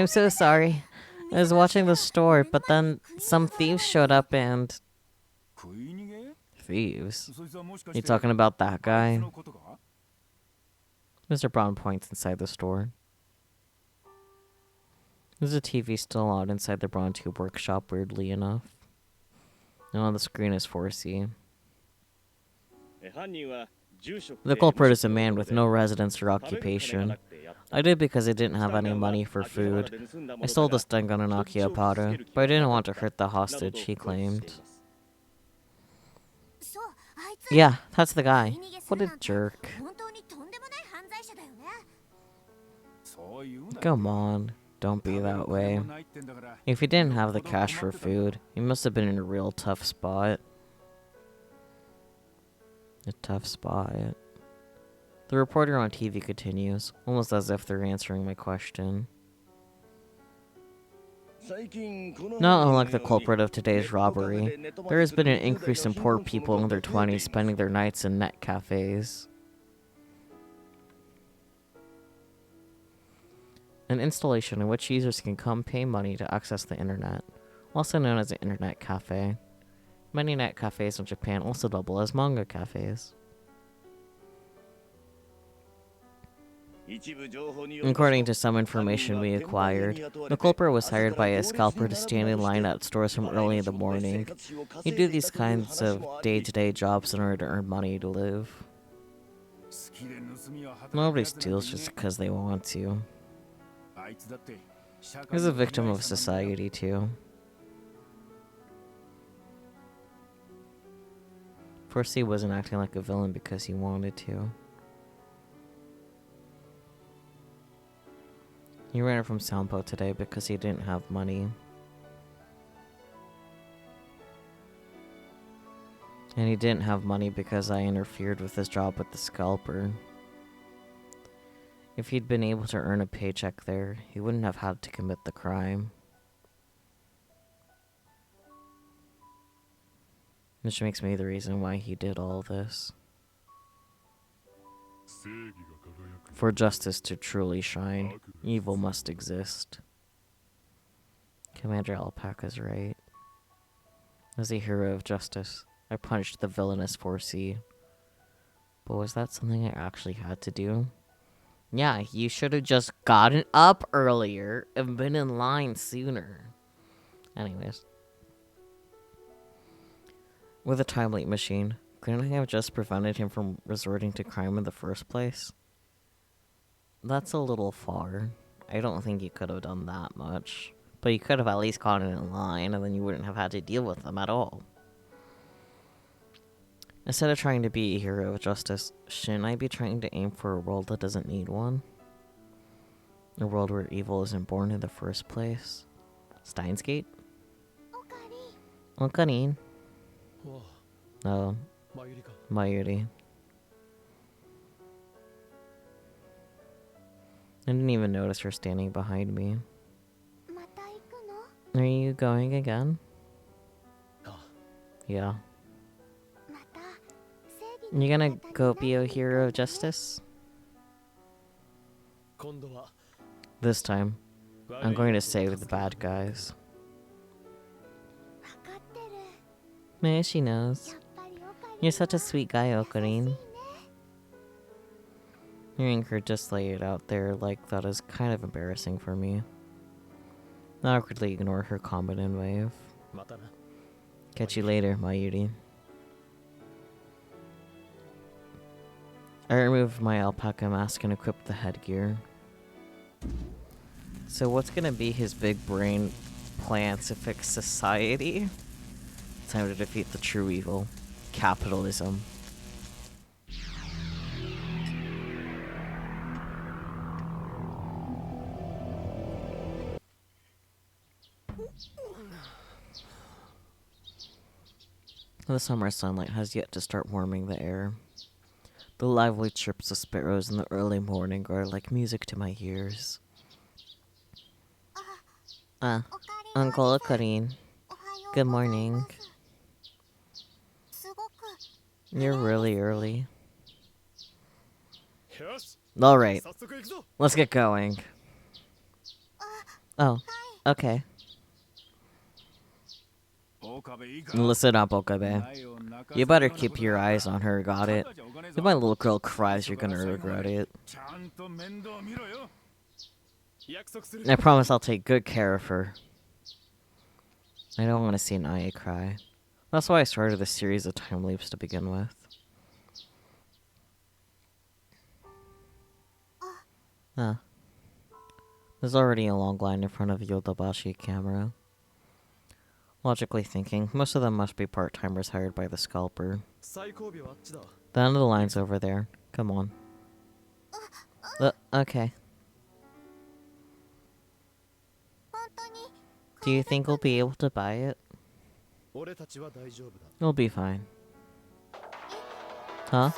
S1: so sorry. I was watching the store, but then some thieves showed up and... Thieves? You talking about that guy? Mr. Braun points inside the store. There's a TV still on inside the Brawn Tube workshop, weirdly enough. And on the screen is 4C. The culprit is a man with no residence or occupation. I did because I didn't have any money for food. I stole the stun gun and Akihabara, but I didn't want to hurt the hostage, he claimed. Yeah, that's the guy. What a jerk. Come on. Don't be that way. If he didn't have the cash for food, he must have been in a real tough spot. A tough spot. The reporter on TV continues, almost as if they're answering my question. Not unlike the culprit of today's robbery, there has been an increase in poor people in their 20s spending their nights in net cafes. An installation in which users can come pay money to access the internet, also known as an internet cafe. Many net cafes in Japan also double as manga cafes. According to some information we acquired, the culprit was hired by a scalper to stand in line at stores from early in the morning. He'd do these kinds of day-to-day jobs in order to earn money to live. Nobody steals just because they want to. He's a victim of society, too. 4C wasn't acting like a villain because he wanted to. He ran it from Sampo today because he didn't have money. And he didn't have money because I interfered with his job with the scalper. If he'd been able to earn a paycheck there, he wouldn't have had to commit the crime. Which makes me the reason why he did all this. For justice to truly shine, evil must exist. Commander Alpaca's right. As a hero of justice, I punished the villainous 4C. But was that something I actually had to do? Yeah, you should have just gotten up earlier and been in line sooner. Anyways. With a time leap machine, couldn't I have just prevented him from resorting to crime in the first place? That's a little far. I don't think you could have done that much. But you could have at least gotten it in line, and then you wouldn't have had to deal with them at all. Instead of trying to be a hero of justice, shouldn't I be trying to aim for a world that doesn't need one? A world where evil isn't born in the first place? Steins Gate? Okarin. Oh, Mayuri. I didn't even notice her standing behind me. Are you going again? Yeah. You gonna go be a hero of justice? This time, I'm going to save the bad guys. Man, she knows. You're such a sweet guy, Okarin. Hearing her just lay it out there like that is kind of embarrassing for me. I awkwardly ignore her comment and wave. Catch you later, Mayuri. I removed my alpaca mask and equipped the headgear. So what's gonna be his big brain plan to fix society? Time to defeat the true evil. Capitalism. The summer sunlight has yet to start warming the air. The lively chirps of sparrows in the early morning are like music to my ears. Uncle Okarin. Good morning. You're really early. Alright, let's get going. Oh, okay. Listen up, Okabe. You better keep your eyes on her, got it? If my little girl cries, you're gonna regret it. I promise I'll take good care of her. I don't want to see Nae cry. That's why I started this series of time leaps to begin with. There's already a long line in front of the Yodobashi camera. Logically thinking, most of them must be part-timers hired by the scalper. The end of the line's over there. Come on. Okay. Do you think we'll be able to buy it? We'll be fine. Huh?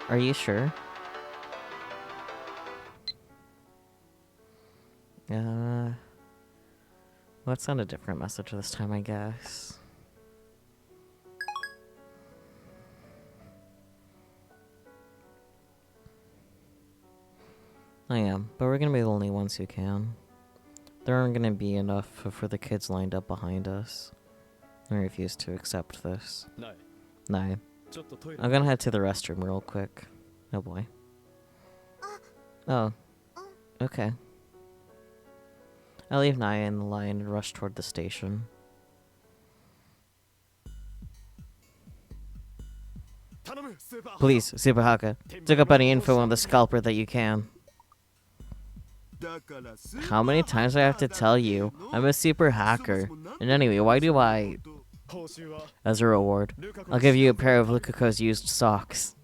S1: Are you sure? Let's send a different message this time, I guess. I am, but we're gonna be the only ones who can. There aren't gonna be enough for the kids lined up behind us. I refuse to accept this. No. I'm gonna head to the restroom real quick. Oh boy. Oh. Okay. I leave Naya in the line and rush toward the station. Please, Super Haka, dig up any info on the scalper that you can. How many times do I have to tell you? I'm a super hacker. And anyway, why do I... As a reward, I'll give you a pair of Lukako's used socks.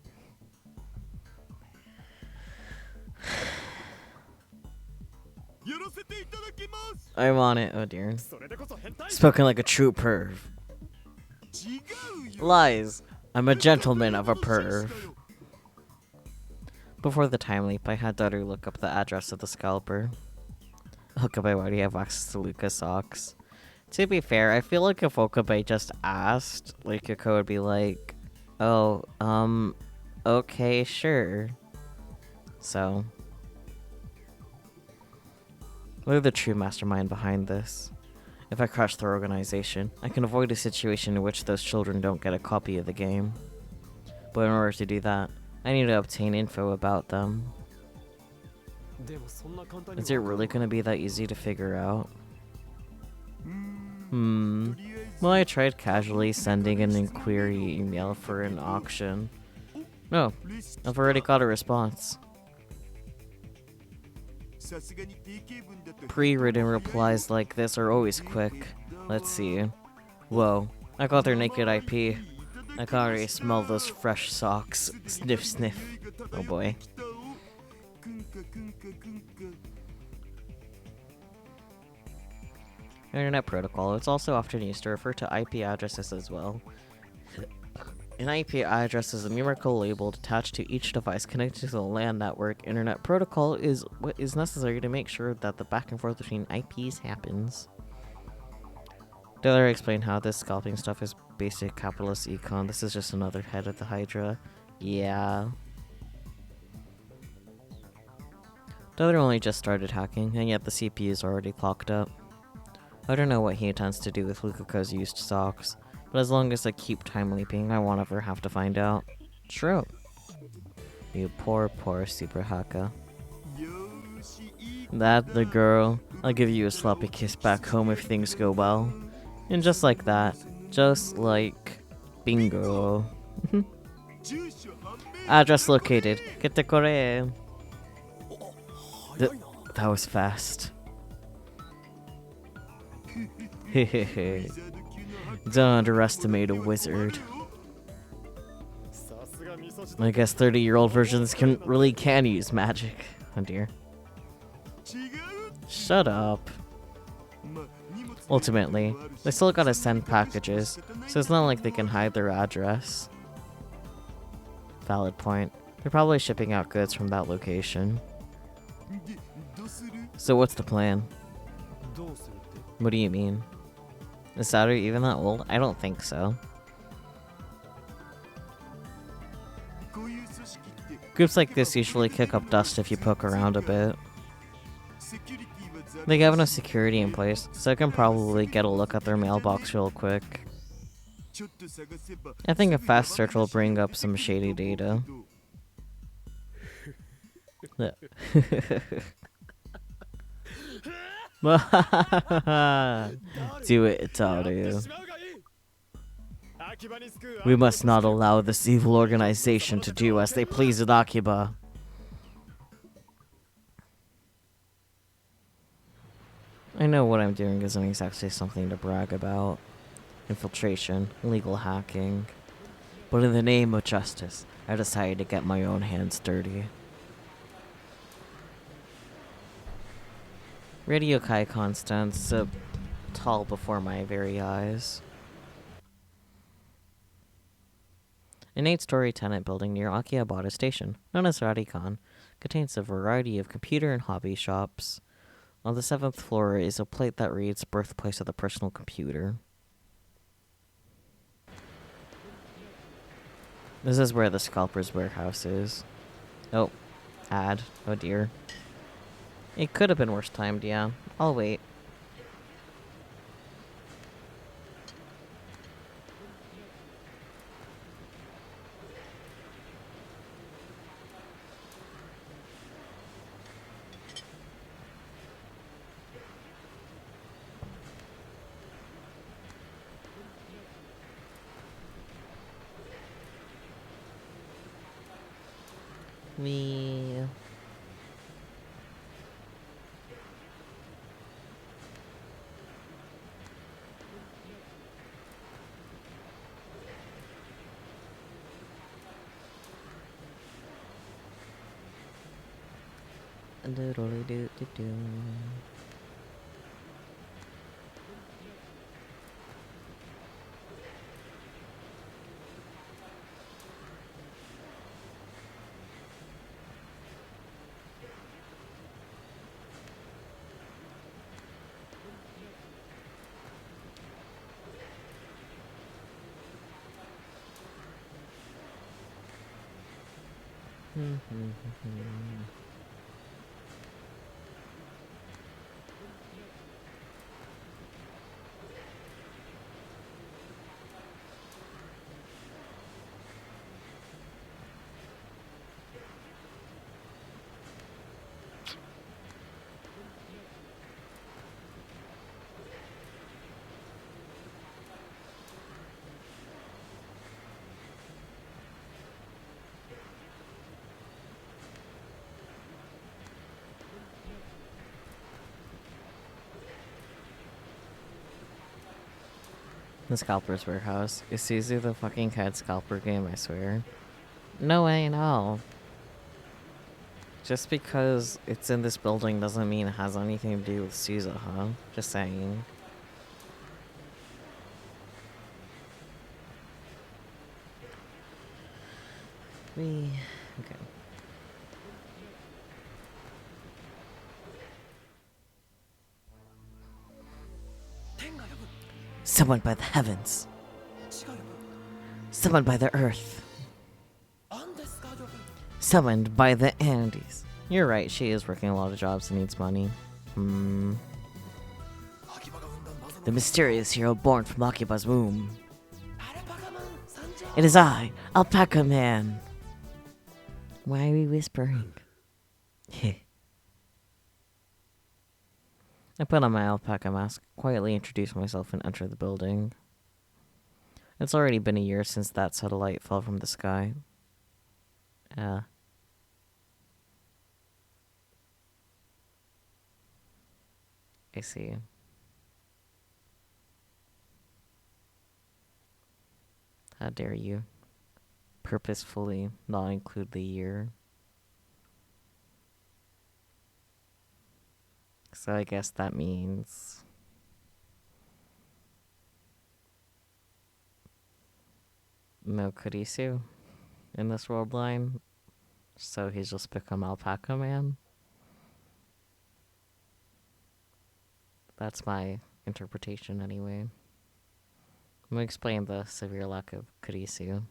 S1: I'm on it, oh dear. Spoken like a true perv. Lies. I'm a gentleman of a perv. Before the time leap, I had Daughter look up the address of the scalper. Okabe, why do you have access to Luka's socks? To be fair, I feel like if Okabe just asked, Yukiko would be like, oh, okay, sure. So, we're the true mastermind behind this. If I crush their organization, I can avoid a situation in which those children don't get a copy of the game. But in order to do that, I need to obtain info about them. Is it really going to be that easy to figure out? Well, I tried casually sending an inquiry email for an auction. No, I've already got a response. Pre-written replies like this are always quick. Let's see. Whoa, I got their naked IP. I can already smell those fresh socks. Sniff, sniff. Oh boy. Internet protocol. It's also often used to refer to IP addresses as well. An IP address is a numerical label attached to each device connected to the LAN network. Internet protocol is what is necessary to make sure that the back and forth between IPs happens. Did I explain how this scalping stuff is basic capitalist econ? This is just another head of the Hydra. Yeah. Dother only just started hacking, and yet the CPU is already clocked up. I don't know what he intends to do with Lukaku's used socks, but as long as I keep time leaping, I won't ever have to find out. True. You poor, poor super hacker. That the girl. I'll give you a sloppy kiss back home if things go well. And just like that. Just like... bingo. Address located. Get the Korea. That was fast. Hehehe. Don't underestimate a wizard. I guess 30-year-old versions can use magic. Oh dear. Shut up. Ultimately, they still gotta send packages, so it's not like they can hide their address. Valid point. They're probably shipping out goods from that location. So what's the plan? What do you mean? Is Saturday even that old? I don't think so. Groups like this usually kick up dust if you poke around a bit. They have enough security in place, so I can probably get a look at their mailbox real quick. I think a fast search will bring up some shady data. Do it, Taru. We must not allow this evil organization to do as they please at Akiba. I know what I'm doing isn't exactly something to brag about. Infiltration, illegal hacking. But in the name of justice, I decided to get my own hands dirty. Radio Kaikon stands tall before my very eyes. An 8-story tenant building near Akihabara Station, known as Radicon, contains a variety of computer and hobby shops. On the 7th floor is a plate that reads Birthplace of the Personal Computer. This is where the scalper's warehouse is. Oh, ad. Oh dear. It could have been worse timed, yeah. I'll wait. Me. Do. The Scalper's warehouse. Is Suzu the fucking head scalper game, I swear. No way, no. Just because it's in this building doesn't mean it has anything to do with Suzu, huh? Just saying. Okay. Summoned by the heavens. Summoned by the earth. Summoned by the Andes. You're right, she is working a lot of jobs and needs money. The mysterious hero born from Akiba's womb. It is I, Alpaca Man. Why are we whispering? I put on my alpaca mask, quietly introduced myself, and entered the building. It's already been a year since that satellite fell from the sky. I see. How dare you purposefully not include the year? So I guess that means no Kurisu in this world line. So he's just become Alpaca Man. That's my interpretation anyway. I'm gonna explain the severe lack of Kurisu.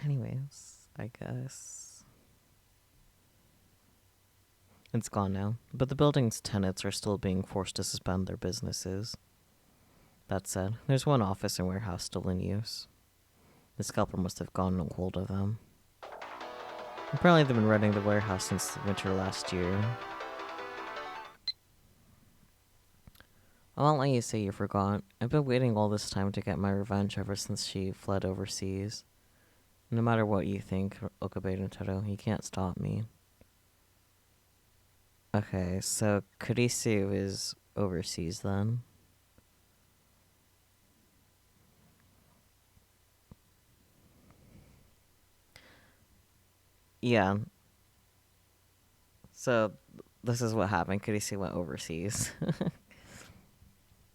S1: Anyways, I guess it's gone now, but the building's tenants are still being forced to suspend their businesses. That said, there's one office and warehouse still in use. The scalper must have gotten a hold of them. Apparently they've been running the warehouse since winter last year. I won't let you say you forgot. I've been waiting all this time to get my revenge ever since she fled overseas. No matter what you think, Okabe Nintendo, you can't stop me. Okay, so Kurisu is overseas then. Yeah. So this is what happened. Kurisu went overseas.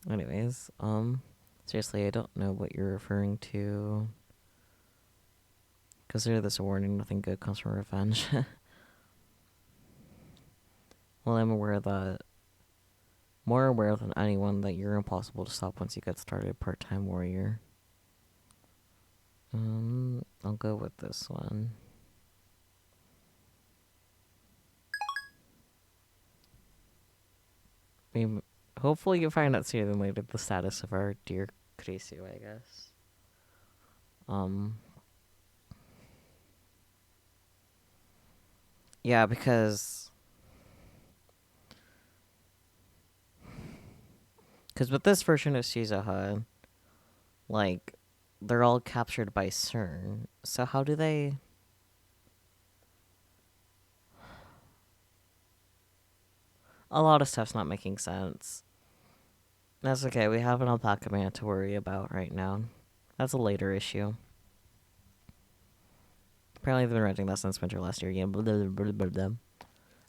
S1: Anyways, seriously, I don't know what you're referring to. Consider this a warning, nothing good comes from revenge. Well, I'm aware that... more aware than anyone that you're impossible to stop once you get started, part-time warrior. I'll go with this one. Hopefully you'll find out sooner than later the status of our dear Kurisu, I guess. Yeah, because with this version of Shizuha, like, they're all captured by CERN. So how do they... A lot of stuff's not making sense. That's okay, we have an Alpaca Man to worry about right now. That's a later issue. Apparently they've been renting that since winter last year. Yeah, blah, blah, blah, blah, blah.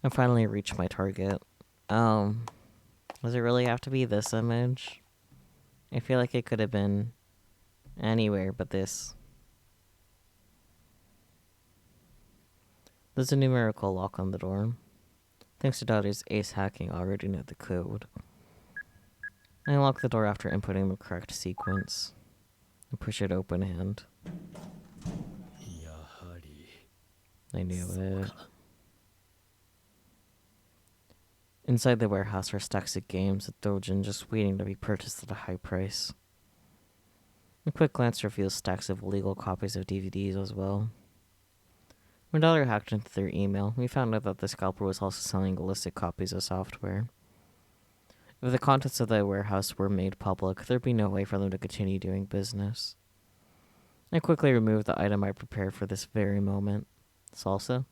S1: I finally reached my target. Does it really have to be this image? I feel like it could have been anywhere but this. There's a numerical lock on the door. Thanks to Daughter's ace hacking, I already know the code. I unlock the door after inputting the correct sequence. I push it open and... I knew it. Inside the warehouse are stacks of games at Dojin just waiting to be purchased at a high price. A quick glance reveals stacks of illegal copies of DVDs as well. When Daughter hacked into their email, we found out that the scalper was also selling illicit copies of software. If the contents of the warehouse were made public, there'd be no way for them to continue doing business. I quickly removed the item I prepared for this very moment. Salsa?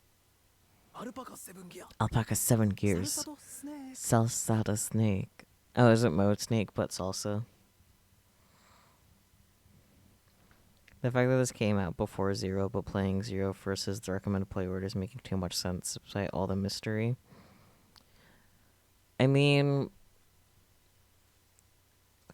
S1: Alpaca 7 gears. Salsada snake. Oh, isn't mode snake, but salsa. The fact that this came out before Zero, but playing Zero versus the recommended play order is making too much sense, despite all the mystery. I mean,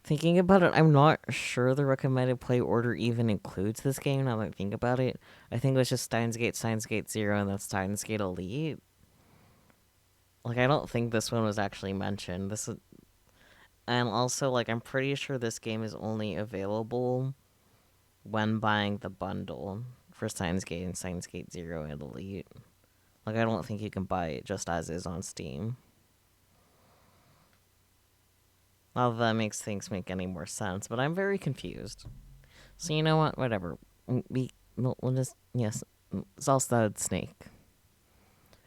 S1: thinking about it, I'm not sure the recommended play order even includes this game, now that I think about it. I think it was just Steins Gate 0, and then Steins Gate Elite. Like, I don't think this one was actually mentioned. And also, like, I'm pretty sure this game is only available when buying the bundle for Steins Gate and Steins Gate 0 and Elite. Like, I don't think you can buy it just as is on Steam. Not that that makes things make any more sense, but I'm very confused. So you know what? Whatever. We'll just, yes, Salsa Snake.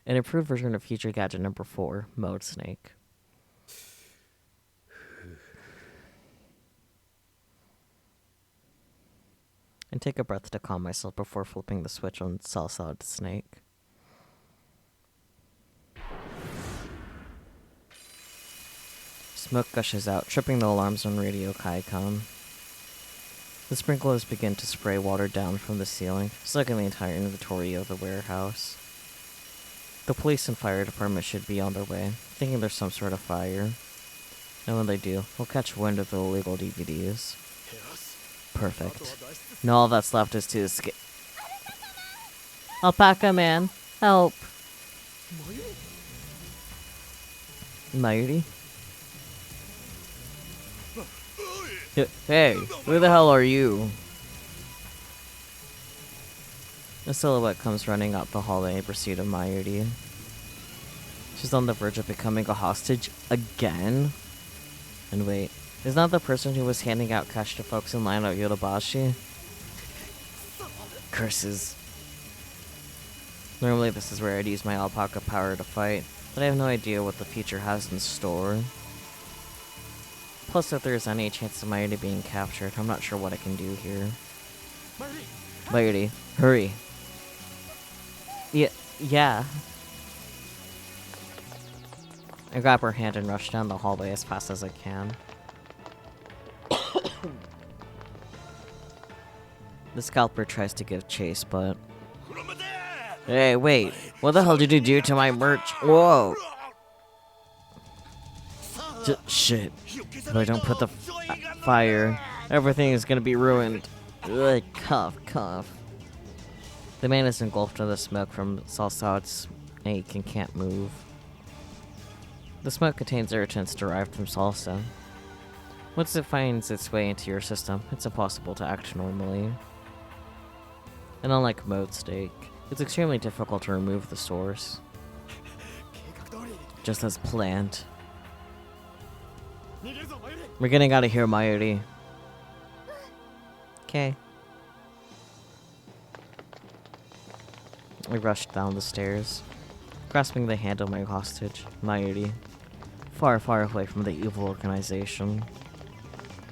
S1: An improved version of Future Gadget number 4, Mode Snake. And take a breath to calm myself before flipping the switch on Salsa Snake. Smoke gushes out, tripping the alarms on Radio Kaikon. The sprinklers begin to spray water down from the ceiling, soaking the entire inventory of the warehouse. The police and fire department should be on their way, thinking there's some sort of fire. And when they do, we'll catch wind of the illegal DVDs. Perfect. Now all that's left is to escape. Alpaca man, help! Mayuri? Hey, who the hell are you? A silhouette comes running up the hallway in pursuit of Mayuri. She's on the verge of becoming a hostage again? And wait, is that the person who was handing out cash to folks in line at Yodobashi? Curses. Normally this is where I'd use my alpaca power to fight, but I have no idea what the future has in store. Plus, if there's any chance of Mayuri being captured, I'm not sure what I can do here. Mayuri, hurry. Yeah. I grab her hand and rush down the hallway as fast as I can. The scalper tries to give chase, but... Hey, wait. What the hell did you do to my merch? Whoa! Shit. If I don't put the fire, everything is gonna be ruined. Ugh, cough, cough. The man is engulfed in the smoke from Salsad's snake and can't move. The smoke contains irritants derived from salsa. Once it finds its way into your system, it's impossible to act normally. And unlike Mode Steak, it's extremely difficult to remove the source. Just as planned. We're getting out of here, Mayuri. Okay. I rushed down the stairs, grasping the hand of my hostage, Mayuri, far, far away from the evil organization.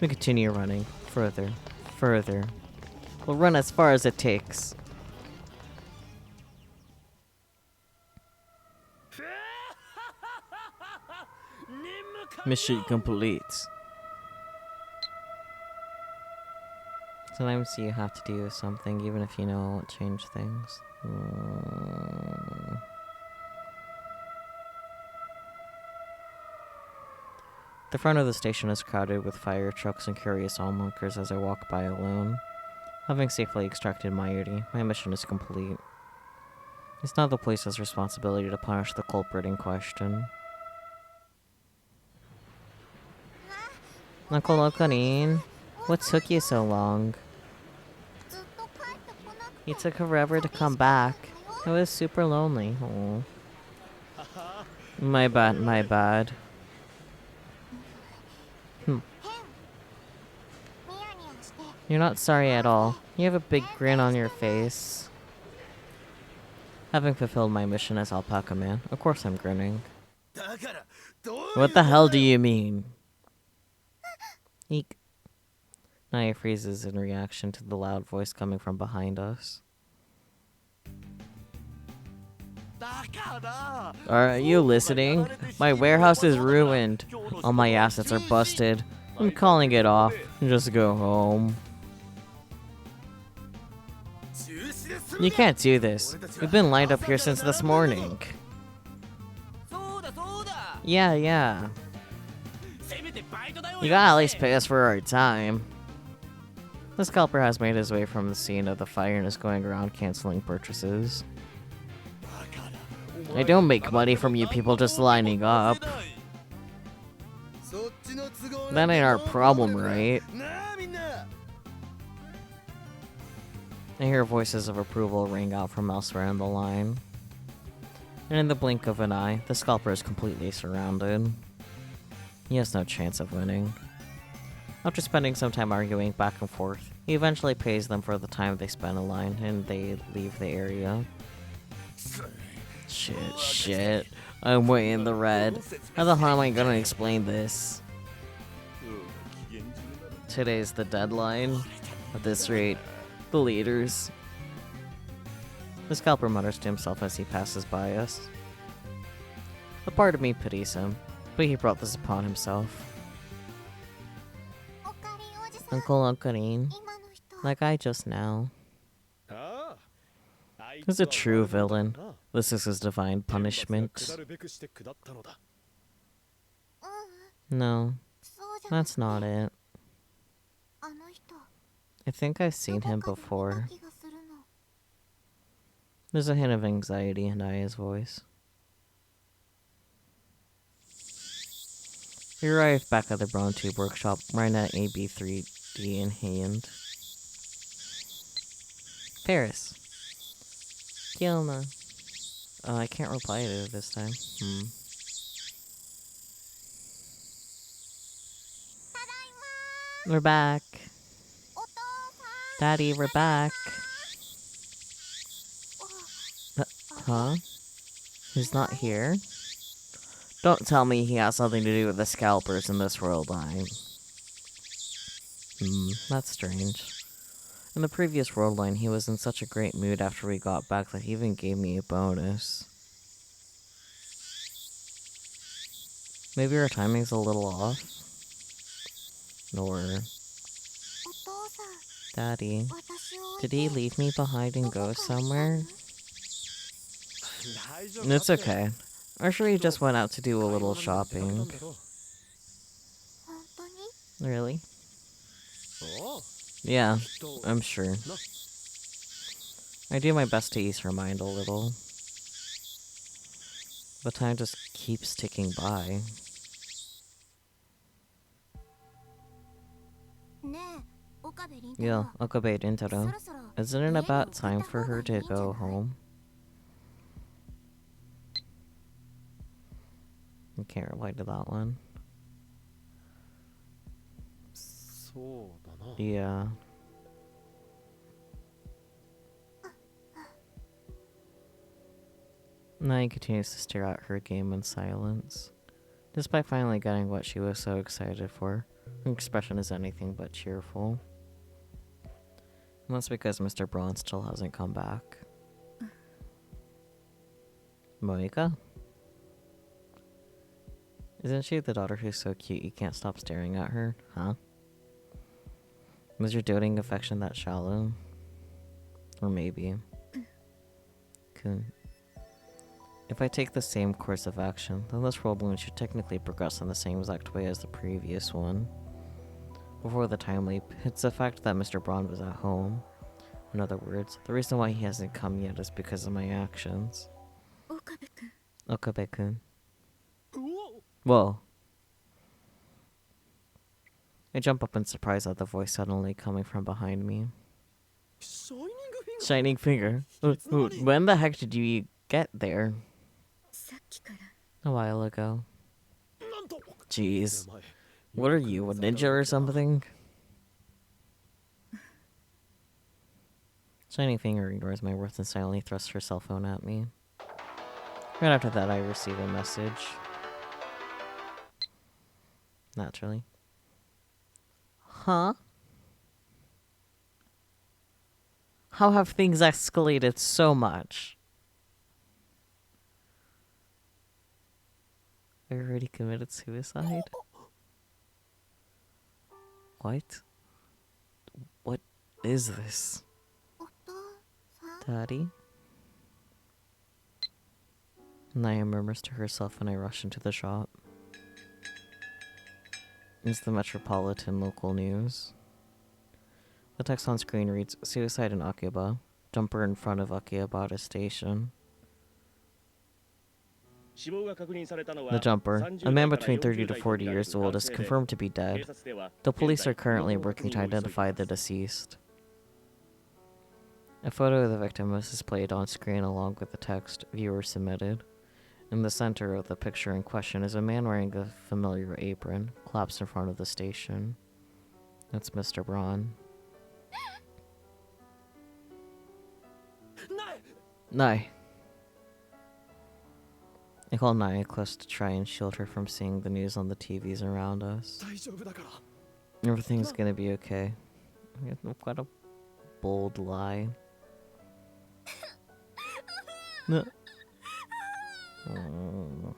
S1: We continue running, further, further. We'll run as far as it takes. Mission complete. Sometimes you have to do something even if you know it won't change things. The front of the station is crowded with fire trucks and curious onlookers as I walk by alone. Having safely extracted Mayuri, my mission is complete. It's not the police's responsibility to punish the culprit in question. Uncle Okarin, what took you so long? You took forever to come back. I was super lonely. Aww. My bad, my bad. You're not sorry at all. You have a big grin on your face. Having fulfilled my mission as Alpaca Man, of course I'm grinning. What the hell do you mean? Eek. Naya freezes in reaction to the loud voice coming from behind us. Are you listening? My warehouse is ruined. All my assets are busted. I'm calling it off. Just go home. You can't do this. We've been lined up here since this morning. Yeah. You gotta at least pay us for our time. The scalper has made his way from the scene of the fire and is going around canceling purchases. I don't make money from you people just lining up. That ain't our problem, right? I hear voices of approval ring out from elsewhere in the line. And in the blink of an eye, the scalper is completely surrounded. He has no chance of winning. After spending some time arguing back and forth, he eventually pays them for the time they spent in line, and they leave the area. Shit. I'm way in the red. How the hell am I gonna explain this? Today's the deadline. At this rate, the leaders. The scalper mutters to himself as he passes by us. A part of me pities him, but he brought this upon himself. Uncle Okarin, that guy just now. He's a true villain. This is his divine punishment. No, that's not it. I think I've seen him before. There's a hint of anxiety in Aya's voice. We arrived back at the Brown Tube Workshop, right at AB3D in hand. Paris. Kilma. Oh, I can't reply to it this time. We're back. Daddy, we're back. Huh? He's not here? Don't tell me he has something to do with the scalpers in this world line. That's strange. In the previous world line, he was in such a great mood after we got back that he even gave me a bonus. Maybe our timing's a little off? Or... Daddy, did he leave me behind and go somewhere? It's okay. Or sure he just went out to do a little shopping. Really? Yeah, I'm sure. I do my best to ease her mind a little. But time just keeps ticking by. Yo, Okabe Rintaro. Isn't it about time for her to go home? I can't reply to that one. Yeah. Nai continues to stare at her game in silence. Despite finally getting what she was so excited for, her expression is anything but cheerful. And that's because Mr. Braun still hasn't come back. Moika? Isn't she the daughter who's so cute you can't stop staring at her? Huh? Was your doting affection that shallow? Or maybe. Cool. If I take the same course of action, then this world balloon should technically progress in the same exact way as the previous one. Before the time leap, it's the fact that Mr. Braun was at home. In other words, the reason why he hasn't come yet is because of my actions. Okabe-kun. Whoa. I jump up in surprise at the voice suddenly coming from behind me. Shining finger? When the heck did you get there? A while ago. Jeez. What are you, a ninja or something? Shining finger ignores my words and silently thrusts her cell phone at me. Right after that, I receive a message. Naturally. Huh? How have things escalated so much? I already committed suicide? What? What is this? Daddy? Naya murmurs to herself when I rush into the shop. It's the Metropolitan local news. The text on screen reads, Suicide in Akiba. Jumper in front of Akihabara Station. The jumper, a man between 30 to 40 years old, is confirmed to be dead. The police are currently working to identify the deceased. A photo of the victim is displayed on screen along with the text, viewer submitted. In the center of the picture in question is a man wearing a familiar apron, collapsed in front of the station. That's Mr. Braun. Nye! I call Naya close to try and shield her from seeing the news on the TVs around us. Everything's gonna be okay. Quite a bold lie. No. Oh.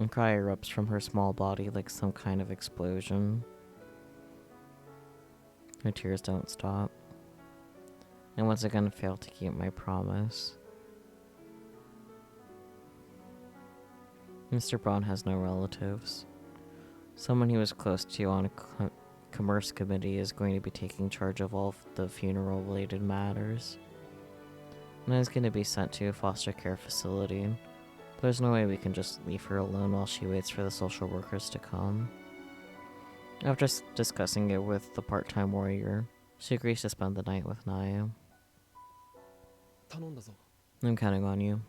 S1: A cry erupts from her small body like some kind of explosion. Her tears don't stop. I once again fail to keep my promise. Mr. Braun has no relatives. Someone he was close to on a commerce committee is going to be taking charge of all of the funeral-related matters. And is going to be sent to a foster care facility. There's no way we can just leave her alone while she waits for the social workers to come. After discussing it with the part-time warrior, she agrees to spend the night with Naya. I'm counting on you.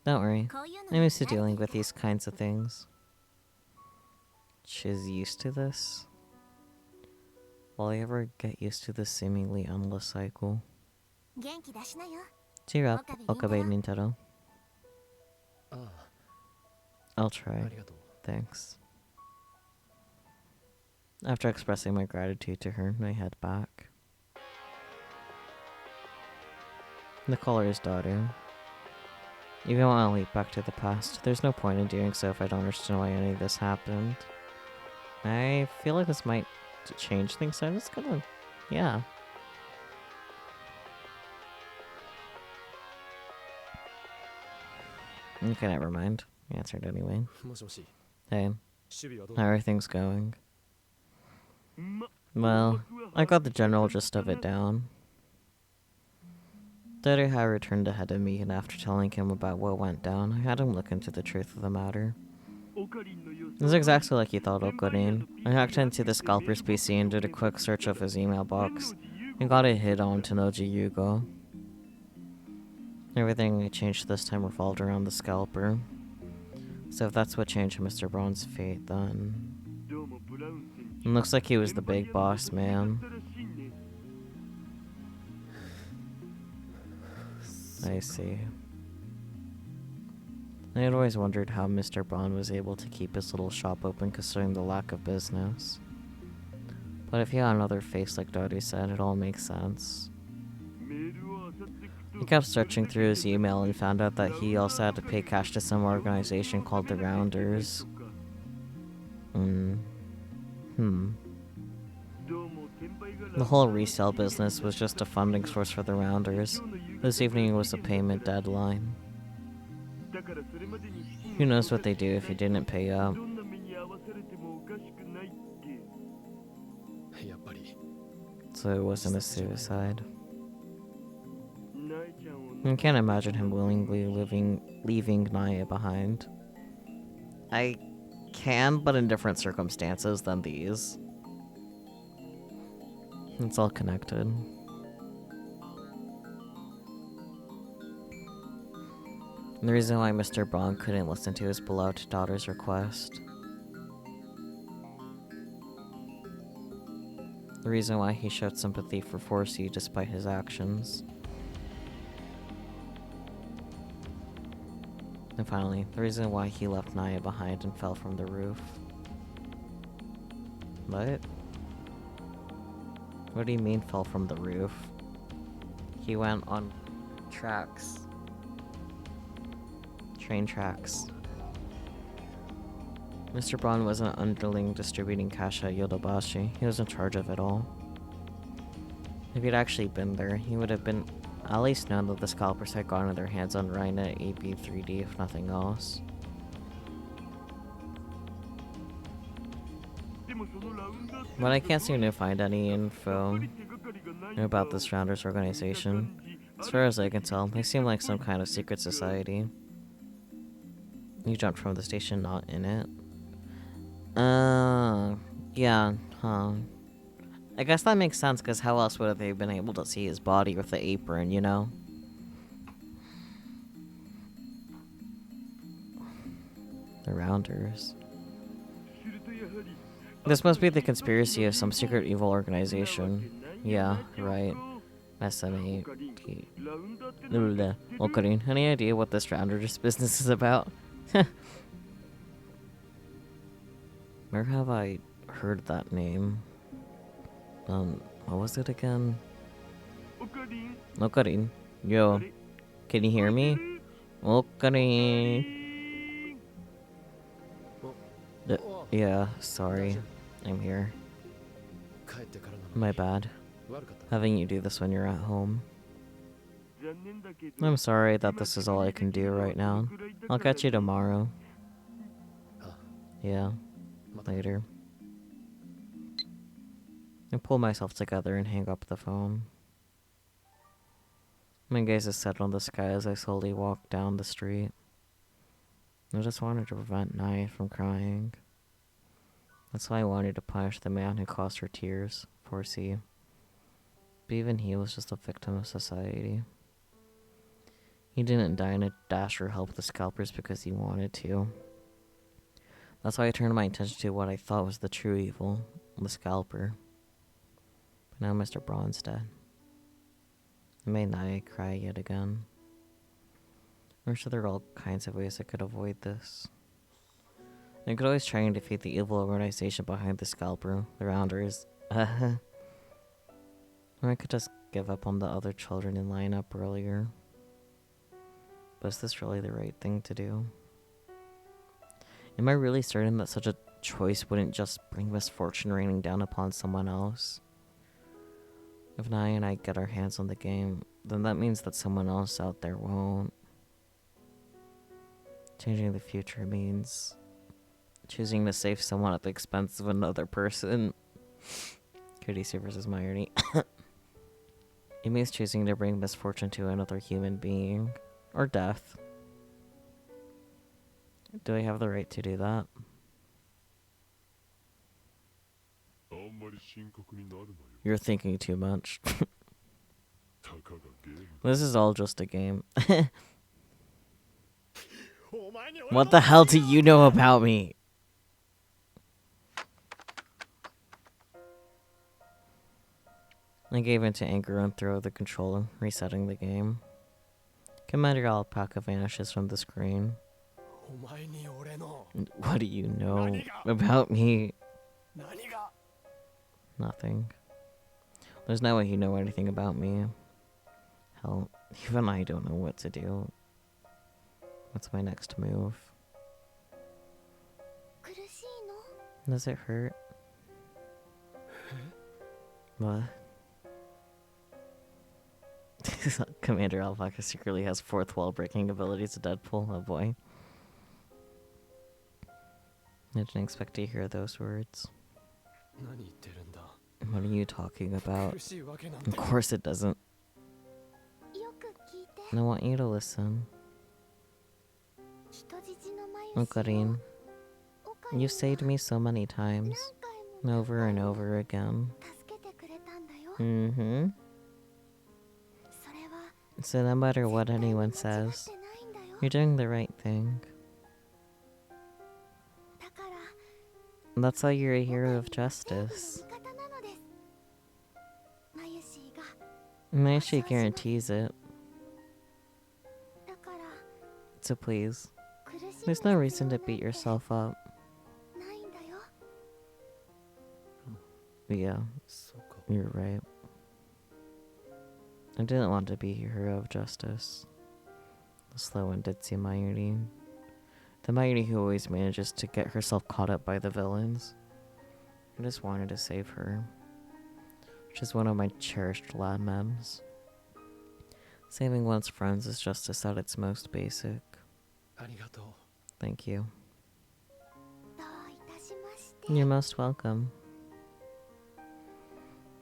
S1: Don't worry, I'm used to dealing with these kinds of things. She's used to this? Will I ever get used to this seemingly endless cycle? Cheer up, Okabe Nintendo. I'll try. Thanks. After expressing my gratitude to her, I head back. The caller is Daru. Even when I leap back to the past, there's no point in doing so if I don't understand why any of this happened. I feel like this might change things, so I'm just gonna... yeah. Okay, never mind. I answered anyway. Hey, how are things going? Well, I got the general gist of it down. Daru returned ahead of me, and after telling him about what went down, I had him look into the truth of the matter. It was exactly like he thought, Okarin. I hacked into the scalper's PC and did a quick search of his email box, and got a hit on Tonoji Yugo. Everything I changed this time revolved around the scalper. So if that's what changed Mr. Braun's fate, then... it looks like he was the big boss, man. I see. I had always wondered how Mr. Braun was able to keep his little shop open considering the lack of business. But if he had another face like Dottie said, it all makes sense. He kept searching through his email and found out that he also had to pay cash to some organization called the Rounders. The whole resale business was just a funding source for the Rounders. This evening was a payment deadline. Who knows what they do if you didn't pay up. So it wasn't a suicide. I can't imagine him willingly leaving Naya behind. I can, but in different circumstances than these. It's all connected. The reason why Mr. Braun couldn't listen to his beloved daughter's request. The reason why he showed sympathy for 4C despite his actions. And finally, the reason why he left Naya behind and fell from the roof. What? What do you mean fell from the roof? He went on tracks. Train tracks. Mr. Braun was an underling distributing cash at Yodobashi. He was in charge of it all. If he'd actually been there, he would have been at least known that the scalpers had gotten their hands on Rhina AB3D, if nothing else. But I can't seem to find any info about this Founders organization. As far as I can tell, they seem like some kind of secret society. You jumped from the station not in it. Yeah, huh. I guess that makes sense, because how else would they have been able to see his body with the apron, you know? The Rounders. This must be the conspiracy of some secret evil organization. Yeah, right. SMA. Okarin, any idea what this Rounders business is about? Where have I heard that name? What was it again? Okarin. Yo. Can you hear me? Okarin. Yeah, sorry. I'm here. My bad. Having you do this when you're at home. I'm sorry that this is all I can do right now. I'll catch you tomorrow. Yeah. Later. I pull myself together and hang up the phone. My gaze is set on the sky as I slowly walk down the street. I just wanted to prevent Nai from crying. That's why I wanted to punish the man who caused her tears, foresee. But even he was just a victim of society. He didn't die in a dash or help the scalpers because he wanted to. That's why I turned my attention to what I thought was the true evil, the scalper. But now Mr. Braun's dead. It made Naya cry yet again. I'm sure there are all kinds of ways I could avoid this. I could always try and defeat the evil organization behind the scalper, the Rounders. Or I could just give up on the other children in lineup earlier. But is this really the right thing to do? Am I really certain that such a choice wouldn't just bring misfortune raining down upon someone else? If Nai and I get our hands on the game, then that means that someone else out there won't. Changing the future means choosing to save someone at the expense of another person. Courtesy versus Myerny. It means choosing to bring misfortune to another human being. Or death. Do I have the right to do that? You're thinking too much. This is all just a game. What the hell do you know about me? I gave in to anger and threw the controller, resetting the game. Commander Alpaca vanishes from the screen. What do you know about me? Nothing. There's no way you know anything about me. Hell, even I don't know what to do. What's my next move? Does it hurt? What? Commander Alpaca secretly has fourth wall breaking abilities to Deadpool. Oh boy. I didn't expect to hear those words. What are you talking about? Of course it doesn't. I want you to listen. Okarin, you saved me so many times. Over and over again. Mm-hmm. So no matter what anyone says, you're doing the right thing. That's why you're a hero of justice. Mayushi guarantees it. So please, there's no reason to beat yourself up. Yeah, you're right. I didn't want to be a hero of justice. The slow and ditzy Mayuri. The Mayuri who always manages to get herself caught up by the villains. I just wanted to save her. Which is one of my cherished lab mems. Saving one's friends is justice at its most basic. Thank you. You're most welcome.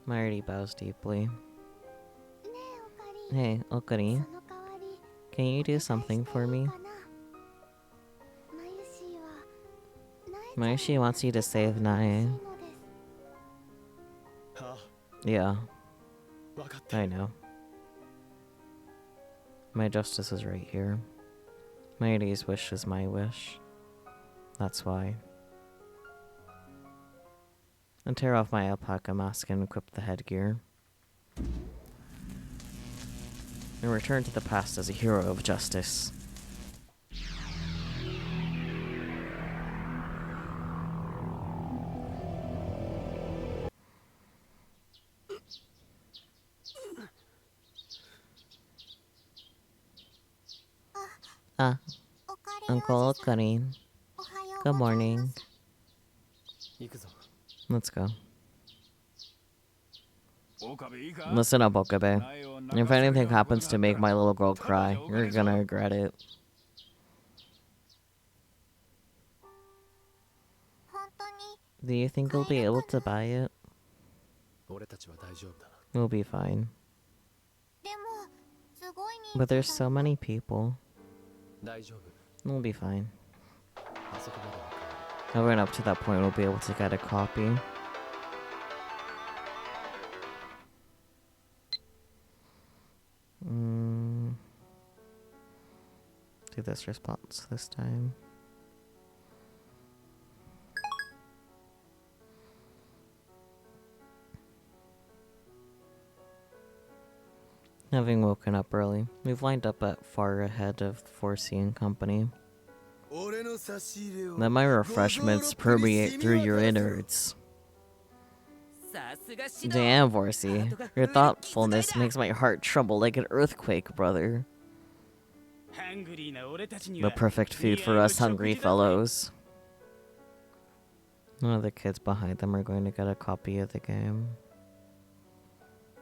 S1: Mayuri bows deeply. Hey, Okari. Can you do something for me? Mayushi wants you to save Nae. Yeah. I know. My justice is right here. Mayuri's wish is my wish. That's why. And tear off my alpaca mask and equip the headgear. And return to the past as a hero of justice. Uncle Okari. Good morning. Let's go. Listen up, Okabe. If anything happens to make my little girl cry, you're gonna regret it. Do you think you'll be able to buy it? We'll be fine. But there's so many people. We'll be fine. I went up to that point, we'll be able to get a copy. Do this response this time. Having woken up early, we've lined up at far ahead of 4C and company. Let my refreshments permeate through your innards. Damn, Vorsi. Your thoughtfulness makes my heart tremble like an earthquake, brother. The perfect food for us hungry fellows. None of the kids behind them are going to get a copy of the game.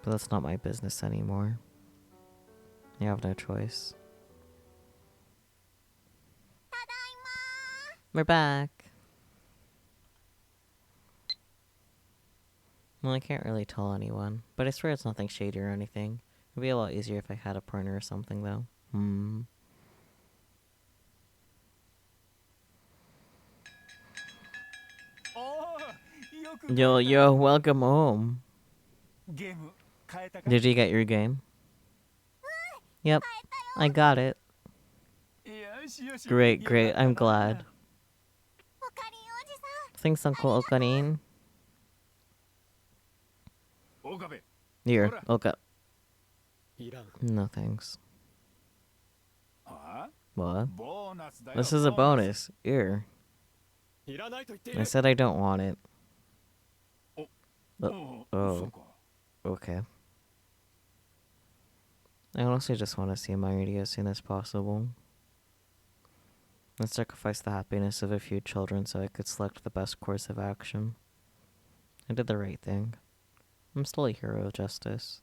S1: But that's not my business anymore. You have no choice. We're back. Well, I can't really tell anyone, but I swear it's nothing shady or anything. It'd be a lot easier if I had a partner or something, though. Yo, welcome home. Did you get your game? Yep, I got it. Great, I'm glad. Thanks, Uncle Okarin. Here, Oka. No thanks. What? This is a bonus. Here. I said I don't want it. Oh. Okay. I honestly just want to see Mayuri as soon as possible. And sacrifice the happiness of a few children so I could select the best course of action. I did the right thing. I'm still a hero of justice.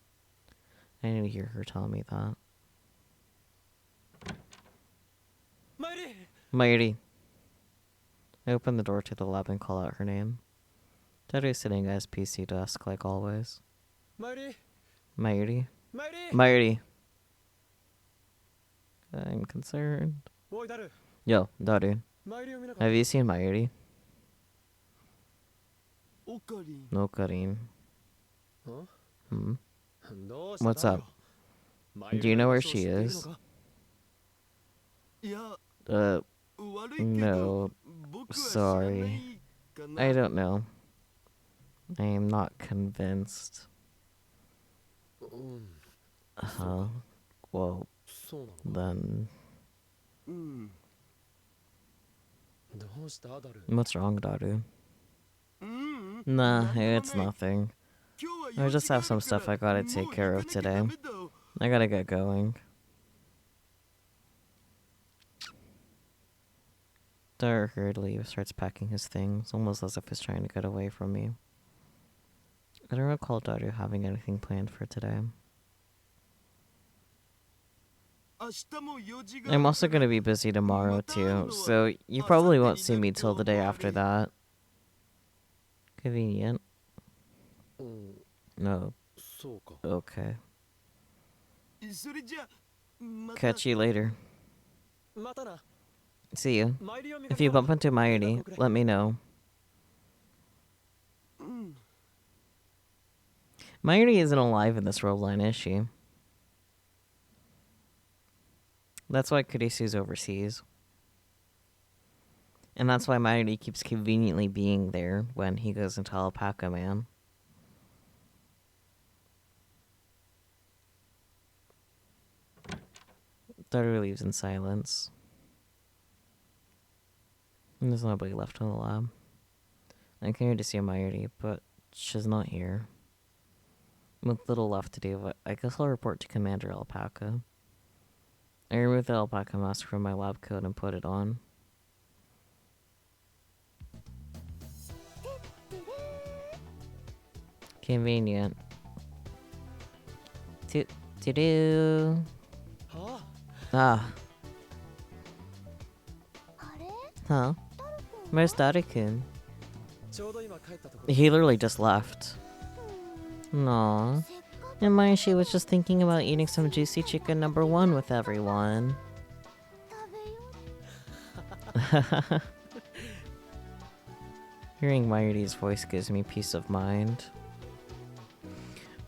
S1: I need to hear her tell me that. Mayuri! I open the door to the lab and call out her name. Daddy is sitting at his PC desk like always. Mayuri? I'm concerned. Yo, Daru. Have you seen Mayuri? No, Karin. What's up? Do you know where she is? No. Sorry. I don't know. I am not convinced. Well, then... What's wrong, Daru? Nah, it's nothing. I just have some stuff I gotta take care of today. I gotta get going. Daughter hurriedly starts packing his things, almost as if he's trying to get away from me. I don't recall Daughter having anything planned for today. I'm also gonna be busy tomorrow too, so you probably won't see me till the day after that. Convenient. No. Okay. Catch you later. See you. If you bump into Mayuri, let me know. Mayuri isn't alive in this road line, is she? That's why Kurisu's overseas. And that's why Mayuri keeps conveniently being there when he goes into Alpaca Man. Daughter leaves in silence. And there's nobody left in the lab. I came here to see Mayuri, but she's not here. With little left to do, but I guess I'll report to Commander Alpaca. I removed the alpaca mask from my lab coat and put it on. Convenient. To-do. Ah. Huh? Where's Daru-kun? He literally just left. Aww. And mine, she was just thinking about eating some juicy chicken #1 with everyone. Hearing Mayuri's voice gives me peace of mind.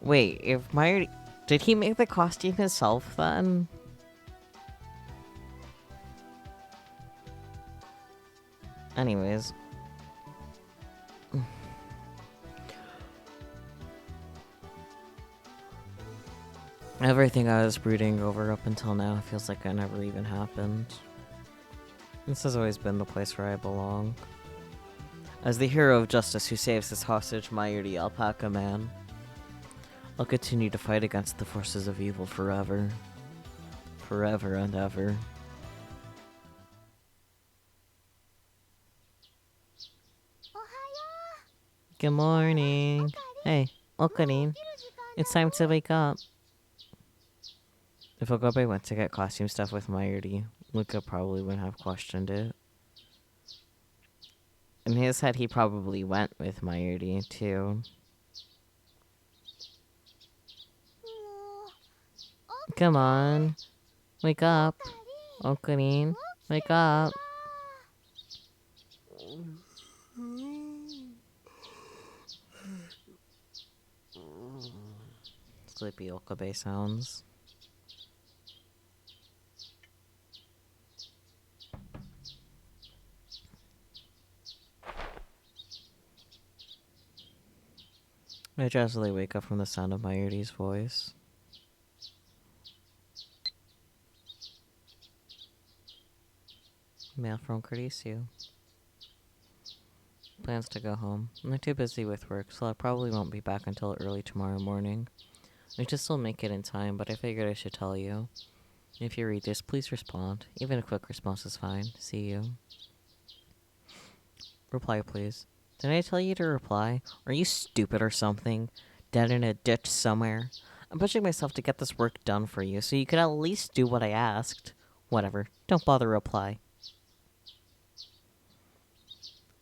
S1: Wait, if Mayuri... Did he make the costume himself then? Anyways. Everything I was brooding over up until now feels like it never even happened. This has always been the place where I belong. As the hero of justice who saves his hostage Mayuri Alpaca Man, I'll continue to fight against the forces of evil forever. Forever and ever. Good morning. Hey, Okarin. It's time to wake up. If Okabe went to get costume stuff with Mayuri, Luca probably wouldn't have questioned it. In his head, he probably went with Mayuri, too. Come on. Wake up. Okarin, wake up. Sleepy Okabe sounds. I drowsily wake up from the sound of Mayuri's voice. Mail from Kurisu. Plans to go home. I'm too busy with work, so I probably won't be back until early tomorrow morning. I should still make it in time, but I figured I should tell you. If you read this, please respond. Even a quick response is fine. See you. Reply, please. Did I tell you to reply? Are you stupid or something? Dead in a ditch somewhere? I'm pushing myself to get this work done for you, so you could at least do what I asked. Whatever. Don't bother reply.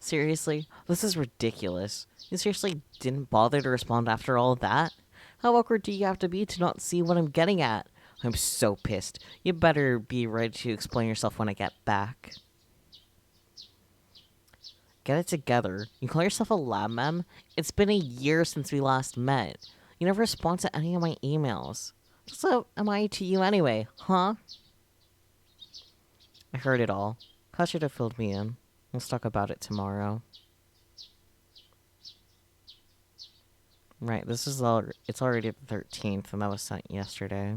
S1: Seriously? This is ridiculous. You seriously didn't bother to respond after all that? How awkward do you have to be to not see what I'm getting at? I'm so pissed. You better be ready to explain yourself when I get back. Get it together. You call yourself a lab mem? It's been a year since we last met. You never respond to any of my emails. So am I to you anyway, huh? I heard it all. How should have filled me in? Let's talk about it tomorrow. Right, this is it's already the 13th, and that was sent yesterday.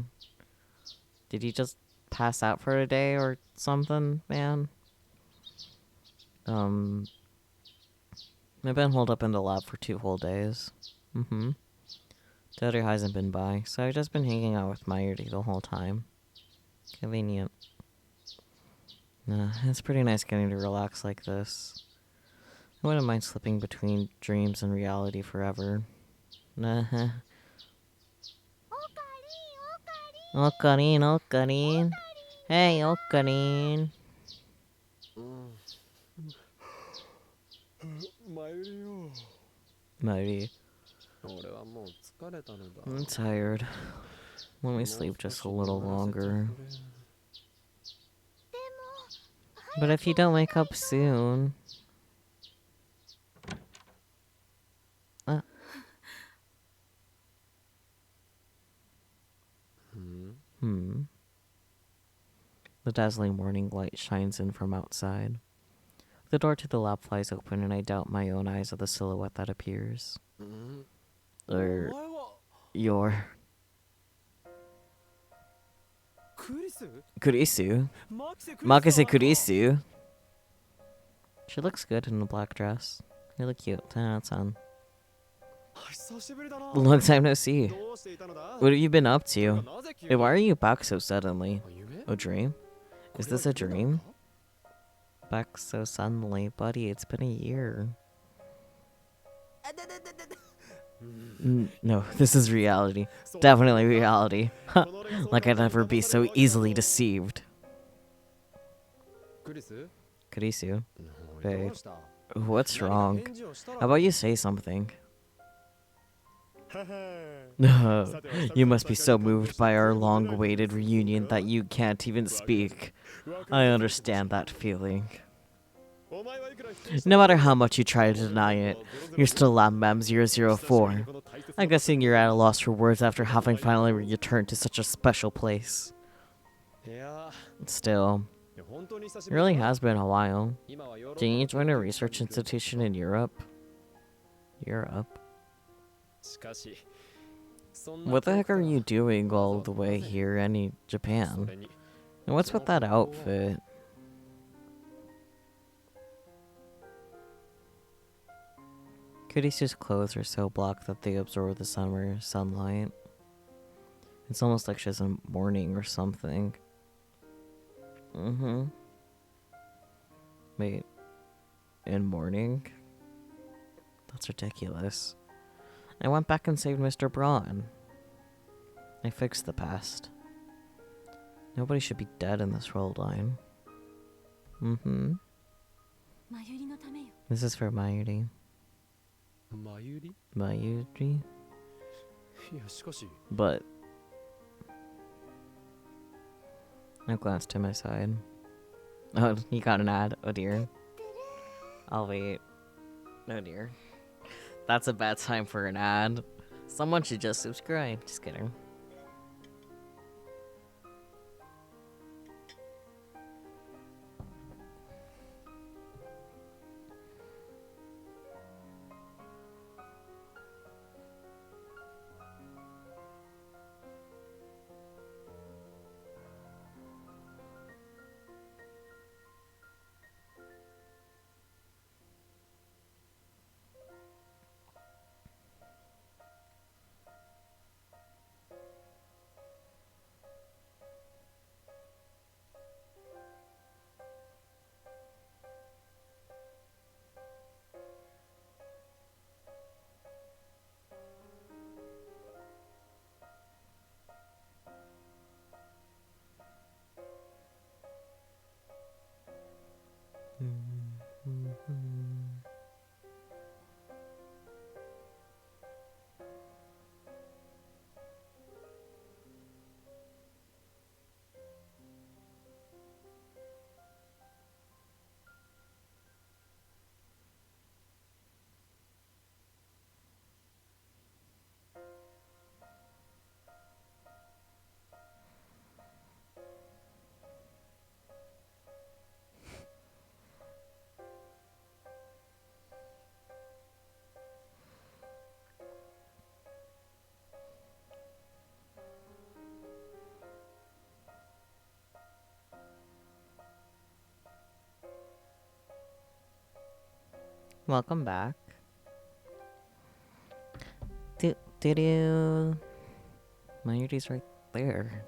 S1: Did you just pass out for a day or something, man? I've been holed up in the lab for 2 whole days. The other hasn't been by, so I've just been hanging out with Myerty the whole time. Convenient. It's pretty nice getting to relax like this. I wouldn't mind slipping between dreams and reality forever. Ocarine. Hey, Ocarine. Myerty. I'm tired. Let me sleep just a little longer. But if you don't wake up soon... The dazzling morning light shines in from outside. The door to the lab flies open and I doubt my own eyes at the silhouette that appears. Your... Kurisu? Makase Kurisu? She looks good in a black dress. You look cute. 10 out of 10. Long time no see. What have you been up to? Hey, why are you back so suddenly? A dream? Is this a dream? Back so suddenly, buddy, it's been a year. No, this is reality. Definitely reality. Like I'd never be so easily deceived. Kurisu? Hey, what's wrong? How about you say something? You must be so moved by our long-awaited reunion that you can't even speak. I understand that feeling. No matter how much you try to deny it, you're still Mem004. I'm guessing you're at a loss for words after having finally returned to such a special place. Still, it really has been a while. Didn't you join a research institution in Europe? What the heck are you doing all the way here in Japan? And what's with that outfit? Kurisu's clothes are so black that they absorb the summer sunlight. It's almost like she's in mourning or something. Wait. In mourning? That's ridiculous. I went back and saved Mr. Braun. I fixed the past. Nobody should be dead in this world line. This is for Mayuri. Mayuri? But... I glanced to my side. Oh, you got an ad. Oh dear. I'll wait. Oh dear. That's a bad time for an ad. Someone should just subscribe. Just kidding. Welcome back. Do-do-do. Mayuri's right there.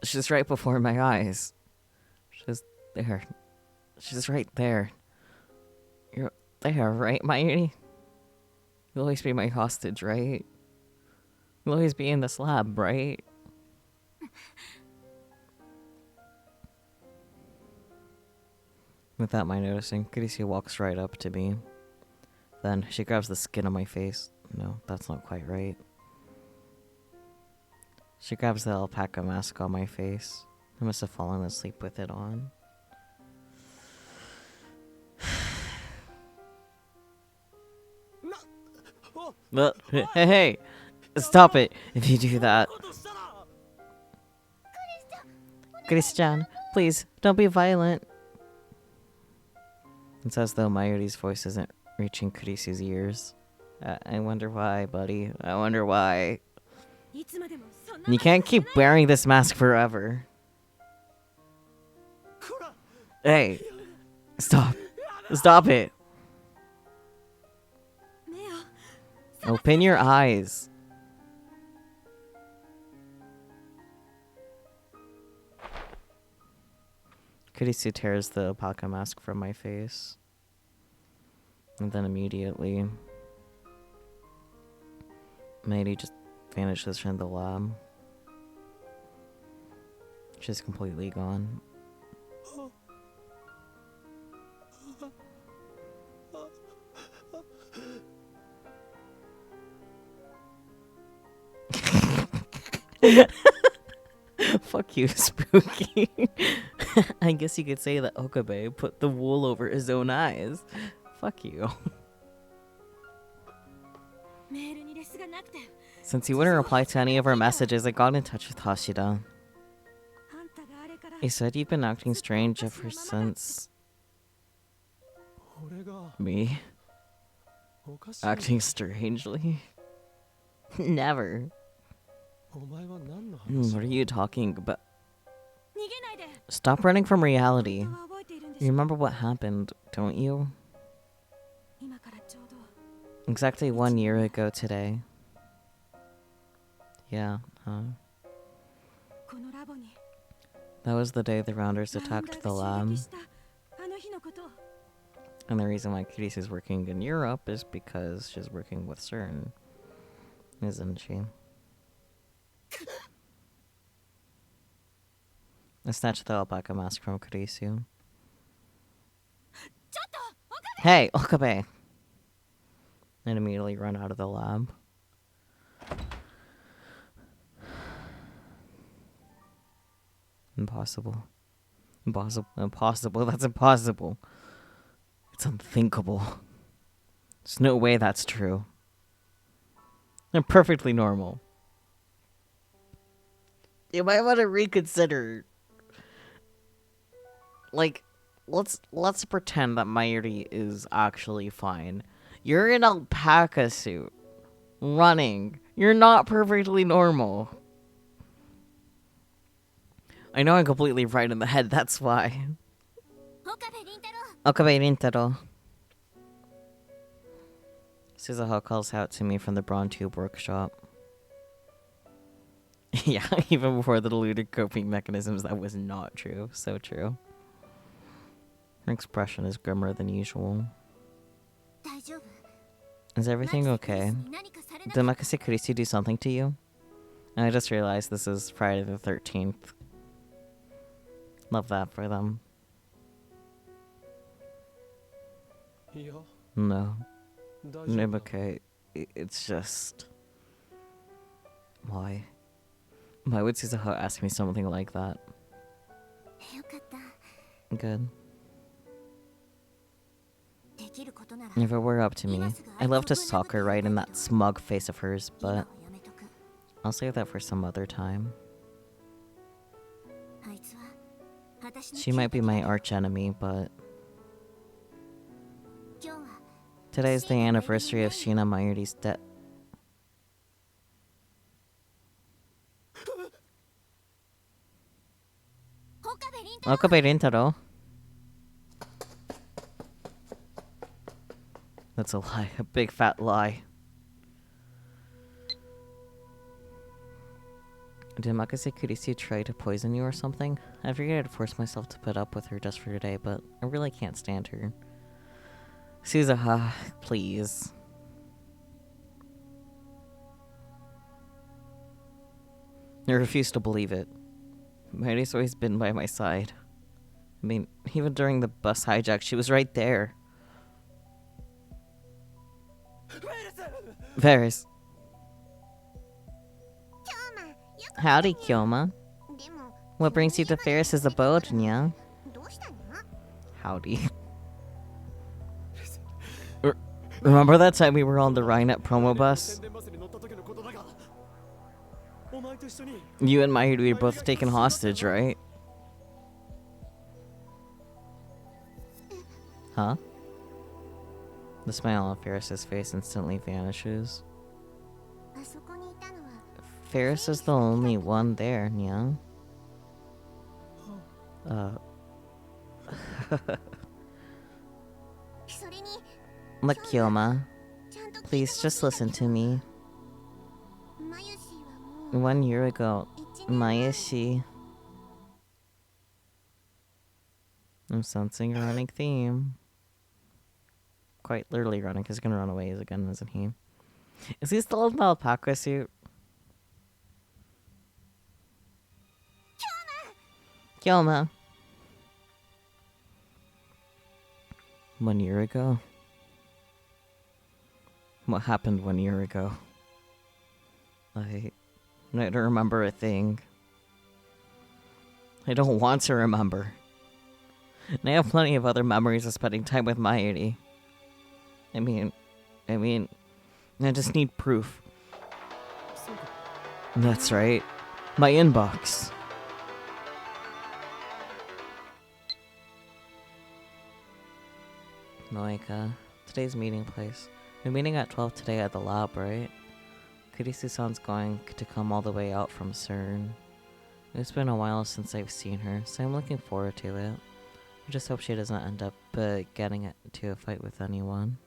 S1: She's right before my eyes. She's there. She's right there. You're there, right, Mayuri? You'll always be my hostage, right? You'll always be in this lab, right? Without my noticing, Kurisu walks right up to me. Then she grabs the skin on my face. No, that's not quite right. She grabs the alpaca mask on my face. I must have fallen asleep with it on. Hey, stop it if you do that. Christian, please, don't be violent. It's as though Mayuri's voice isn't reaching Kurisu's ears. I wonder why, buddy. I wonder why. You can't keep wearing this mask forever. Hey, stop. Stop it. Open your eyes. Kurisu tears the alpaca mask from my face. And then immediately, Mayuri just vanishes from the lab. She's completely gone. Fuck you, Spooky. I guess you could say that Okabe put the wool over his own eyes. Fuck you. Since he wouldn't reply to any of our messages, I got in touch with Hashida. He said you've been acting strange ever since... Me? Acting strangely? Never. What are you talking about? Stop running from reality. You remember what happened, don't you? Exactly 1 year ago today. Yeah, huh? That was the day the Rounders attacked the lab. And the reason why Kirisu's working in Europe is because she's working with CERN. Isn't she? I snatched the alpaca mask from Kurisu. Hey, Okabe! And immediately run out of the lab. Impossible. Impossible. That's impossible. It's unthinkable. There's no way that's true. They're perfectly normal. You might want to reconsider. Like, let's pretend that Mayuri is actually fine. You're in an alpaca suit, running. You're not perfectly normal. I know I'm completely right in the head, that's why. Okabe Rintaro. Suzuha calls out to me from the Brawn Tube workshop. Yeah, even before the deluded coping mechanisms, that was not true. So true. Her expression is grimmer than usual. Is everything okay? Did Makase Kurisu do something to you? And I just realized this is Friday the 13th. Love that for them. No. I'm okay. It's just... Why? Why would Suzuha ask me something like that? Good. If it were up to me, I'd love to sock her right in that smug face of hers, but I'll save that for some other time. She might be my arch enemy, but today is the anniversary of Shina Mayuri's death. Okabe Rintaro. That's a lie, a big fat lie. Did Makase Kurisu try to poison you or something? I figured I'd force myself to put up with her just for today, but I really can't stand her. Suzuha, please. I refuse to believe it. Mairi's always been by my side. I mean, even during the bus hijack, she was right there. Varys. Howdy, Kyoma. What brings you to Ferris's abode, Nya? Howdy. Remember that time we were on the Rhinet promo bus? You and Mairi were both taken hostage, right? Huh? The smile on Ferris's face instantly vanishes. Ferris is the only one there, Nya. Look, Kyoma. Please just listen to me. 1 year ago, Mayashi... I'm sensing a running theme. Quite literally running. He's gonna run away again, isn't he? Is he still in the alpaca suit? Kyoma! 1 year ago? What happened 1 year ago? I don't remember a thing. I don't want to remember. And I have plenty of other memories of spending time with Mairi. I mean, I just need proof. That's right. My inbox. Moeka, today's meeting place. We're meeting at 12 today at the lab, right? Kurisu-san's going to come all the way out from CERN. It's been a while since I've seen her, so I'm looking forward to it. I just hope she doesn't end up getting into a fight with anyone.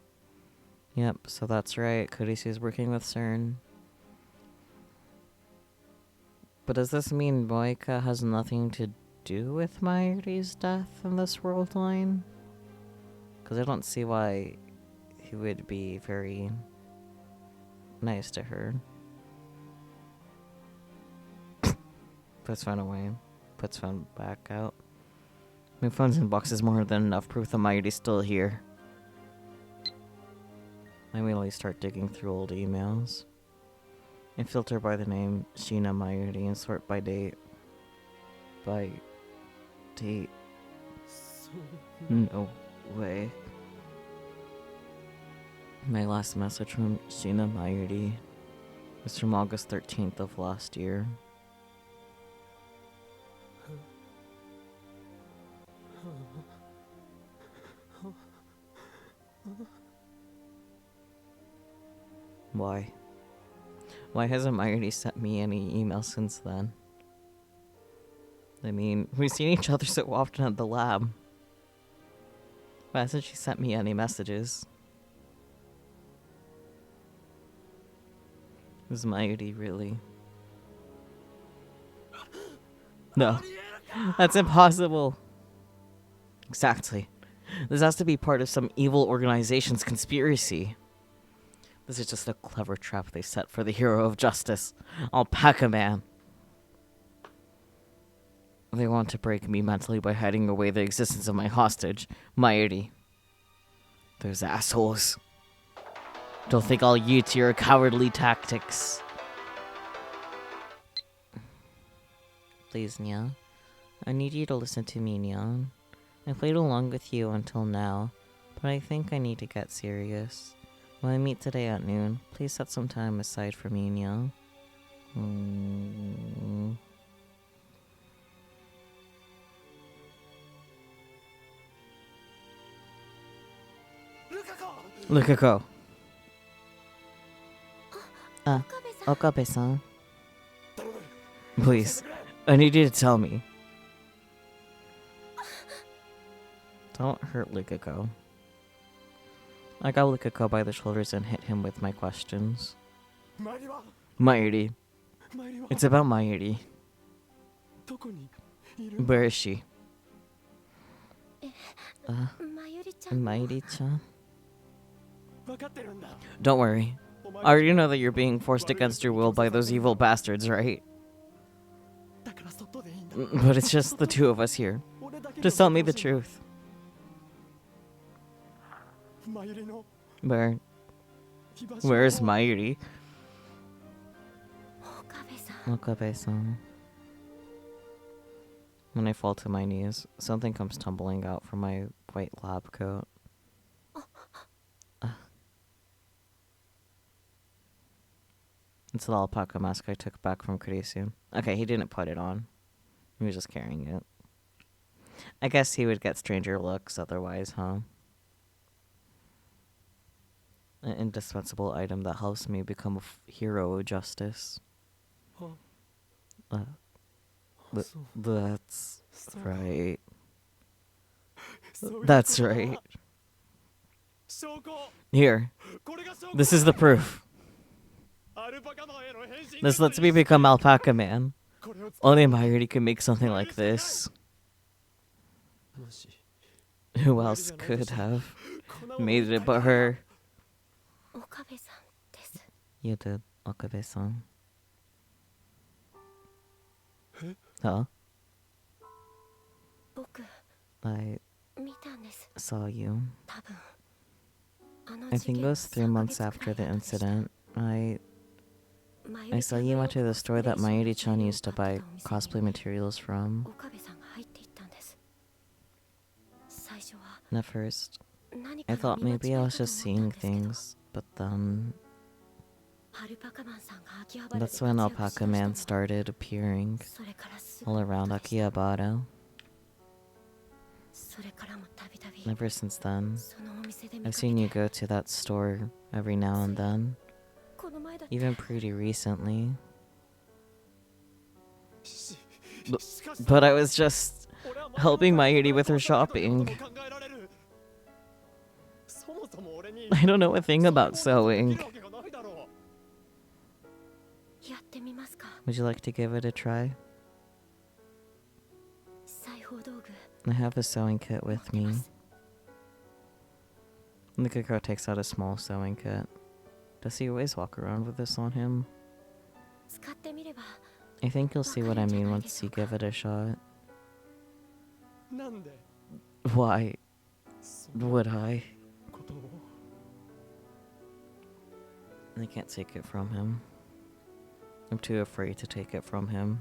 S1: Yep, so that's right, Kurisu's working with CERN. But does this mean Moeka has nothing to do with Mairi's death in this world line? Because I don't see why he would be very nice to her. Puts phone away. Puts phone back out. My phone's inbox is more than enough proof that Mairi's still here. I immediately start digging through old emails. And filter by the name Sheena Mairi and sort by date. By date. No way. My last message from Sheena Mairi was from August 13th of last year. Why? Why hasn't Mairi sent me any emails since then? I mean, we've seen each other so often at the lab. Why hasn't she sent me any messages? Is Mairi really? No. That's impossible. Exactly. This has to be part of some evil organization's conspiracy. This is just a clever trap they set for the hero of justice, Alpaca Man. They want to break me mentally by hiding away the existence of my hostage, Mairi. Those assholes. Don't think I'll yield to your cowardly tactics. Please, Nya. I need you to listen to me, Nya. I played along with you until now, but I think I need to get serious. When I meet today at noon, please set some time aside for me, Nya. Lukako. Okabe-san. Please, I need you to tell me. Don't hurt Lukako. I got Lukako by the shoulders and hit him with my questions. Mairi, It's about Mayuri. Where is she? Mayuri-chan? Don't worry. I already know that you're being forced against your will by those evil bastards, right? But it's just the two of us here. Just tell me the truth. Where's Mayuri? Okabe-san. When I fall to my knees, something comes tumbling out from my white lab coat. It's the alpaca mask I took back from Kurisu. Okay, he didn't put it on. He was just carrying it. I guess he would get stranger looks otherwise, huh? An indispensable item that helps me become a hero of justice. That's right. That's right. Here. This is the proof. This lets me become Alpaca Man. Only Mayuri can make something like this. Who else could have made it but her? You did, Okabe-san. Huh? I saw you. I think it was 3 months after the incident. I saw you went to the store that Mayuri-chan used to buy cosplay materials from. And at first, I thought maybe I was just seeing things, but then... That's when Alpaca Man started appearing all around Akihabara. Ever since then, I've seen you go to that store every now and then, even pretty recently. But I was just helping Mayuri with her shopping. I don't know a thing about sewing. Would you like to give it a try? I have a sewing kit with me. Nikiko takes out a small sewing kit. Does he always walk around with this on him? I think you'll see what I mean once you give it a shot. Why would I? I can't take it from him. I'm too afraid to take it from him.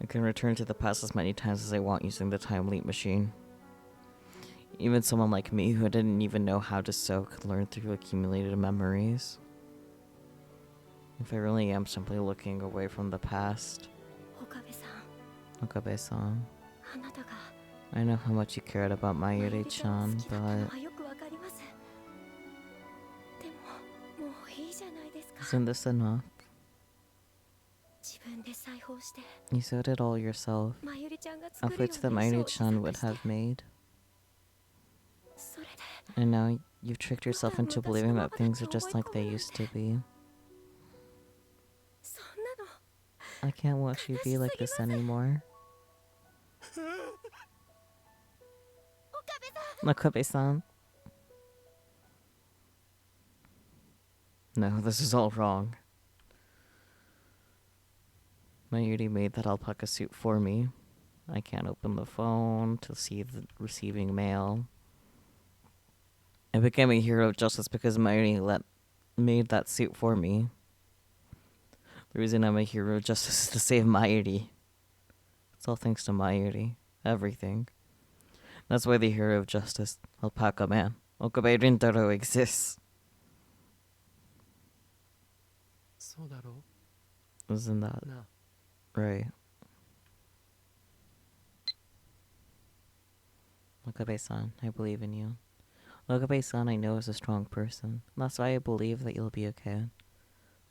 S1: I can return to the past as many times as I want using the time leap machine. Even someone like me who didn't even know how to sew could learn through accumulated memories. If I really am simply looking away from the past. Okabe-san. I know how much you cared about Mayuri-chan, but... Isn't this enough? You sewed it all yourself. Outfits that Mayuri-chan would have made. And now you've tricked yourself into believing that things are just like they used to be. I can't watch you be like this anymore. Okabe-san. No, this is all wrong. Mayuri made that alpaca suit for me. I can't open the phone to see the receiving mail. I became a hero of justice because Mayuri made that suit for me. The reason I'm a hero of justice is to save Mayuri. It's all thanks to Mayuri. Everything. That's why the hero of justice, Alpaca Man, Okabe Rintaro, exists. Isn't that right? Okabe-san, I believe in you. Okabe-san, I know is a strong person. That's why I believe that you'll be okay.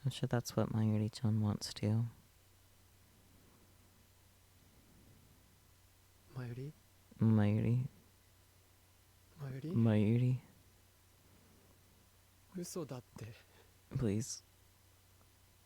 S1: I'm sure that's what Mayuri-chan wants too.
S2: Mayuri?
S1: Mayuri?
S2: Mayuri?
S1: Mayuri?
S2: 嘘だって。
S1: Please.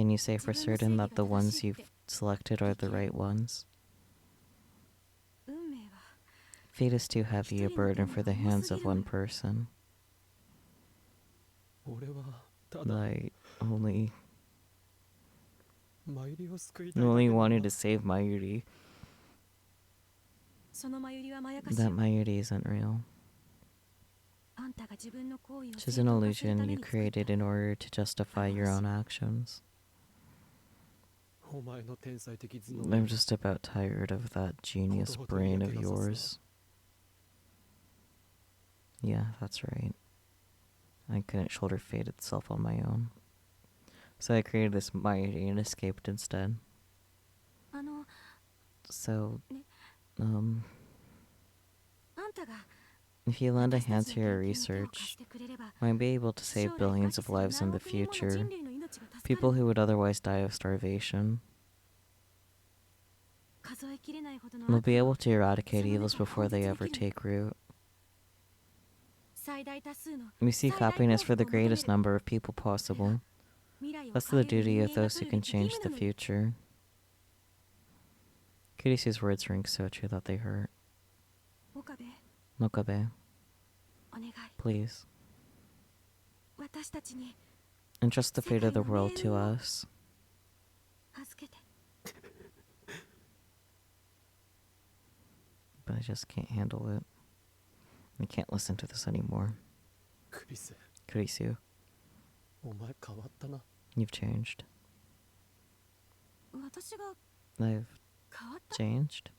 S1: Can you say for certain that the ones you've selected are the right ones?
S3: 運命は
S1: Fate is too heavy a burden for the hands of one person.
S2: 俺はただ
S1: I only
S2: マユリを救いたいだけ
S1: only
S2: で
S1: wanted
S2: は
S1: to save Mayuri.
S3: そのまゆりはまやかし
S1: That Mayuri isn't real.
S3: あんたが自分の行為を
S1: She's
S3: 正
S1: an
S3: 当化するた
S1: illusion
S3: め
S1: you
S3: に作った
S1: created in order to justify your own actions.
S2: お前の天才的頭脳
S1: I'm just about tired of that genius brain of yours. Yeah, that's right. I couldn't shoulder fate itself on my own. So I created this Mayuri and escaped instead.
S3: あの
S1: So,
S3: あんたが
S1: if you lend a
S3: 私た
S1: hand
S3: ち
S1: to
S3: の
S1: your
S3: 研究に手を貸
S1: research,
S3: してくれれば
S1: might be able to
S3: 将
S1: save
S3: 来
S1: billions
S3: 餓
S1: of
S3: 死する
S1: lives in
S3: 何
S1: the
S3: 億人もの
S1: future.
S3: 人類の命が助か
S1: People
S3: る
S1: who would otherwise die of starvation
S3: 数えきれないほどの
S1: will
S3: 悪
S1: be
S3: を
S1: able to eradicate
S3: その目
S1: evils
S3: から
S1: before they
S3: 根
S1: ever
S3: 絶できる
S1: take root.
S3: 最大多数の
S1: We seek
S3: 最大
S1: happiness
S3: 幸
S1: for
S3: 福
S1: the
S3: を求め
S1: greatest
S3: る
S1: number of people possible.
S3: 未来を
S1: That's
S3: 変
S1: the
S3: えれる
S1: duty
S3: 人
S1: of
S3: 間が
S1: those
S3: 取
S1: who
S3: るべ
S1: can
S3: き義
S1: change
S3: 務
S1: the
S3: なのに
S1: future. Kurisu's words ring so true that they hurt.
S3: 岡部
S1: Nokabe,
S3: お願い
S1: please,
S3: 私たちに
S1: entrust the fate of the world to us.
S3: 預けて
S1: But I just can't handle it. I can't listen to this anymore.
S2: クリス
S1: Kurisu,
S2: お前変わったな
S1: you've changed.
S3: 私が
S1: I've
S3: 変わった
S1: changed?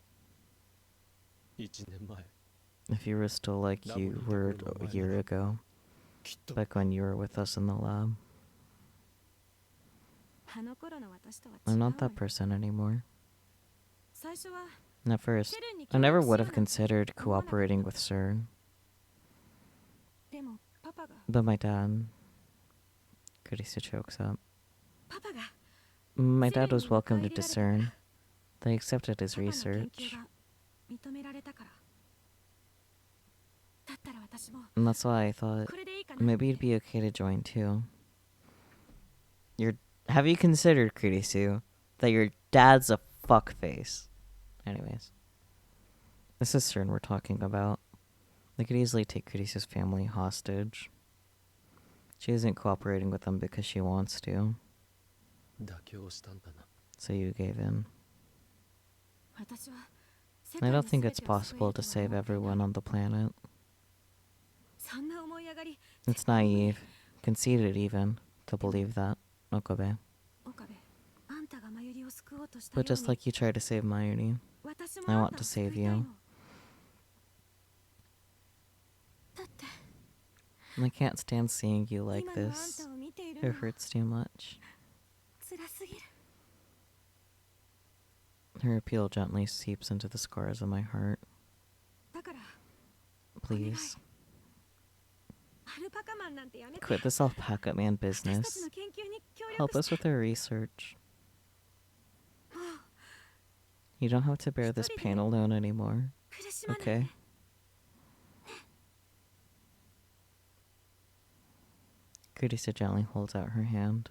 S2: 1年前
S1: If you were still like you were a year ago,
S2: きっと
S1: back when you were with us in the lab,
S3: あの頃の私とは違
S1: I'm
S3: う
S1: not
S3: わ
S1: that
S3: よ
S1: person anymore.
S3: 最初は
S1: At first,
S3: セルンに
S1: I
S3: 協
S1: never
S3: 力し
S1: would
S3: よう
S1: have
S3: なんて
S1: considered
S3: 思わなかった
S1: cooperating with CERN,
S3: でもパパが
S1: but my dad... Kurisu chokes up.
S3: パパが
S1: My
S3: セル
S1: dad
S3: ン
S1: was
S3: に迎え
S1: welcomed
S3: 入
S1: to
S3: れられたから
S1: CERN. They accepted his
S3: パパの研
S1: research,
S3: 究が認められたからだったら私も
S1: and that's why I thought
S3: これでいいかな
S1: maybe it'd be okay to join too. Have you considered, Kurisu, that your dad's a fuckface? Anyways, this is CERN we're talking about. They could easily take Kurisu's family hostage. She isn't cooperating with them because she wants to,
S2: 妥協したんだな
S1: so you gave in.
S3: 私は世
S1: I
S3: 界の
S1: don't think
S3: 全
S1: it's
S3: てを救え
S1: possible
S3: ると
S1: to
S3: は
S1: save
S3: 思っていない
S1: everyone on the planet.
S3: そんな思い上がり
S1: It's naive, conceited even, to believe that, Okabe.
S3: 岡部あんたがまゆりを救おうとした
S1: But
S3: よう
S1: just
S3: に
S1: like you tried to save Mayuri,
S3: 私
S1: I
S3: もあん
S1: want
S3: た
S1: to
S3: を救
S1: save
S3: いたい
S1: you.
S3: のだって
S1: I can't stand seeing you like
S3: 今のあん
S1: this.
S3: たを見ている
S1: It
S3: の
S1: hurts too much.
S3: 辛すぎる
S1: Her appeal gently seeps into the scars of my heart.
S3: だから
S1: Please,
S3: アルパカマンなんてやめて
S1: quit this alpaca man
S3: 私たち
S1: business.
S3: の研究に協
S1: Help
S3: 力
S1: us
S3: して
S1: with our research. You don't have to bear this pain alone anymore,
S3: 苦しまないで
S1: okay? Kurisu gently holds out her hand,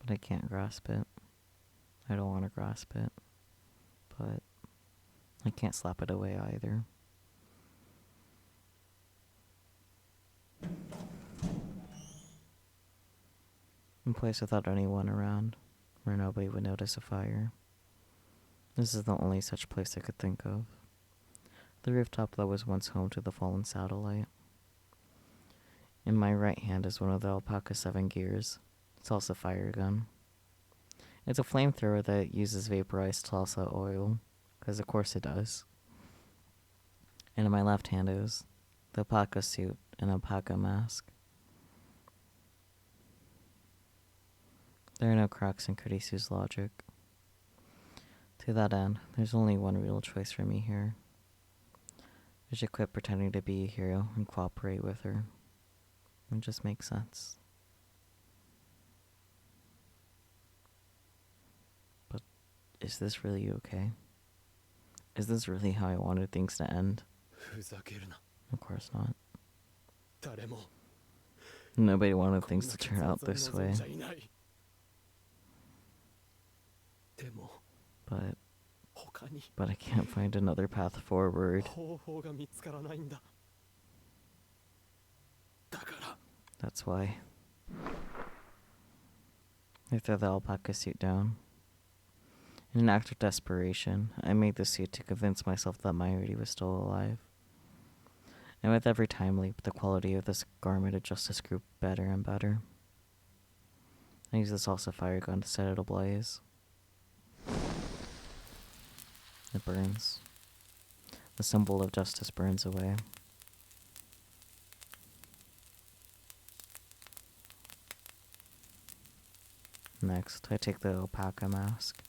S1: but I can't grasp it. I don't want to grasp it, but I can't slap it away either. In a place without anyone around, where nobody would notice a fire. This is the only such place I could think of. The rooftop that was once home to the fallen satellite. In my right hand is one of the Alpaca 7 gears. It's also a fire gun. It's a flamethrower that uses vaporized salsa oil, because of course it does. And in my left hand is the alpaca suit and alpaca mask. There are no cracks in Kurisu's logic. To that end, there's only one real choice for me here. I should quit pretending to be a hero and cooperate with her. It just makes sense. But is this really okay? Is this really how I wanted things to end?
S2: ふざけるな
S1: Of course not.
S2: 誰も
S1: Nobody wanted
S2: こん
S1: things
S2: な
S1: to
S2: 結
S1: turn
S2: 末を
S1: out this
S2: 望ん
S1: way.
S2: じゃいないでも
S1: but
S2: 他に
S1: I can't find another path forward.
S2: 方法が見つからないんだ。だから
S1: That's why. I threw the alpaca suit down. In an act of desperation, I made the suit to convince myself that Mayuri was still alive. And with every time leap, the quality of this garment of justice grew better and better. I used the salsa fire gun to set it ablaze. It burns. The symbol of justice burns away. Next, I take the alpaca mask.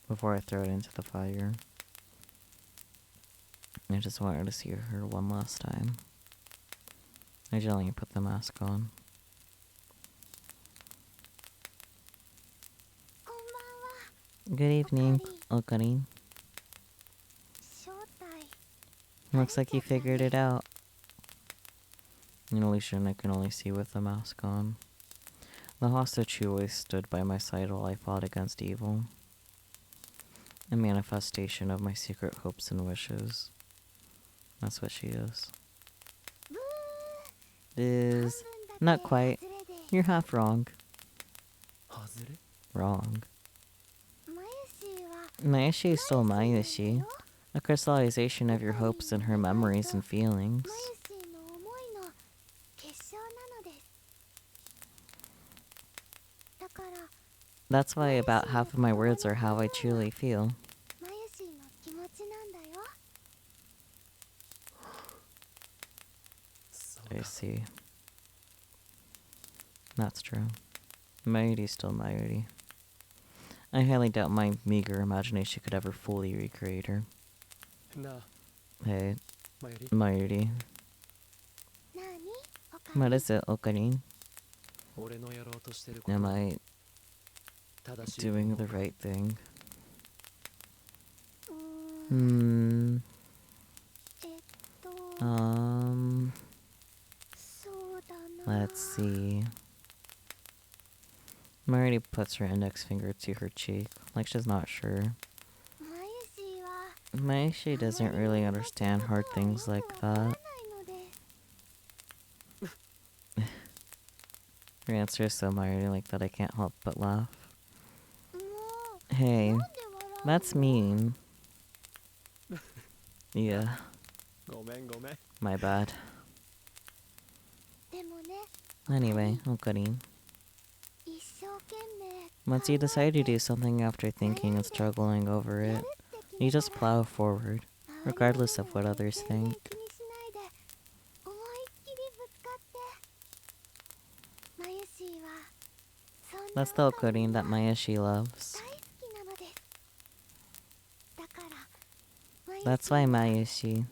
S1: Before I throw it into the fire, I just wanted to see her one last time. I gently put the mask on. Good evening, Okarin. Looks like you figured it out. An illusion I can only see with the mask on. The hostage who always stood by my side while I fought against evil. A manifestation of my secret hopes and wishes. That's what she is. Is not quite. You're half wrong.
S2: 外れ
S1: Wrong. Mayushi is still Mayushi. A crystallization of your hopes and her memories and feelings. That's why about half of my words are how I truly feel. I see. That's true. Mayuri's still Mayuri. I highly doubt my meager imagination could ever fully recreate her.
S2: なあ
S1: Hey,
S2: マユリ
S1: Mayuri. What is it, Okarin?
S2: 俺のやろうとしてること
S1: Am
S2: は
S1: I
S2: 正しいと思
S1: doing
S2: う
S1: the
S2: か
S1: right thing? Let's see. Mayuri puts her index finger to her cheek, like she's not sure. Mayushi doesn't really understand hard things like that. Her answer is so Mayuri like that I can't help but laugh. Hey, that's mean. Yeah,
S2: ごめんごめん
S1: my bad. Anyway, Okarin. Once you decide to do something after thinking and struggling over it, you just plow forward, regardless of what others think. That's the Okarin that Mayushi loves. That's why Mayushi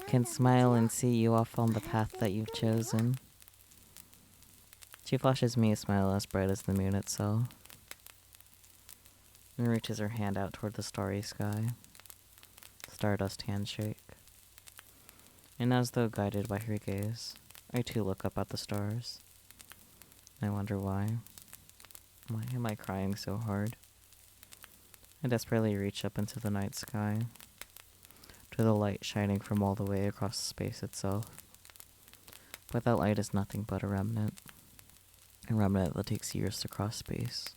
S1: can smile and see you off on the path that you've chosen. She flashes me a smile as bright as the moon itself, and reaches her hand out toward the starry sky. Stardust handshake. And as though guided by her gaze, I too look up at the stars. I wonder why. Why am I crying so hard? I desperately reach up into the night sky, to the light shining from all the way across space itself. But that light is nothing but a remnant that takes years to cross space.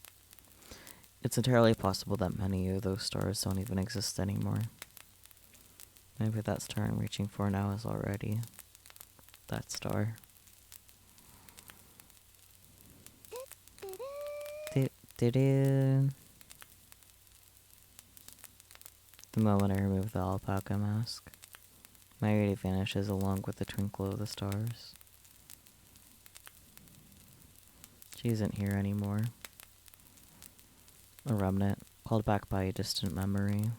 S1: It's entirely possible that many of those stars don't even exist anymore. Maybe that star I'm reaching for now is already that star. The moment I remove the alpaca mask, Mayuri vanishes along with the twinkle of the stars. She isn't here anymore. A remnant, called back by a distant memory.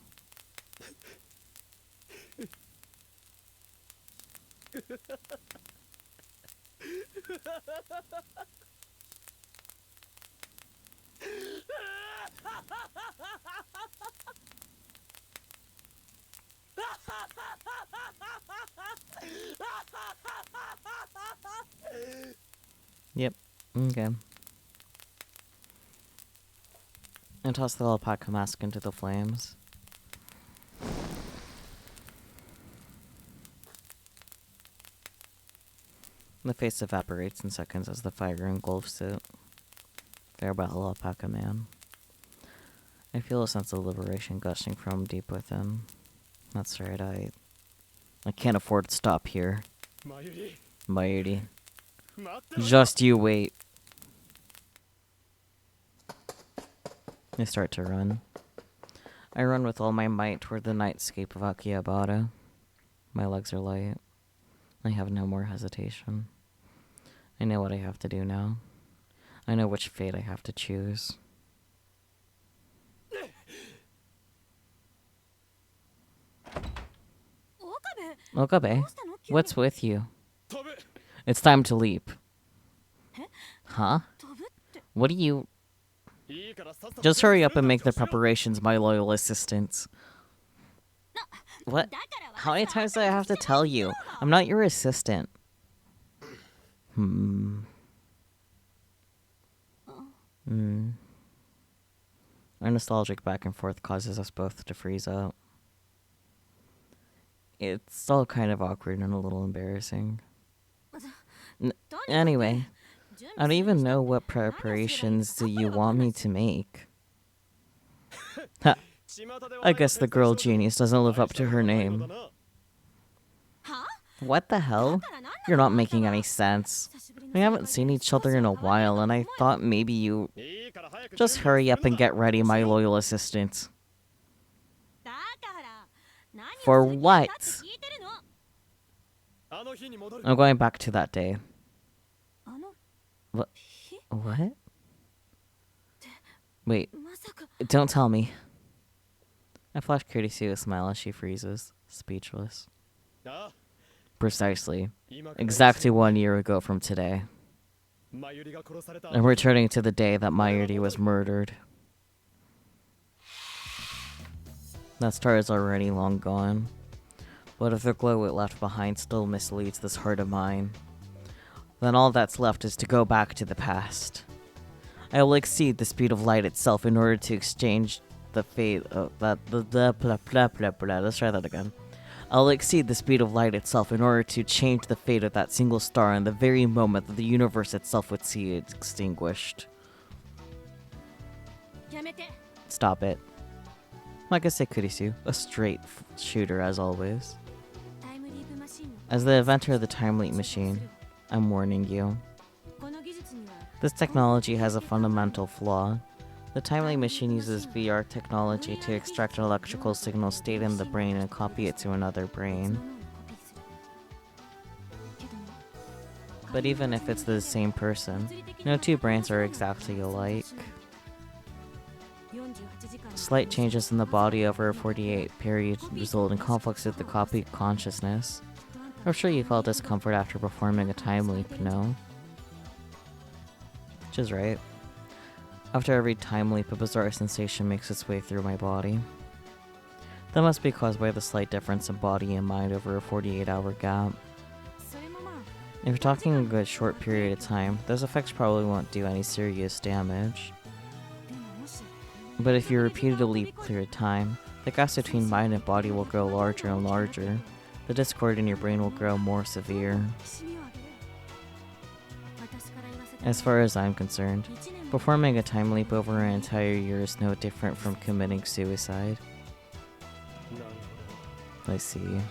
S1: Yep, Okay. And toss the alpaca mask into the flames. The face evaporates in seconds as the fire engulfs it. Farewell, alpaca man. I feel a sense of liberation gushing from deep within. That's right, I can't afford to stop here. Mayuri. Just you wait. I start to run. I run with all my might toward the nightscape of Akihabara. My legs are light. I have no more hesitation. I know what I have to do now. I know which fate I have to choose. Okabe, what's with you? It's time to leap. Huh? What do you... Just hurry up and make the preparations, my loyal assistants. What? How many times do I have to tell you? I'm not your assistant. Our nostalgic back and forth causes us both to freeze up. It's all kind of awkward and a little embarrassing. Anyway, I don't even know what preparations do you want me to make. Ha! I guess the girl genius doesn't live up to her name. What the hell? You're not making any sense. We haven't seen each other in a while, and I thought maybe you... Just hurry up and get ready, my loyal assistant. For what? I'm going back to that day. What? What? Wait, don't tell me. I flash courtesy with a smile as she freezes, speechless. Precisely. Exactly 1 year ago from today. I'm returning to the day that Mayuri was murdered. That star is already long gone. But if the glow it left behind still misleads this heart of mine, then all that's left is to go back to the past. I will exceed the speed of light itself in order to exchange the fate of let's try that again. I'll exceed the speed of light itself in order to change the fate of that single star in the very moment that the universe itself would see it extinguished. Stop it. Like I say, Kurisu, a straight shooter as always. As the inventor of the time leap machine, I'm warning you. This technology has a fundamental flaw. The time leap machine uses VR technology to extract an electrical signal state in the brain and copy it to another brain. But even if it's the same person, no two brains are exactly alike. Slight changes in the body over a 48 period result in conflicts with the copied consciousness. I'm sure you felt discomfort after performing a time leap, no? Which is right. After every time leap, a bizarre sensation makes its way through my body. That must be caused by the slight difference in body and mind over a 48-hour gap. If you're talking a good short period of time, those effects probably won't do any serious damage. But if you repeatedly clear time, the gaps between mind and body will grow larger and larger. The discord in your brain will grow more severe. As far as I'm concerned, performing a time leap over an entire year is no different from committing suicide. I see.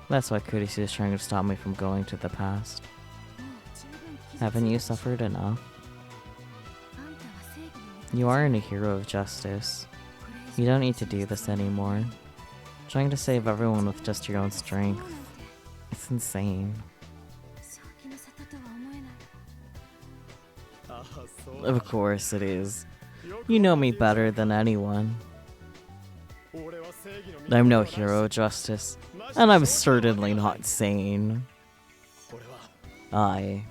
S1: That's why Kurisu is trying to stop me from going to the past. Haven't you suffered enough? You aren't a hero of justice. You don't need to do this anymore. Trying to save everyone with just your own strength. It's insane. Of course it is. You know me better than anyone. I'm no hero of justice, and I'm certainly not sane. I'm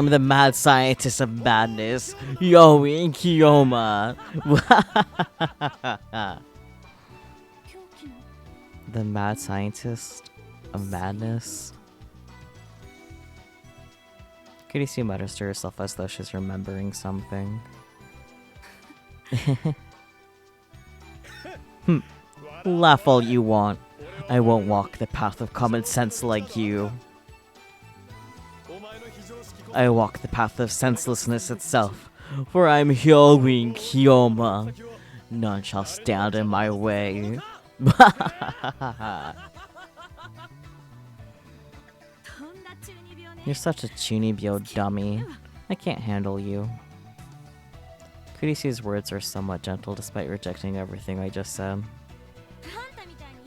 S1: the mad scientist of madness, Yoin Kiyoma. The mad scientist of madness? Kurisu mutters to herself as though she's remembering something. Laugh all you want. I won't walk the path of common sense like you. I walk the path of senselessness itself, for I'm Hyowin Kyoma. None shall stand in my way. You're such a chunibyo dummy. I can't handle you. Kurisu's words are somewhat gentle despite rejecting everything I just said.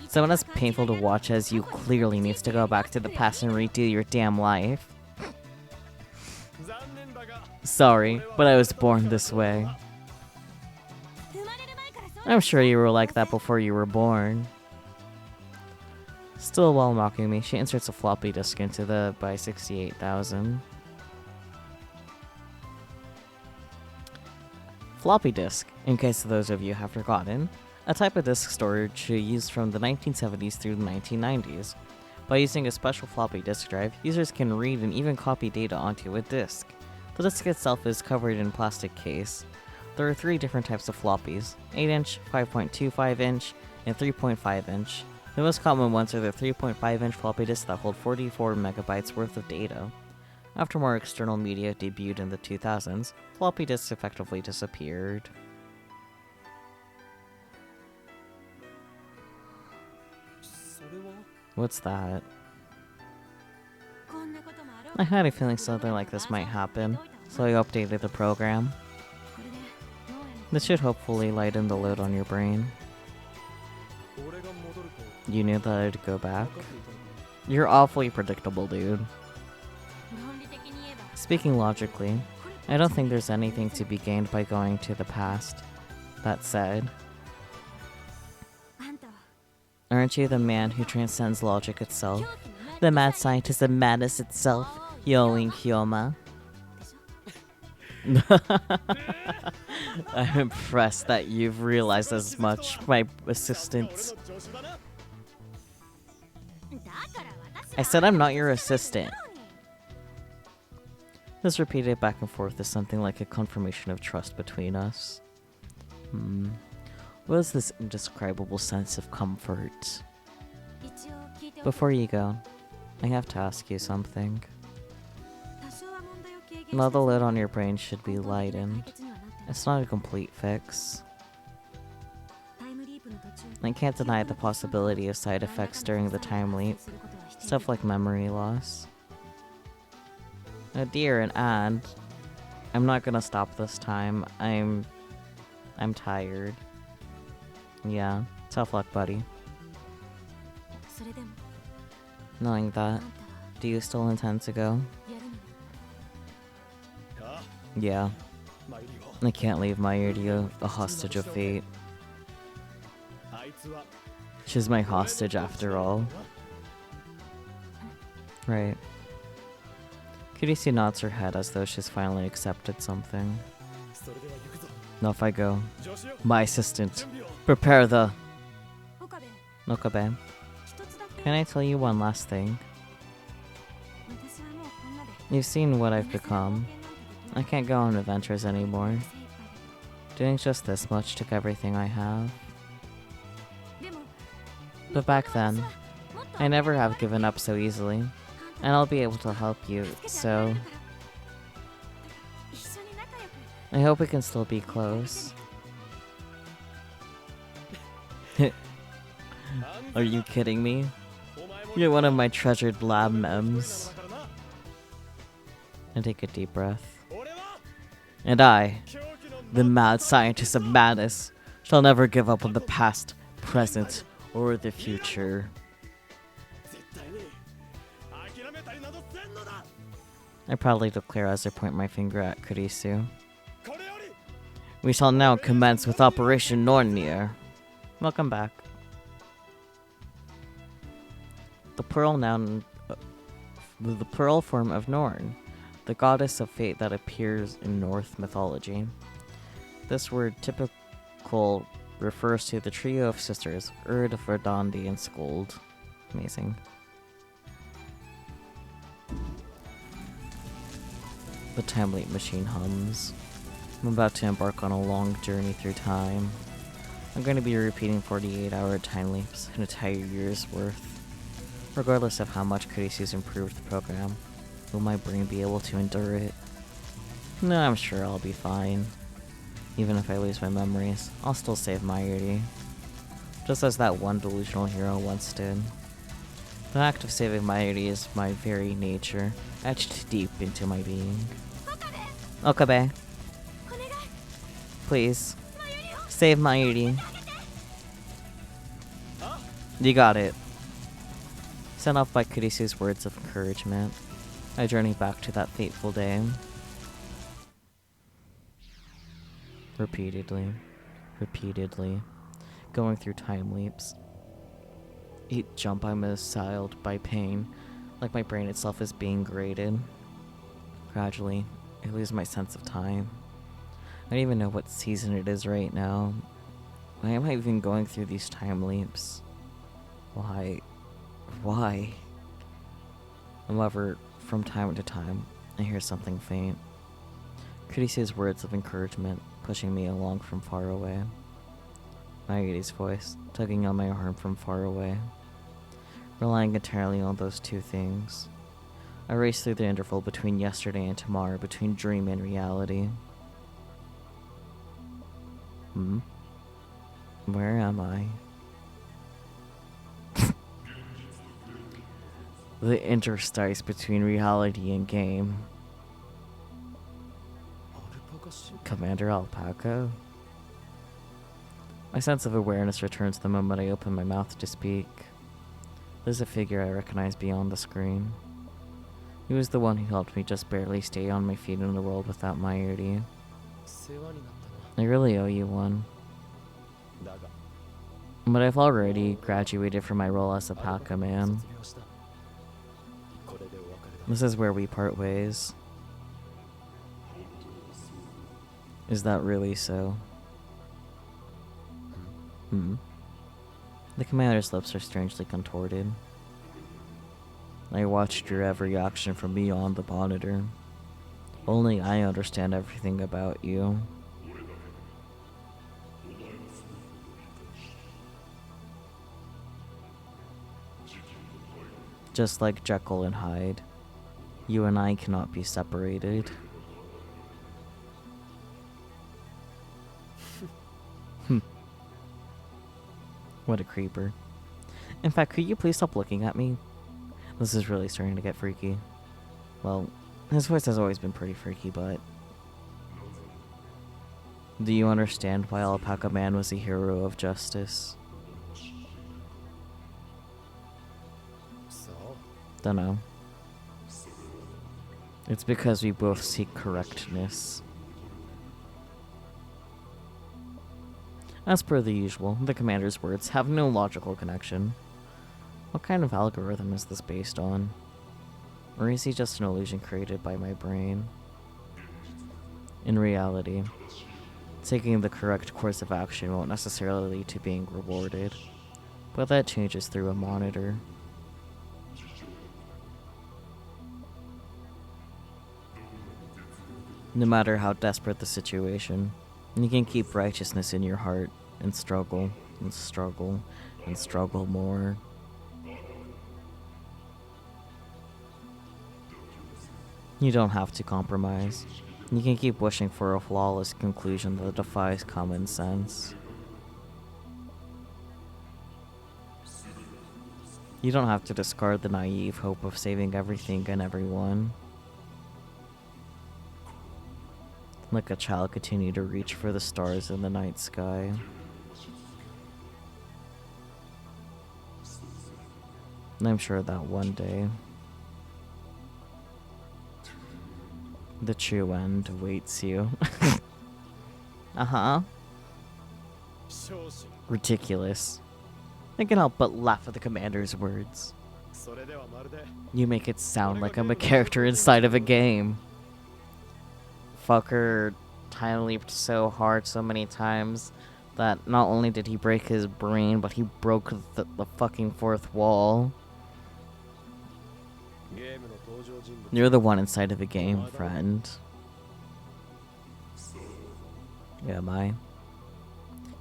S1: Someone as painful to watch as you clearly needs to go back to the past and redo your damn life. Sorry, but I was born this way. I'm sure you were like that before you were born. Still while mocking me, she inserts a floppy disk into the by 68,000. Floppy disk, in case those of you have forgotten, a type of disk storage used from the 1970s through the 1990s. By using a special floppy disk drive, users can read and even copy data onto a disk. The disk itself is covered in a plastic case. There are 3 different types of floppies: 8-inch, 5.25-inch, and 3.5-inch. The most common ones are the 3.5-inch floppy disks that hold 44 megabytes worth of data. After more external media debuted in the 2000s, floppy disks effectively disappeared. What's that? I had a feeling something like this might happen, so I updated the program. This should hopefully lighten the load on your brain. You knew that I'd go back? You're awfully predictable, dude. Speaking logically, I don't think there's anything to be gained by going to the past. That said, aren't you the man who transcends logic itself? The mad scientist of madness itself, Yoing Hyoma? I'm impressed that you've realized as much, my assistant. I said I'm not your assistant. This repeated back and forth is something like a confirmation of trust between us. What is this indescribable sense of comfort? Before you go, I have to ask you something. Now the load on your brain should be lightened. It's not a complete fix. I can't deny the possibility of side effects during the time leap. Stuff like memory loss. Oh dear, and I'm not gonna stop this time. I'm tired. Yeah, tough luck, buddy. Knowing that, do you still intend to go? Yeah. I can't leave Mayuri a hostage of fate. She's my hostage after all. Right. Kurisu nods her head as though she's finally accepted something. Off I go. My assistant, prepare the... Okabe. Can I tell you one last thing? You've seen what I've become. I can't go on adventures anymore. Doing just this much took everything I have. But back then, I never have given up so easily, and I'll be able to help you, so... I hope we can still be close. Are you kidding me? You're one of my treasured lab mems. And take a deep breath. And I, the mad scientist of madness, shall never give up on the past, present, or the future. I proudly declare as I point my finger at Kurisu. We shall now commence with Operation Nornir. Welcome back. The pearl form of Norn, the goddess of fate that appears in Norse mythology. This word typical refers to the trio of sisters, Urd, Verdandi, and Skuld. Amazing. The time leap machine hums. I'm about to embark on a long journey through time. I'm going to be repeating 48-hour time leaps, an entire year's worth. Regardless of how much Kurisu's improved the program, will my brain be able to endure it? No, I'm sure I'll be fine. Even if I lose my memories, I'll still save my Mayuri. Just as that one delusional hero once did. The act of saving my Mayuri is my very nature, etched deep into my being. Okabe, please, save my Mayuri. You got it. Sent off by Kurisu's words of encouragement, I journey back to that fateful day. Repeatedly, going through time leaps. Each jump I'm assailed by pain, like my brain itself is being grated. Gradually, I lose my sense of time. I don't even know what season it is right now. Why am I even going through these time leaps? Why? However, from time to time, I hear something faint. Kurisu's words of encouragement pushing me along from far away. Mayuri's voice tugging on my arm from far away. Relying entirely on those two things. I race through the interval between yesterday and tomorrow, between dream and reality. Where am I? The interstice between reality and game. Commander Alpaca? My sense of awareness returns the moment I open my mouth to speak. There's a figure I recognize beyond the screen. He was the one who helped me just barely stay on my feet in the world without my Mayuri. I really owe you one. But I've already graduated from my role as a Paka man. This is where we part ways. Is that really so? The commander's lips are strangely contorted. I watched your every action from beyond the monitor. Only I understand everything about you. Just like Jekyll and Hyde, you and I cannot be separated. What a creeper. In fact, could you please stop looking at me? This is really starting to get freaky. Well, his voice has always been pretty freaky, but... Do you understand why Alpaca Man was a hero of justice? Dunno. It's because we both seek correctness. As per the usual, the commander's words have no logical connection. What kind of algorithm is this based on? Or is he just an illusion created by my brain? In reality, taking the correct course of action won't necessarily lead to being rewarded, but that changes through a monitor. No matter how desperate the situation, you can keep righteousness in your heart and struggle and struggle and struggle more. You don't have to compromise. You can keep wishing for a flawless conclusion that defies common sense. You don't have to discard the naive hope of saving everything and everyone. Like a child continue to reach for the stars in the night sky. And I'm sure that one day, the true end awaits you. Ridiculous. I can help but laugh at the commander's words. You make it sound like I'm a character inside of a game. Fucker time leaped so hard so many times that not only did he break his brain, but he broke the fucking fourth wall. You're the one inside of the game, friend. Yeah, my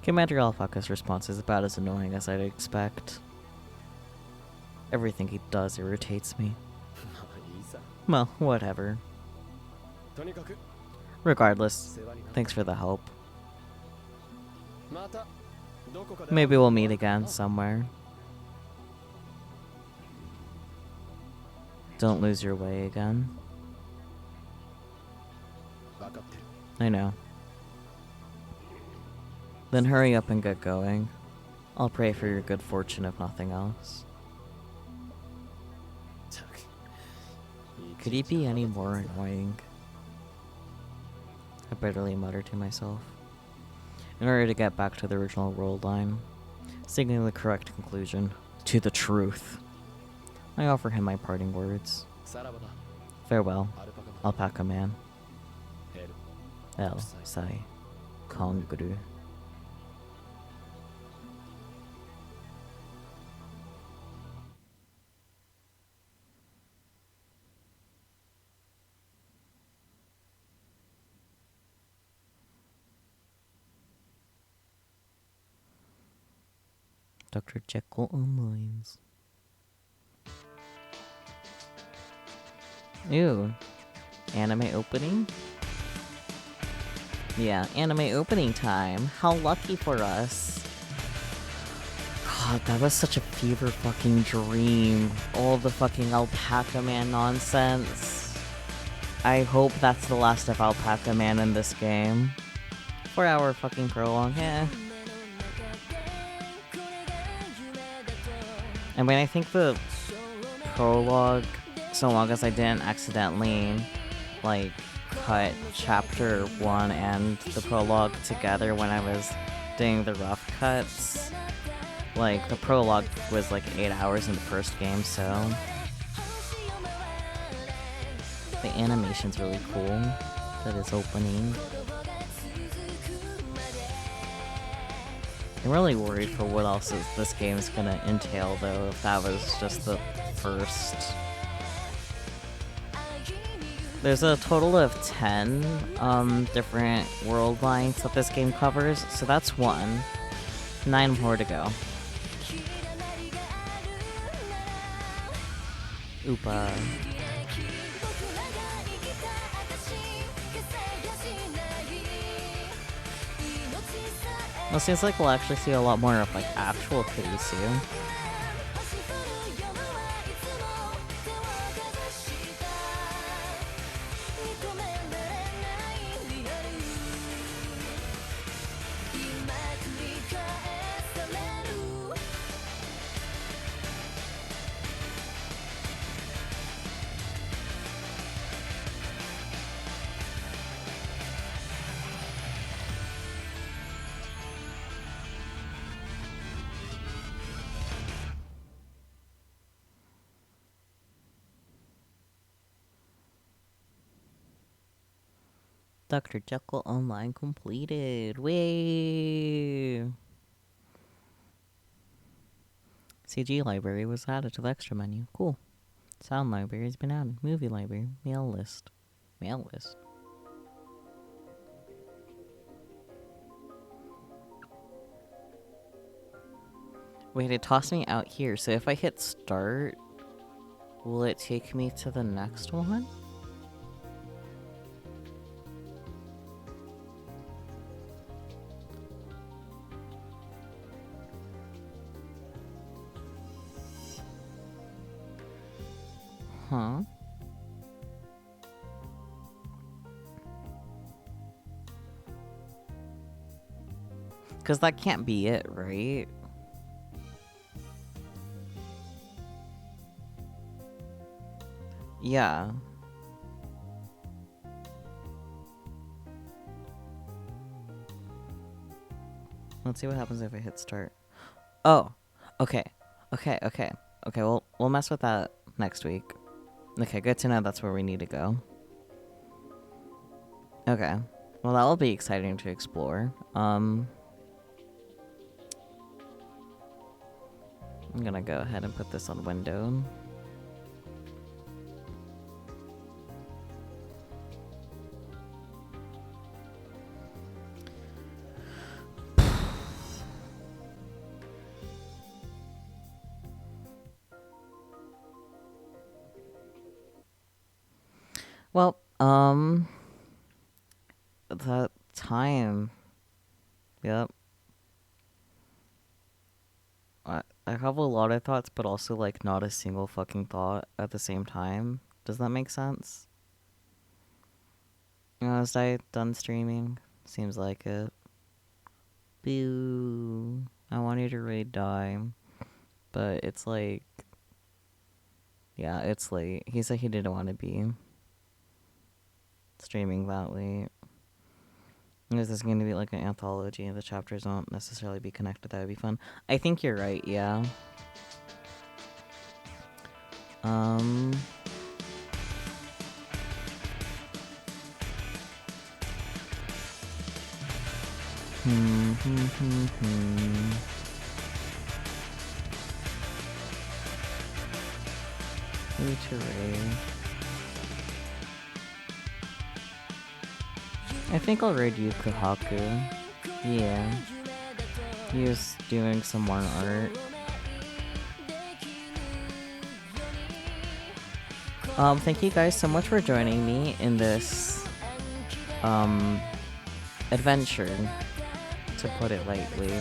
S1: Commander Alpaca's response is about as annoying as I'd expect. Everything he does irritates me.
S2: まあいいさ
S1: Well, whatever.
S2: とにかく
S1: Regardless,
S2: 世話になった
S1: thanks for the help.
S2: またどこかで
S1: Maybe we'll meet again somewhere. Don't lose your way again.
S2: 分かってる
S1: I know. Then hurry up and get going. I'll pray for your good fortune if nothing else.
S2: ったく
S1: Could he be any more annoying? I bitterly muttered to myself. In order to get back to the original world line, seeking the correct conclusion, to the truth, I offer him my parting words.
S2: さらばだ
S1: Farewell,
S2: アルパカマン
S1: Alpaca Man.
S2: ヘル
S1: El Sai Konguru. Dr. Jekyll Onlines. Ew. Anime opening? Yeah, anime opening time. How lucky for us. God, that was such a fever fucking dream. All the fucking Alpaca Man nonsense. I hope that's the last of Alpaca Man in this game. 4-hour fucking prologue, yeah. I mean, I think the prologue, so long as I didn't accidentally, like, cut chapter 1 and the prologue together when I was doing the rough cuts. Like, the prologue was like 8 hours in the first game, so... The animation's really cool. That is opening. I'm really worried for what else this game is gonna entail, though, if that was just the first. There's a total of 10 different world lines that this game covers, so that's 1. 9 more to go. Oopa. Well, it seems like we'll actually see a lot more of, like, actual Kurisu. Dr. Jekyll Online completed. Way. CG library was added to the extra menu. Cool. Sound library has been added. Movie library. Mail list. Mail list. Wait, it tossed me out here. So if I hit start, will it take me to the next one? Huh? Because that can't be it, right? Yeah. Let's see what happens if I hit start. Oh, okay. Okay, we'll mess with that next week. Okay, good to know that's where we need to go. Okay. Well, that will be exciting to explore. I'm gonna go ahead and put this on window. Well, that time. Yep. I have a lot of thoughts, but also like not a single fucking thought at the same time. Does that make sense? Was I done streaming? Seems like it. Boo. I wanted to raid die, but it's like, yeah, it's late. He said he didn't want to be streaming that late. This is going to be like an anthology, and the chapters won't necessarily be connected. That would be fun. I think you're right. Yeah. Um. I think I'll raid you, Kohaku. Yeah. He was doing some more art. Thank you guys so much for joining me in this, adventure, to put it lightly.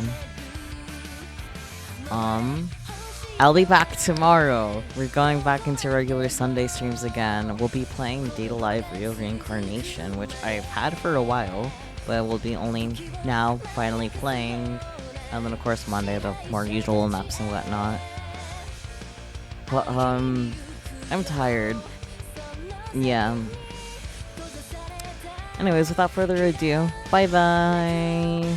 S1: I'll be back tomorrow. We're going back into regular Sunday streams again. We'll be playing Data Live Real Reincarnation, which I've had for a while, but we'll be only now finally playing. And then of course Monday, the more usual maps and whatnot. But, I'm tired. Yeah. Anyways, without further ado, bye bye!